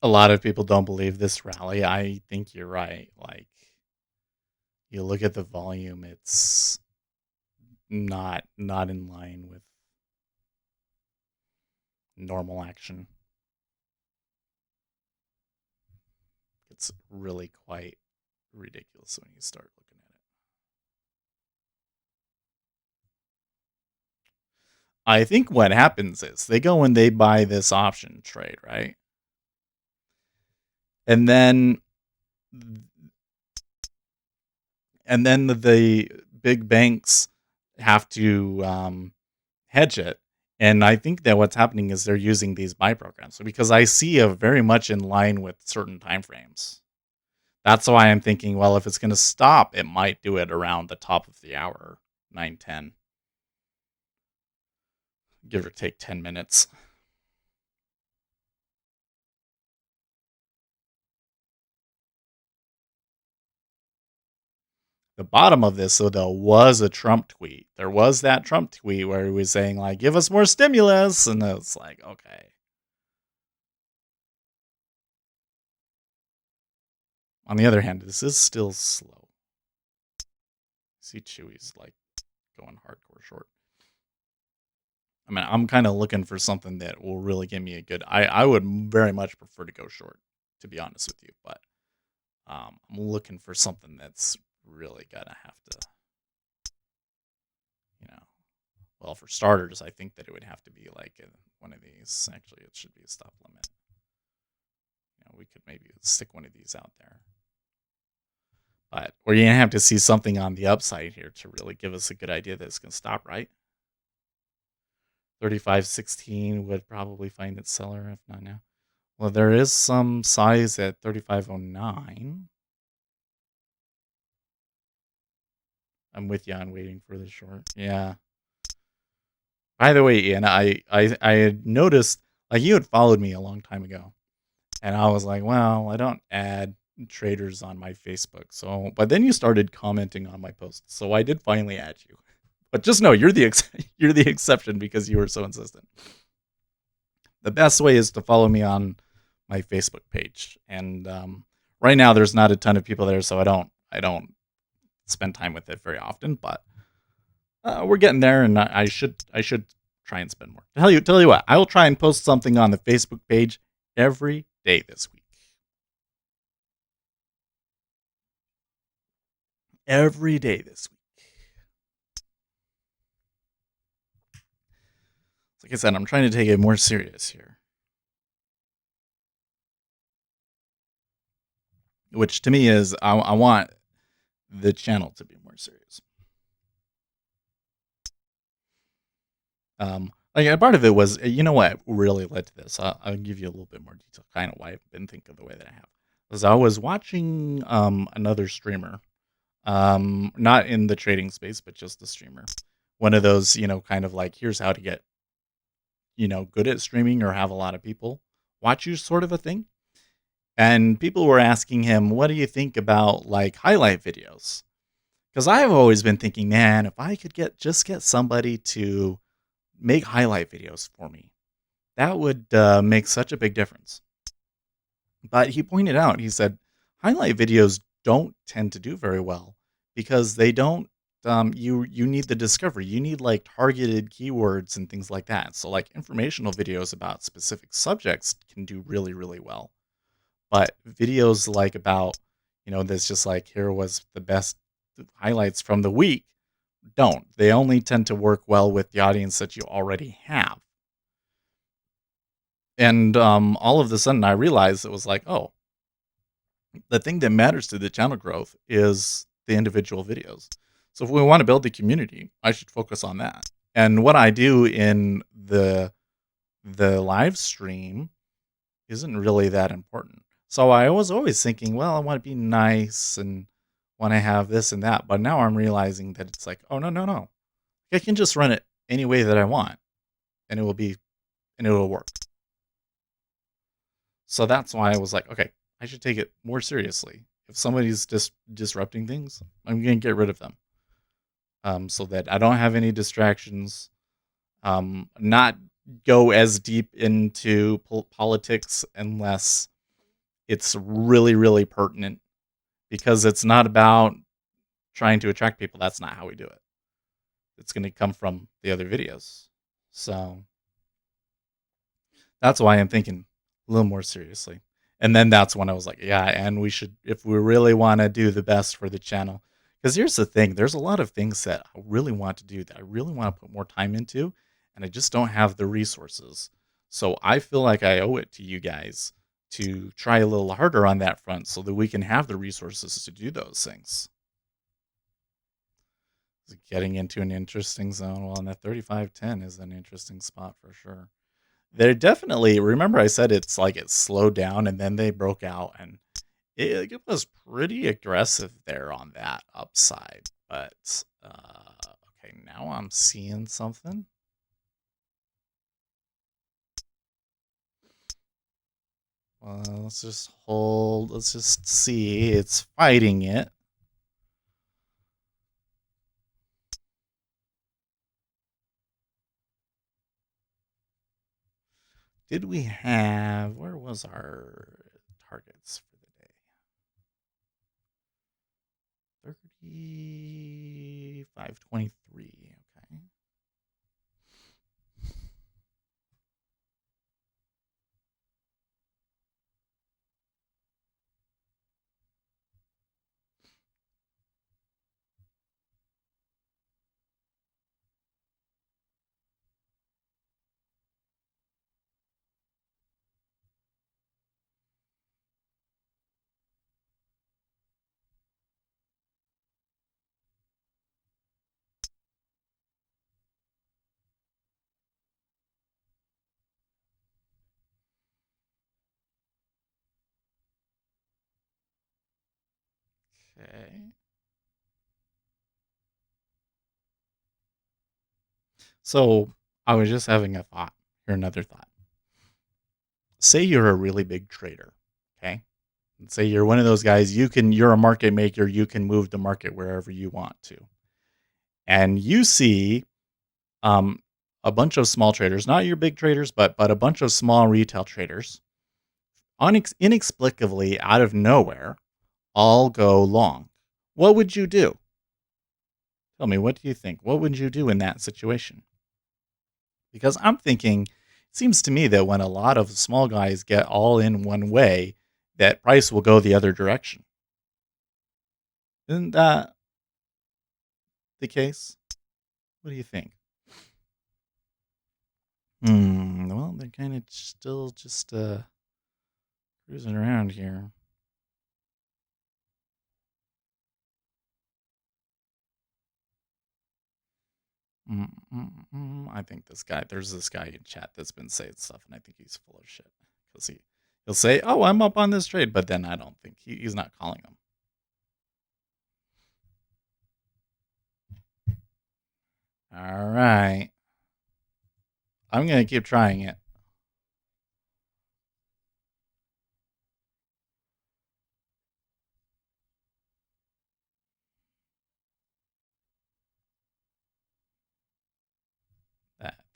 A lot of people don't believe this rally. I think you're right. Like, you look at the volume, it's not in line with normal action. It's really quite ridiculous when you start looking at it. I think what happens is they go and they buy this option trade, right? And then the big banks have to hedge it. And I think that what's happening is they're using these buy programs. So because I see a very much in line with certain timeframes. That's why I'm thinking, well, if it's going to stop, it might do it around the top of the hour, 9:10, give or take 10 minutes. The bottom of this, though, was a Trump tweet. There was that Trump tweet where he was saying, like, give us more stimulus. And it's like, okay. On the other hand, this is still slow. See Chewy's like going hardcore short. I mean, I'm kind of looking for something that will really give me a good... I would very much prefer to go short, to be honest with you. But I'm looking for something that's really gonna have to, well, for starters, I think that it would have to be like one of these. Actually, it should be a stop limit. We could maybe stick one of these out there. But we're going to have to see something on the upside here to really give us a good idea that it's going to stop, right? 35.16 would probably find its seller, if not now. Well, there is some size at 35.09. I'm with you on waiting for the short. Yeah. By the way, Ian, I had noticed, like, you had followed me a long time ago. And I was like, well, I don't add traders on my Facebook. So, but then you started commenting on my posts. So I did finally add you. But just know you're the you're the exception because you were so insistent. The best way is to follow me on my Facebook page. And right now there's not a ton of people there, so I don't spend time with it very often, but we're getting there, and I should try and spend more. Tell you what, I will try and post something on the Facebook page every day this week. Every day this week. Like I said, I'm trying to take it more serious here. Which to me is, I want the channel to be more serious. Like a part of it was, what really led to this? I'll give you a little bit more detail, kind of why I've been thinking the way that I have. Was I was watching another streamer, not in the trading space, but just a streamer. One of those, kind of like, here's how to get, good at streaming or have a lot of people watch you sort of a thing. And people were asking him, what do you think about like highlight videos? Because I've always been thinking, man, if I could get somebody to make highlight videos for me, that would make such a big difference. But he pointed out, he said, highlight videos don't tend to do very well because they don't, you need the discovery. You need like targeted keywords and things like that. So like informational videos about specific subjects can do really, really well. But videos like about, that's just like, here was the best highlights from the week, don't. They only tend to work well with the audience that you already have. And all of a sudden I realized it was like, oh, the thing that matters to the channel growth is the individual videos. So if we want to build the community, I should focus on that. And what I do in the live stream isn't really that important. So I was always thinking, well, I want to be nice and want to have this and that. But now I'm realizing that it's like, oh, no. I can just run it any way that I want, and it will work. So that's why I was like, okay, I should take it more seriously. If somebody's just disrupting things, I'm going to get rid of them. So that I don't have any distractions, not go as deep into politics unless it's really, really pertinent, because it's not about trying to attract people. That's not how we do it. It's going to come from the other videos. So that's why I'm thinking a little more seriously. And then that's when I was like, yeah, and we should, if we really want to do the best for the channel, because here's the thing, there's a lot of things that I really want to do, that I really want to put more time into, and I just don't have the resources. So I feel like I owe it to you guys to try a little harder on that front so that we can have the resources to do those things. Getting into an interesting zone. Well, and that 35.10 is an interesting spot for sure. They're definitely, remember I said it's like it slowed down and then they broke out, and it was pretty aggressive there on that upside. But okay, now I'm seeing something. Well, let's just hold. Let's just see. It's fighting it. Did we have, where was our targets for the day? 35.23. Okay. Okay. So I was just having a thought. Here, another thought. Say you're a really big trader, okay? And say you're one of those guys, you're a market maker, you can move the market wherever you want to. And you see a bunch of small traders, not your big traders, but a bunch of small retail traders, inexplicably out of nowhere, all go long. What would you do? Tell me, what do you think? What would you do in that situation? Because I'm thinking, it seems to me that when a lot of small guys get all in one way, that price will go the other direction. Isn't that the case? What do you think? Well, they're kind of still just cruising around here. I think there's this guy in chat that's been saying stuff, and I think he's full of shit. Because he'll say, oh, I'm up on this trade, but then I don't think he's not calling them. All right. I'm going to keep trying it.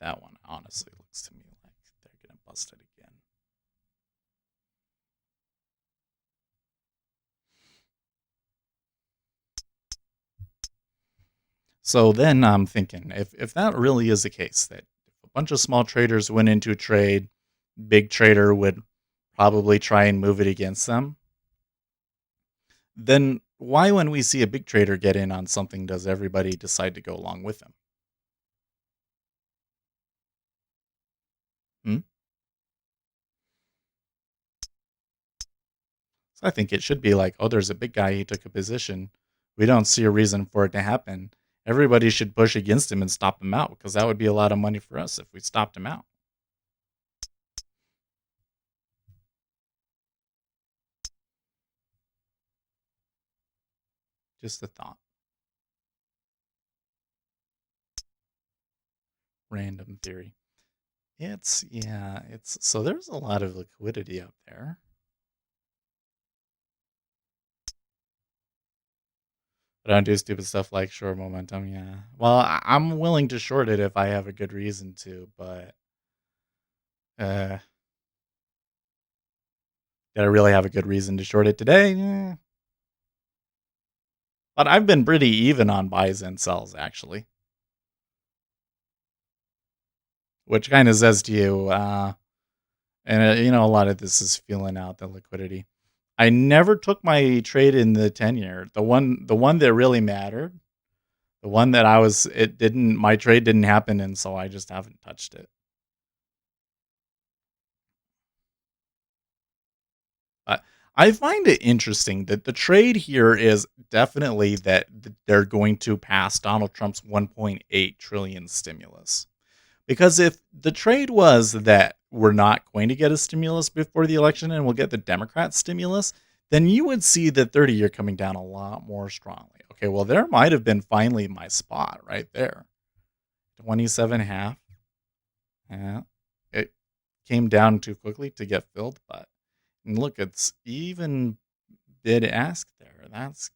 That one honestly looks to me like they're going to bust it again. So then I'm thinking, if that really is the case, that if a bunch of small traders went into a trade, big trader would probably try and move it against them, then why, when we see a big trader get in on something, does everybody decide to go along with him? So I think it should be like, oh, there's a big guy, he took a position. We don't see a reason for it to happen. Everybody should push against him and stop him out, because that would be a lot of money for us if we stopped him out. Just a thought. Random theory. So there's a lot of liquidity up there. But I don't do stupid stuff like short momentum, yeah. Well, I'm willing to short it if I have a good reason to, but did I really have a good reason to short it today? But I've been pretty even on buys and sells, actually. Which kind of says to you, and a lot of this is feeling out the liquidity. I never took my trade in the 10-year. The one that really mattered. The one that my trade didn't happen, and so I just haven't touched it. I find it interesting that the trade here is definitely that they're going to pass Donald Trump's 1.8 trillion stimulus. Because if the trade was that we're not going to get a stimulus before the election and we'll get the Democrat stimulus, then you would see the 30-year coming down a lot more strongly. Okay, well, there might have been finally my spot right there. 27.5. Yeah. It came down too quickly to get filled, but and look, it's even bid ask there. That's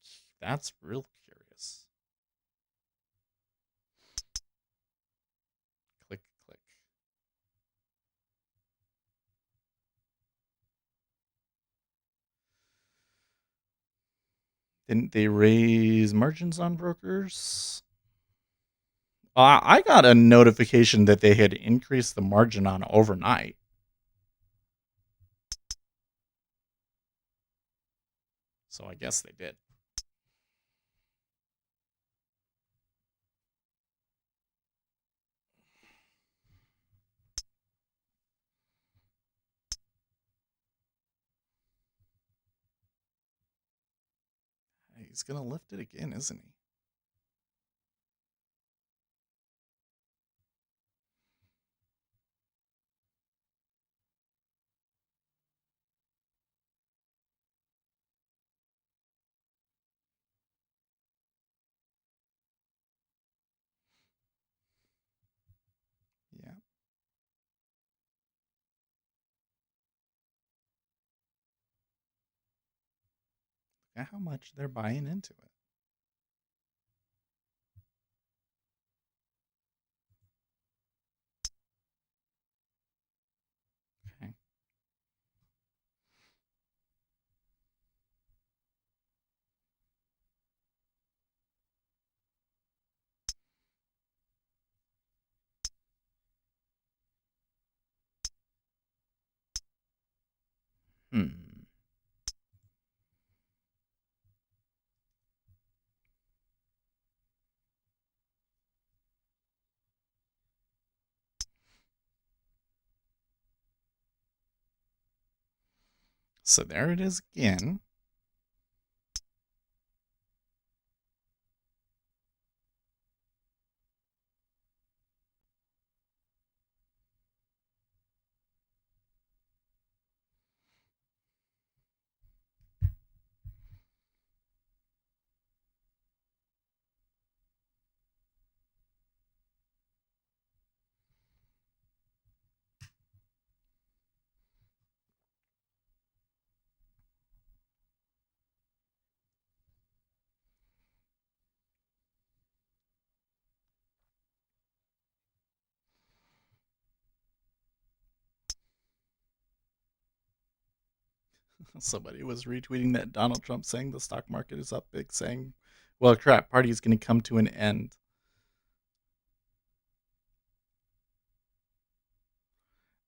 real curious. Click, click. Didn't they raise margins on brokers? I got a notification that they had increased the margin on overnight. So I guess they did. He's going to lift it again, isn't he? Yeah. Look at how much they're buying into it. Okay. Hmm. So there it is again. Somebody was retweeting that Donald Trump saying the stock market is up big, saying, well, crap, party is going to come to an end.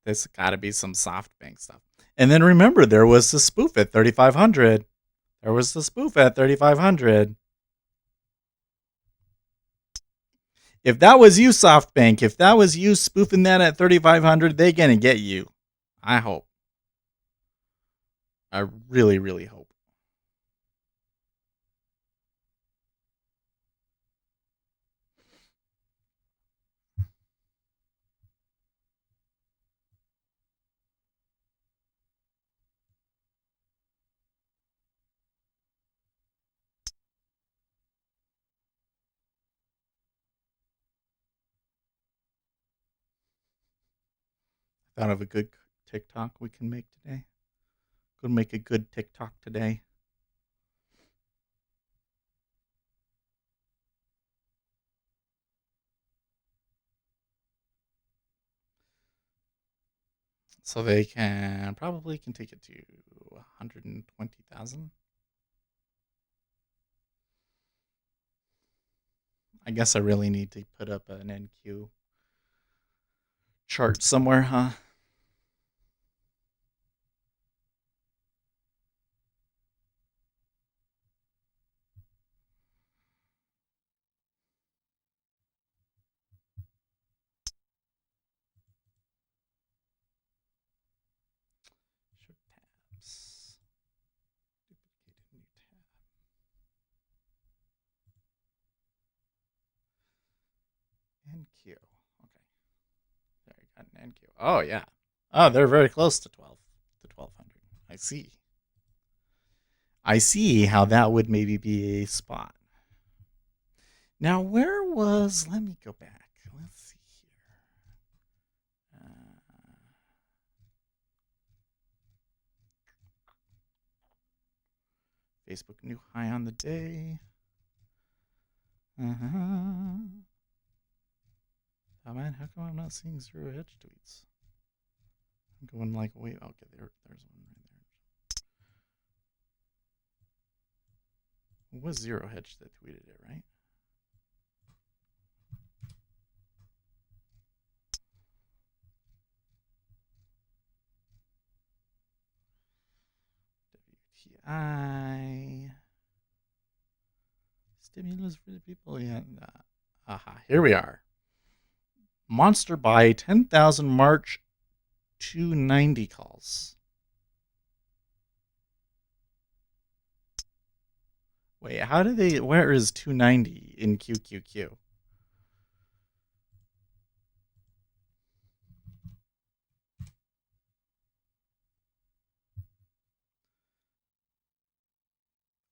There's got to be some Softbank stuff. And then remember, there was the spoof at 3,500. There was the spoof at 3,500. If that was you, Softbank, if that was you spoofing that at 3,500, they're going to get you. I hope. I really, really hope. Thought of a good TikTok we can make today. Could make a good TikTok today. So they probably can take it to 120,000. I guess I really need to put up an NQ chart somewhere, huh? NQ. Okay. There, you got an NQ. Oh, yeah. Oh, they're very close to 1200. I see. I see how that would maybe be a spot. Now, where was... Let me go back. Let's see here. Facebook new high on the day. Oh, man, how come I'm not seeing zero hedge tweets? I'm going like, wait, okay, there's one right there. It was zero hedge that tweeted it, right? WTI. Stimulus for the people. Yeah. Aha, here we are. Monster buy 10,000 March 290 calls. Wait, how do they... Where is 290 in QQQ?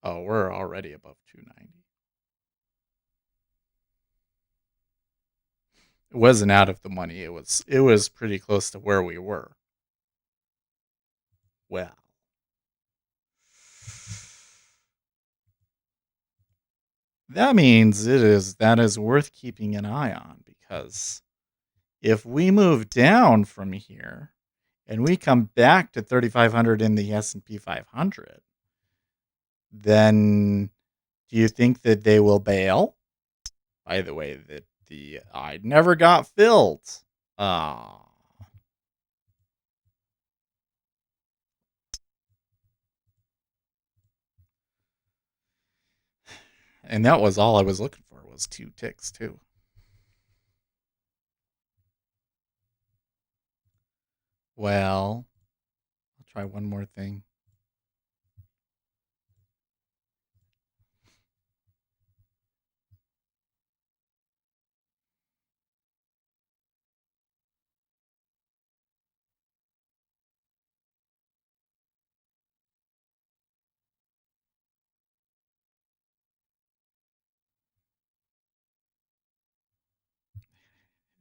Oh, we're already above 290. It wasn't out of the money. It was pretty close to where we were. Well. That means that is worth keeping an eye on, because if we move down from here and we come back to 3,500 in the S&P 500, then do you think that they will bail? By the way, that I never got filled. Ah. And that was all I was looking for, was 2 ticks too. Well, I'll try one more thing.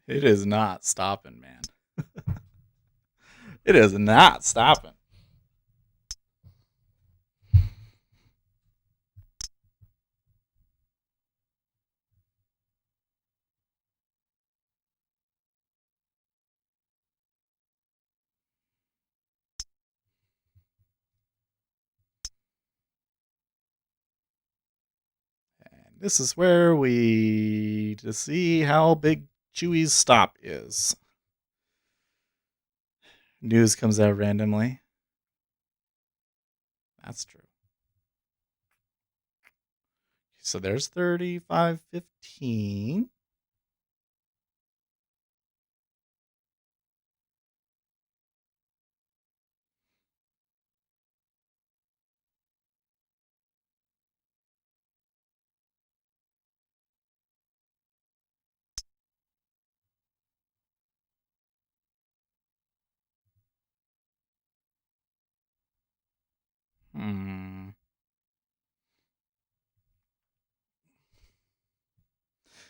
It is not stopping, man. It is not stopping. And this is where to see how big Chewy's stop is. News comes out randomly. That's true. So there's 35.15.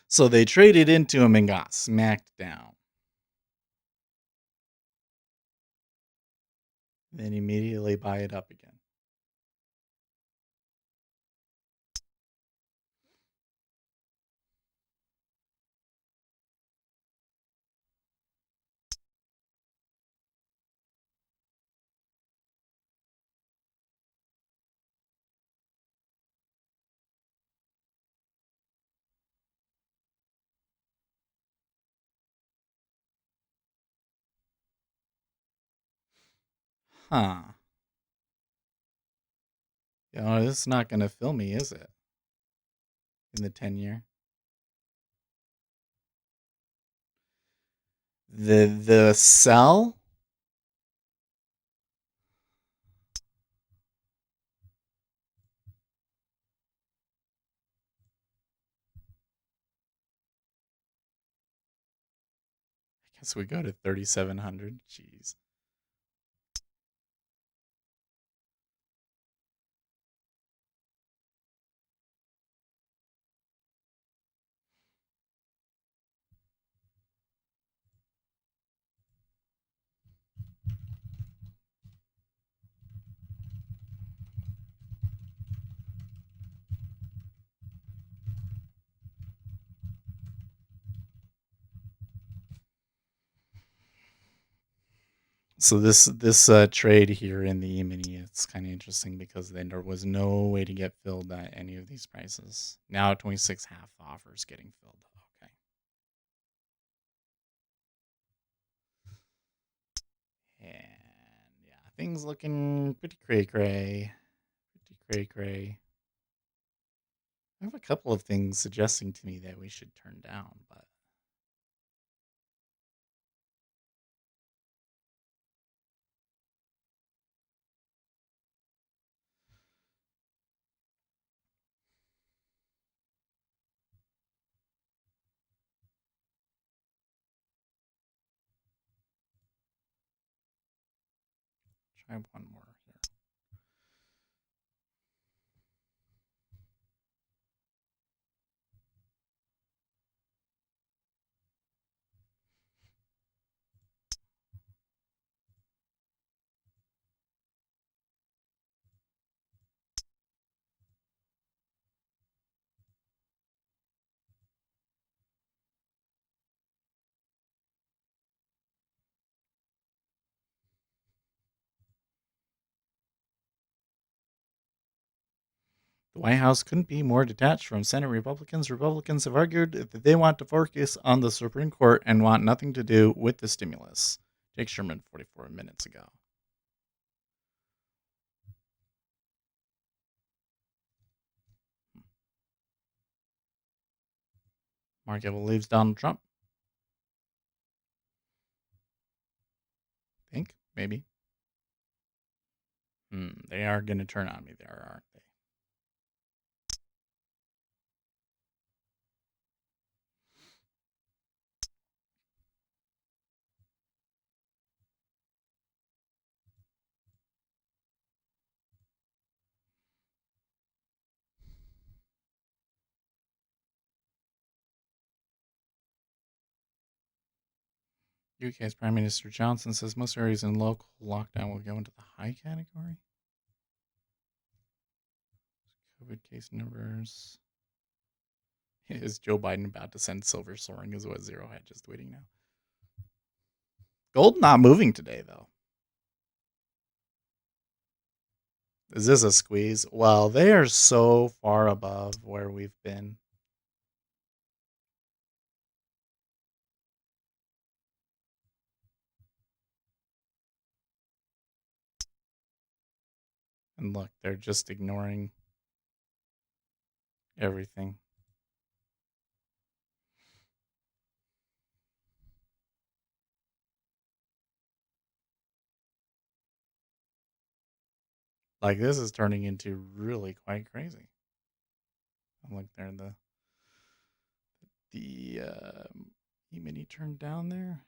So they traded into him and got smacked down. Then immediately buy it up again. Huh. You know, this is not going to fill me, is it? In the 10-year. The sell? guess we go to 3,700. Jeez. So this trade here in the E-mini, it's kind of interesting because then there was no way to get filled at any of these prices. Now at 26 half, the offer is getting filled. Okay. And yeah, things looking pretty cray-cray. Pretty cray-cray. I have a couple of things suggesting to me that we should turn down, but try one more here. The White House couldn't be more detached from Senate Republicans. Republicans have argued that they want to focus on the Supreme Court and want nothing to do with the stimulus. Jake Sherman, 44 minutes ago. Market believes Donald Trump. Think? Maybe. They are going to turn on me there, aren't they? UK's Prime Minister Johnson says most areas in local lockdown will go into the high category. COVID case numbers. Is Joe Biden about to send silver soaring? Is what Zero Hedge is tweeting now. Gold not moving today, though. Is this a squeeze? Well, they are so far above where we've been. And look, they're just ignoring everything. Like, this is turning into really quite crazy. Look, there the E-mini turned down there.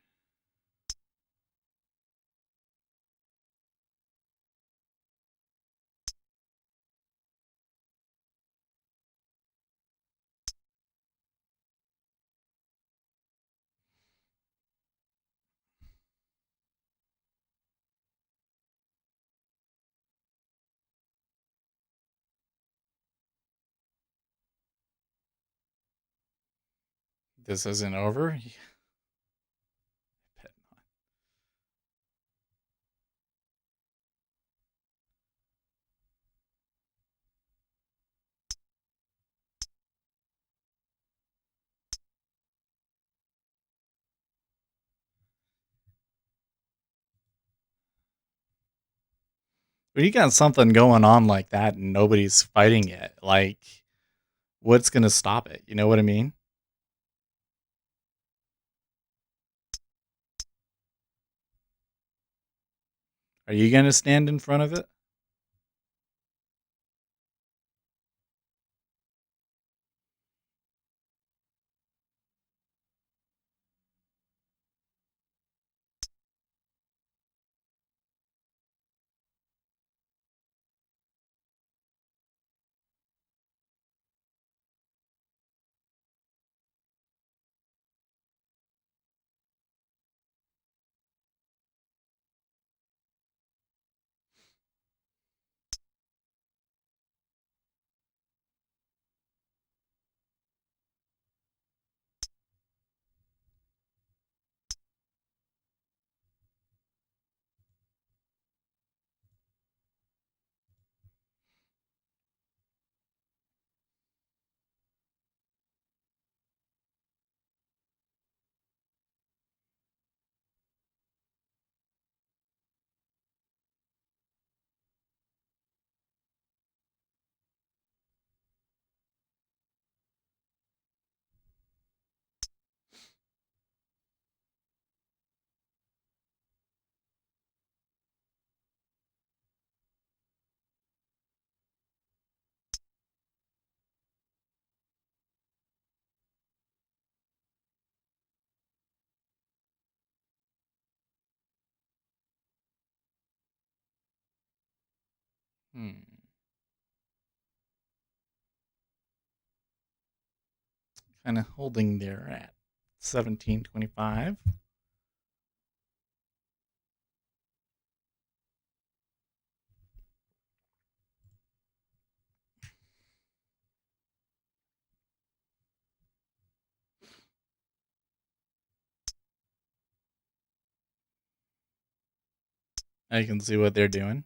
This isn't over. Bet not. When you got something going on like that and nobody's fighting it, like, what's going to stop it? You know what I mean? Are you going to stand in front of it? Kind of holding there at 1725. I can see what they're doing.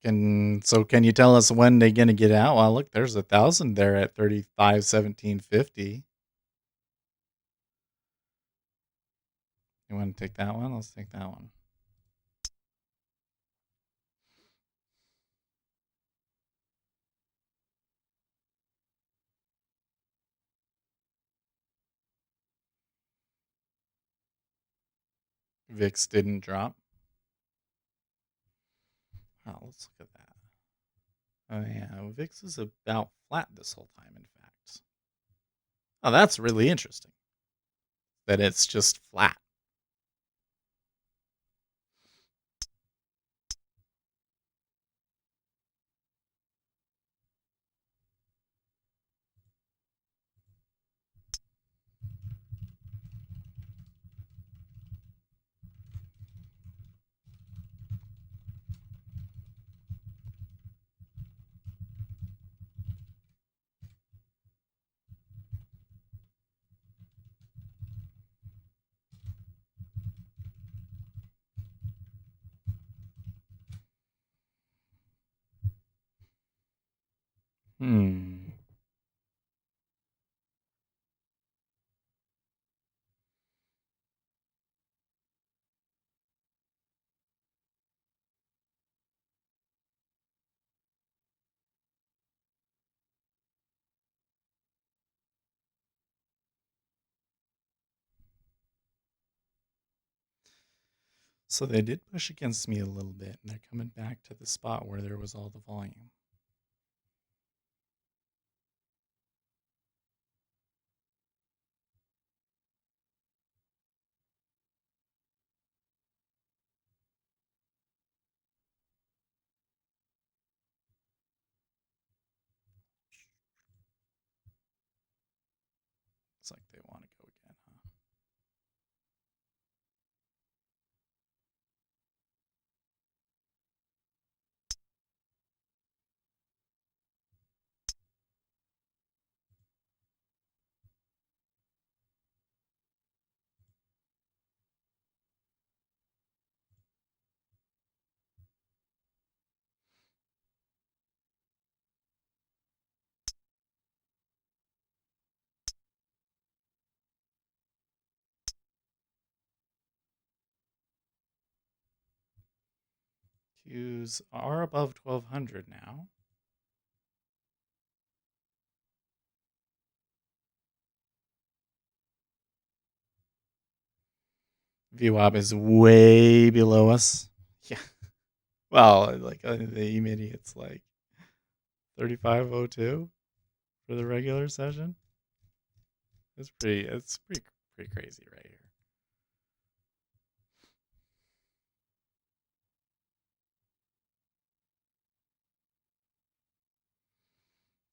Can you tell us when they're gonna get out? Well, look, there's 1,000 there at 35.1750. You want to take that one? Let's take that one. VIX didn't drop. Oh, let's look at that. Oh yeah, VIX is about flat this whole time, in fact. Oh, that's really interesting. That it's just flat. So they did push against me a little bit, and they're coming back to the spot where there was all the volume. Looks like they want to go again, huh? Qs are above 1200 now. VWAP is way below us. Yeah. Well, like the E-mini, it's like 3502 for the regular session. It's pretty crazy right here.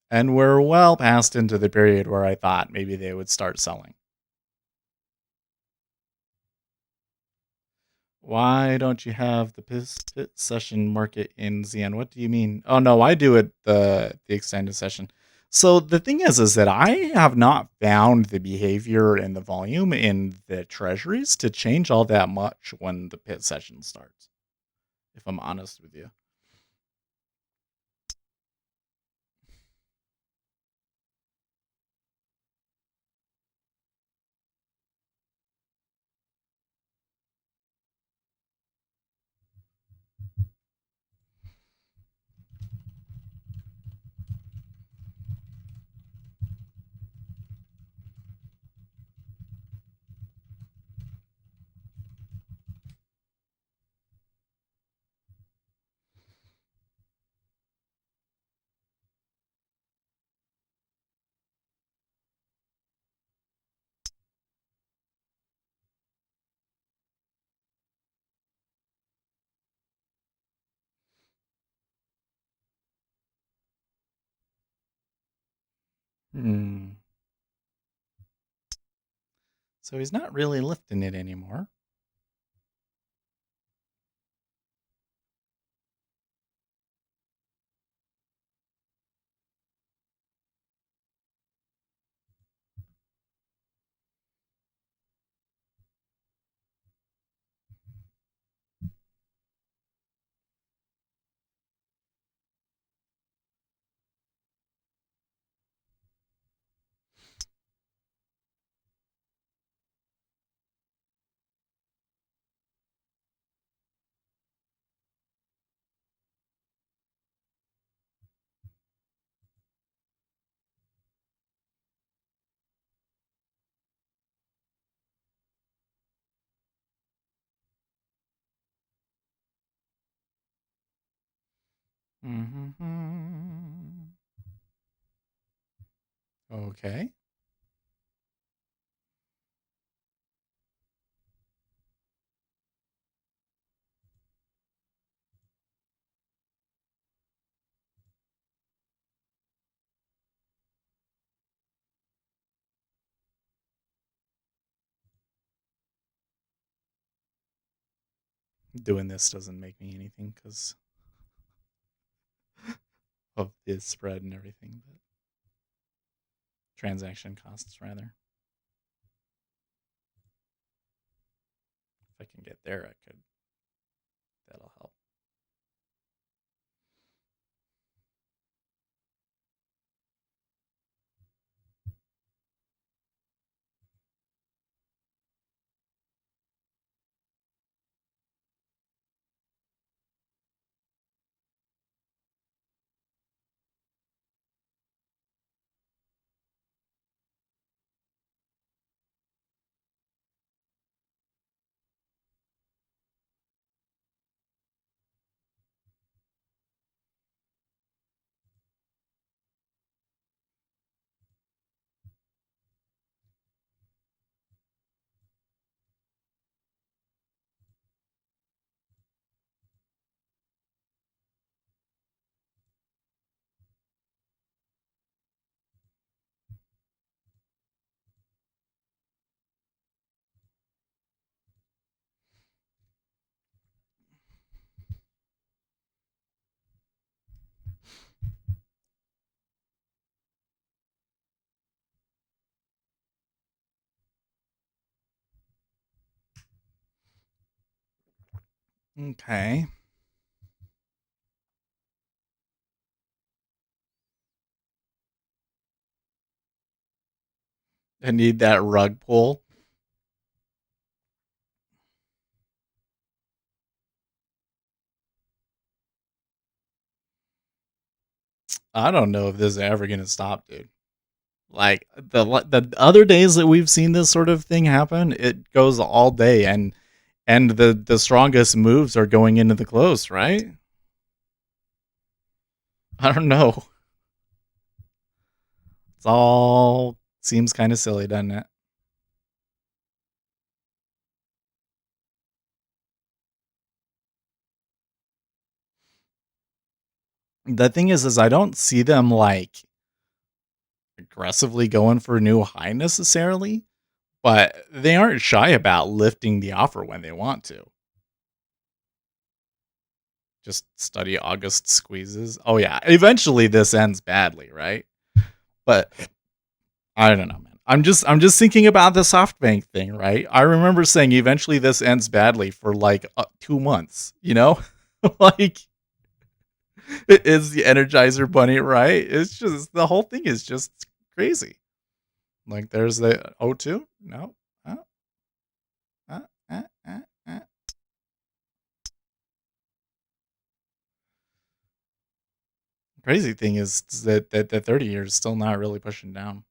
And we're well past into the period where I thought maybe they would start selling. Why don't you have the pit session market in ZN? What do you mean? Oh no, I do it the extended session. So the thing is that I have not found the behavior and the volume in the treasuries to change all that much when the pit session starts, if I'm honest with you. So he's not really lifting it anymore. Okay. Doing this doesn't make me anything because of the spread and everything, but transaction costs rather. If I can get there, I could. That'll help. Okay. I need that rug pull. I don't know if this is ever gonna stop, dude. Like the other days that we've seen this sort of thing happen, it goes all day, and the strongest moves are going into the close, right? I don't know. It's all seems kind of silly, doesn't it? The thing is I don't see them like aggressively going for a new high necessarily, but they aren't shy about lifting the offer when they want to. Just study August squeezes. Oh yeah, eventually this ends badly, right? But I don't know, man. I'm just thinking about the Softbank thing, right? I remember saying eventually this ends badly for like 2 months, you know? Like it is the Energizer Bunny, right? It's just the whole thing is just crazy. Like there's the O2? No. Uh, uh, uh, uh, uh. Crazy thing is that the 30 years is still not really pushing down.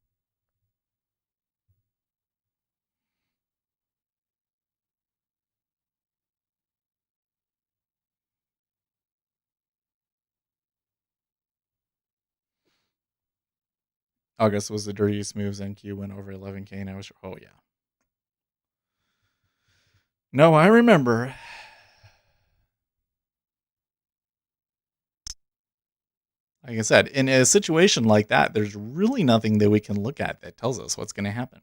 August was the dirtiest moves. NQ went over 11K and I was, oh yeah. No, I remember. Like I said, in a situation like that, there's really nothing that we can look at that tells us what's going to happen.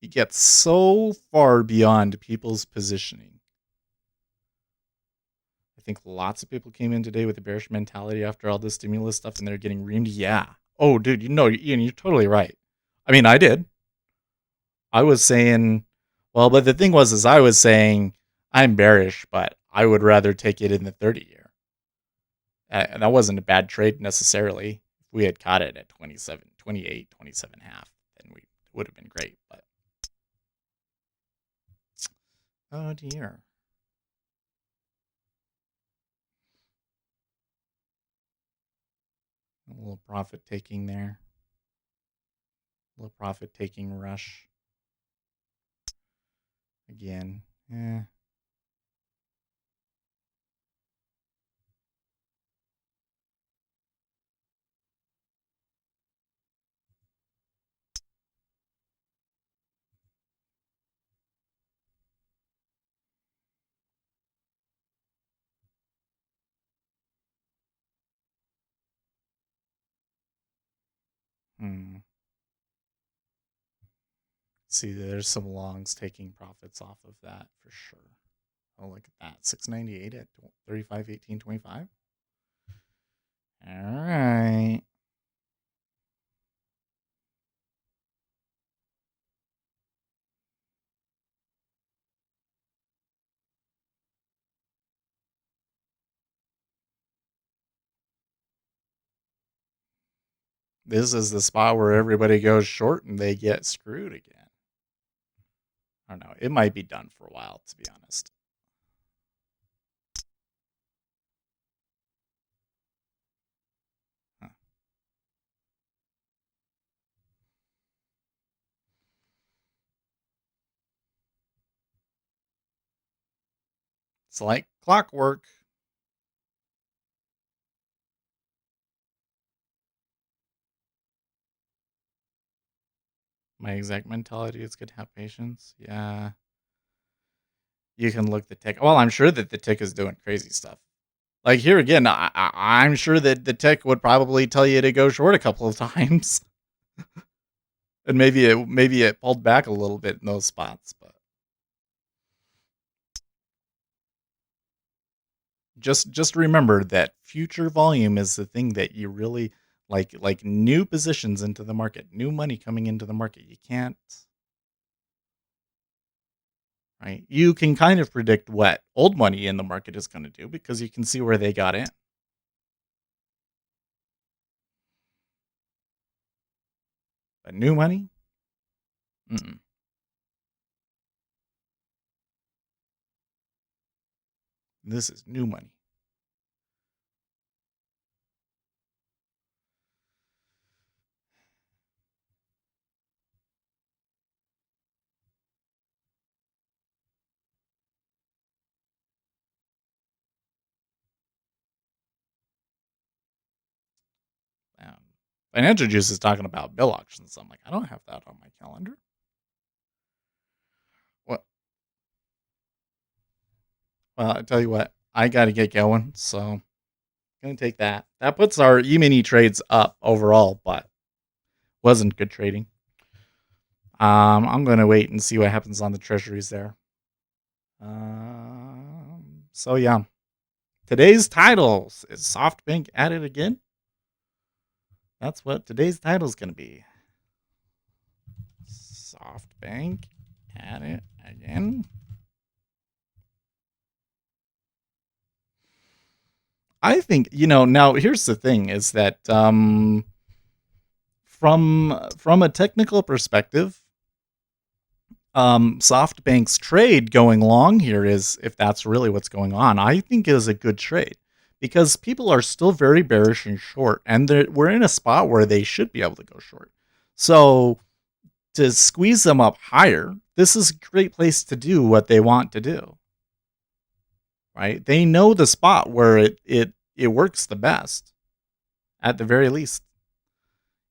You get so far beyond people's positioning. I think lots of people came in today with a bearish mentality after all this stimulus stuff, and they're getting reamed. Yeah. Oh, dude, Ian, you're totally right. I mean, I did. I was saying, well, but the thing was, I was saying I'm bearish, but I would rather take it in the 30-year. And that wasn't a bad trade necessarily. If we had caught it at 27, 28, 27 and a half, then we would have been great. But oh dear. A little profit taking there. A little profit taking rush. Again. See, there's some longs taking profits off of that for sure. Oh, look at that. 698 at 35.18.25. All right. This is the spot where everybody goes short and they get screwed again. I don't know. It might be done for a while, to be honest. Huh. It's like clockwork. My exact mentality is good to have patience. Yeah. You can look the tick. Well, I'm sure that the tick is doing crazy stuff. Like here again, I'm sure that the tick would probably tell you to go short a couple of times. And maybe it pulled back a little bit in those spots, but just remember that future volume is the thing that you really like new positions into the market, new money coming into the market. You can't, right? You can kind of predict what old money in the market is going to do because you can see where they got in. But new money? Mm-mm. This is new money. Financial Juice is talking about bill auctions. I'm like, I don't have that on my calendar. What? Well, I tell you what, I got to get going, so I'm gonna take that. That puts our E-mini trades up overall, but wasn't good trading. I'm gonna wait and see what happens on the treasuries there. So yeah, today's titles is Softbank at it again. That's what today's title is gonna be. Softbank at it again. I think, now here's the thing is that from a technical perspective, SoftBank's trade going long here is, if that's really what's going on, I think is a good trade because people are still very bearish and short, and we're in a spot where they should be able to go short. So to squeeze them up higher, this is a great place to do what they want to do. Right? They know the spot where it works the best, at the very least.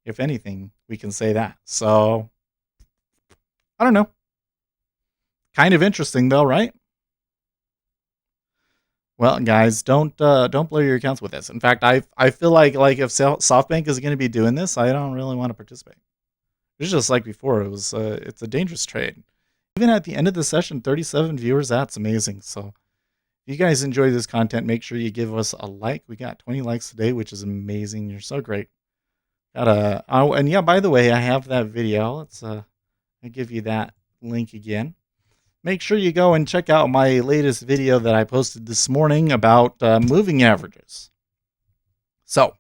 If anything, we can say that. So I don't know. Kind of interesting though, right? Well, guys, don't blow your accounts with this. In fact, I feel like if SoftBank is going to be doing this, I don't really want to participate. It's just like before. It's a dangerous trade. Even at the end of the session, 37 viewers. That's amazing. So, if you guys enjoy this content, make sure you give us a like. We got 20 likes today, which is amazing. You're so great. And yeah, by the way, I have that video. Let's I'll give you that link again. Make sure you go and check out my latest video that I posted this morning about moving averages. So,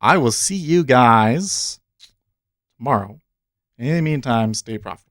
I will see you guys tomorrow. In the meantime, stay profitable.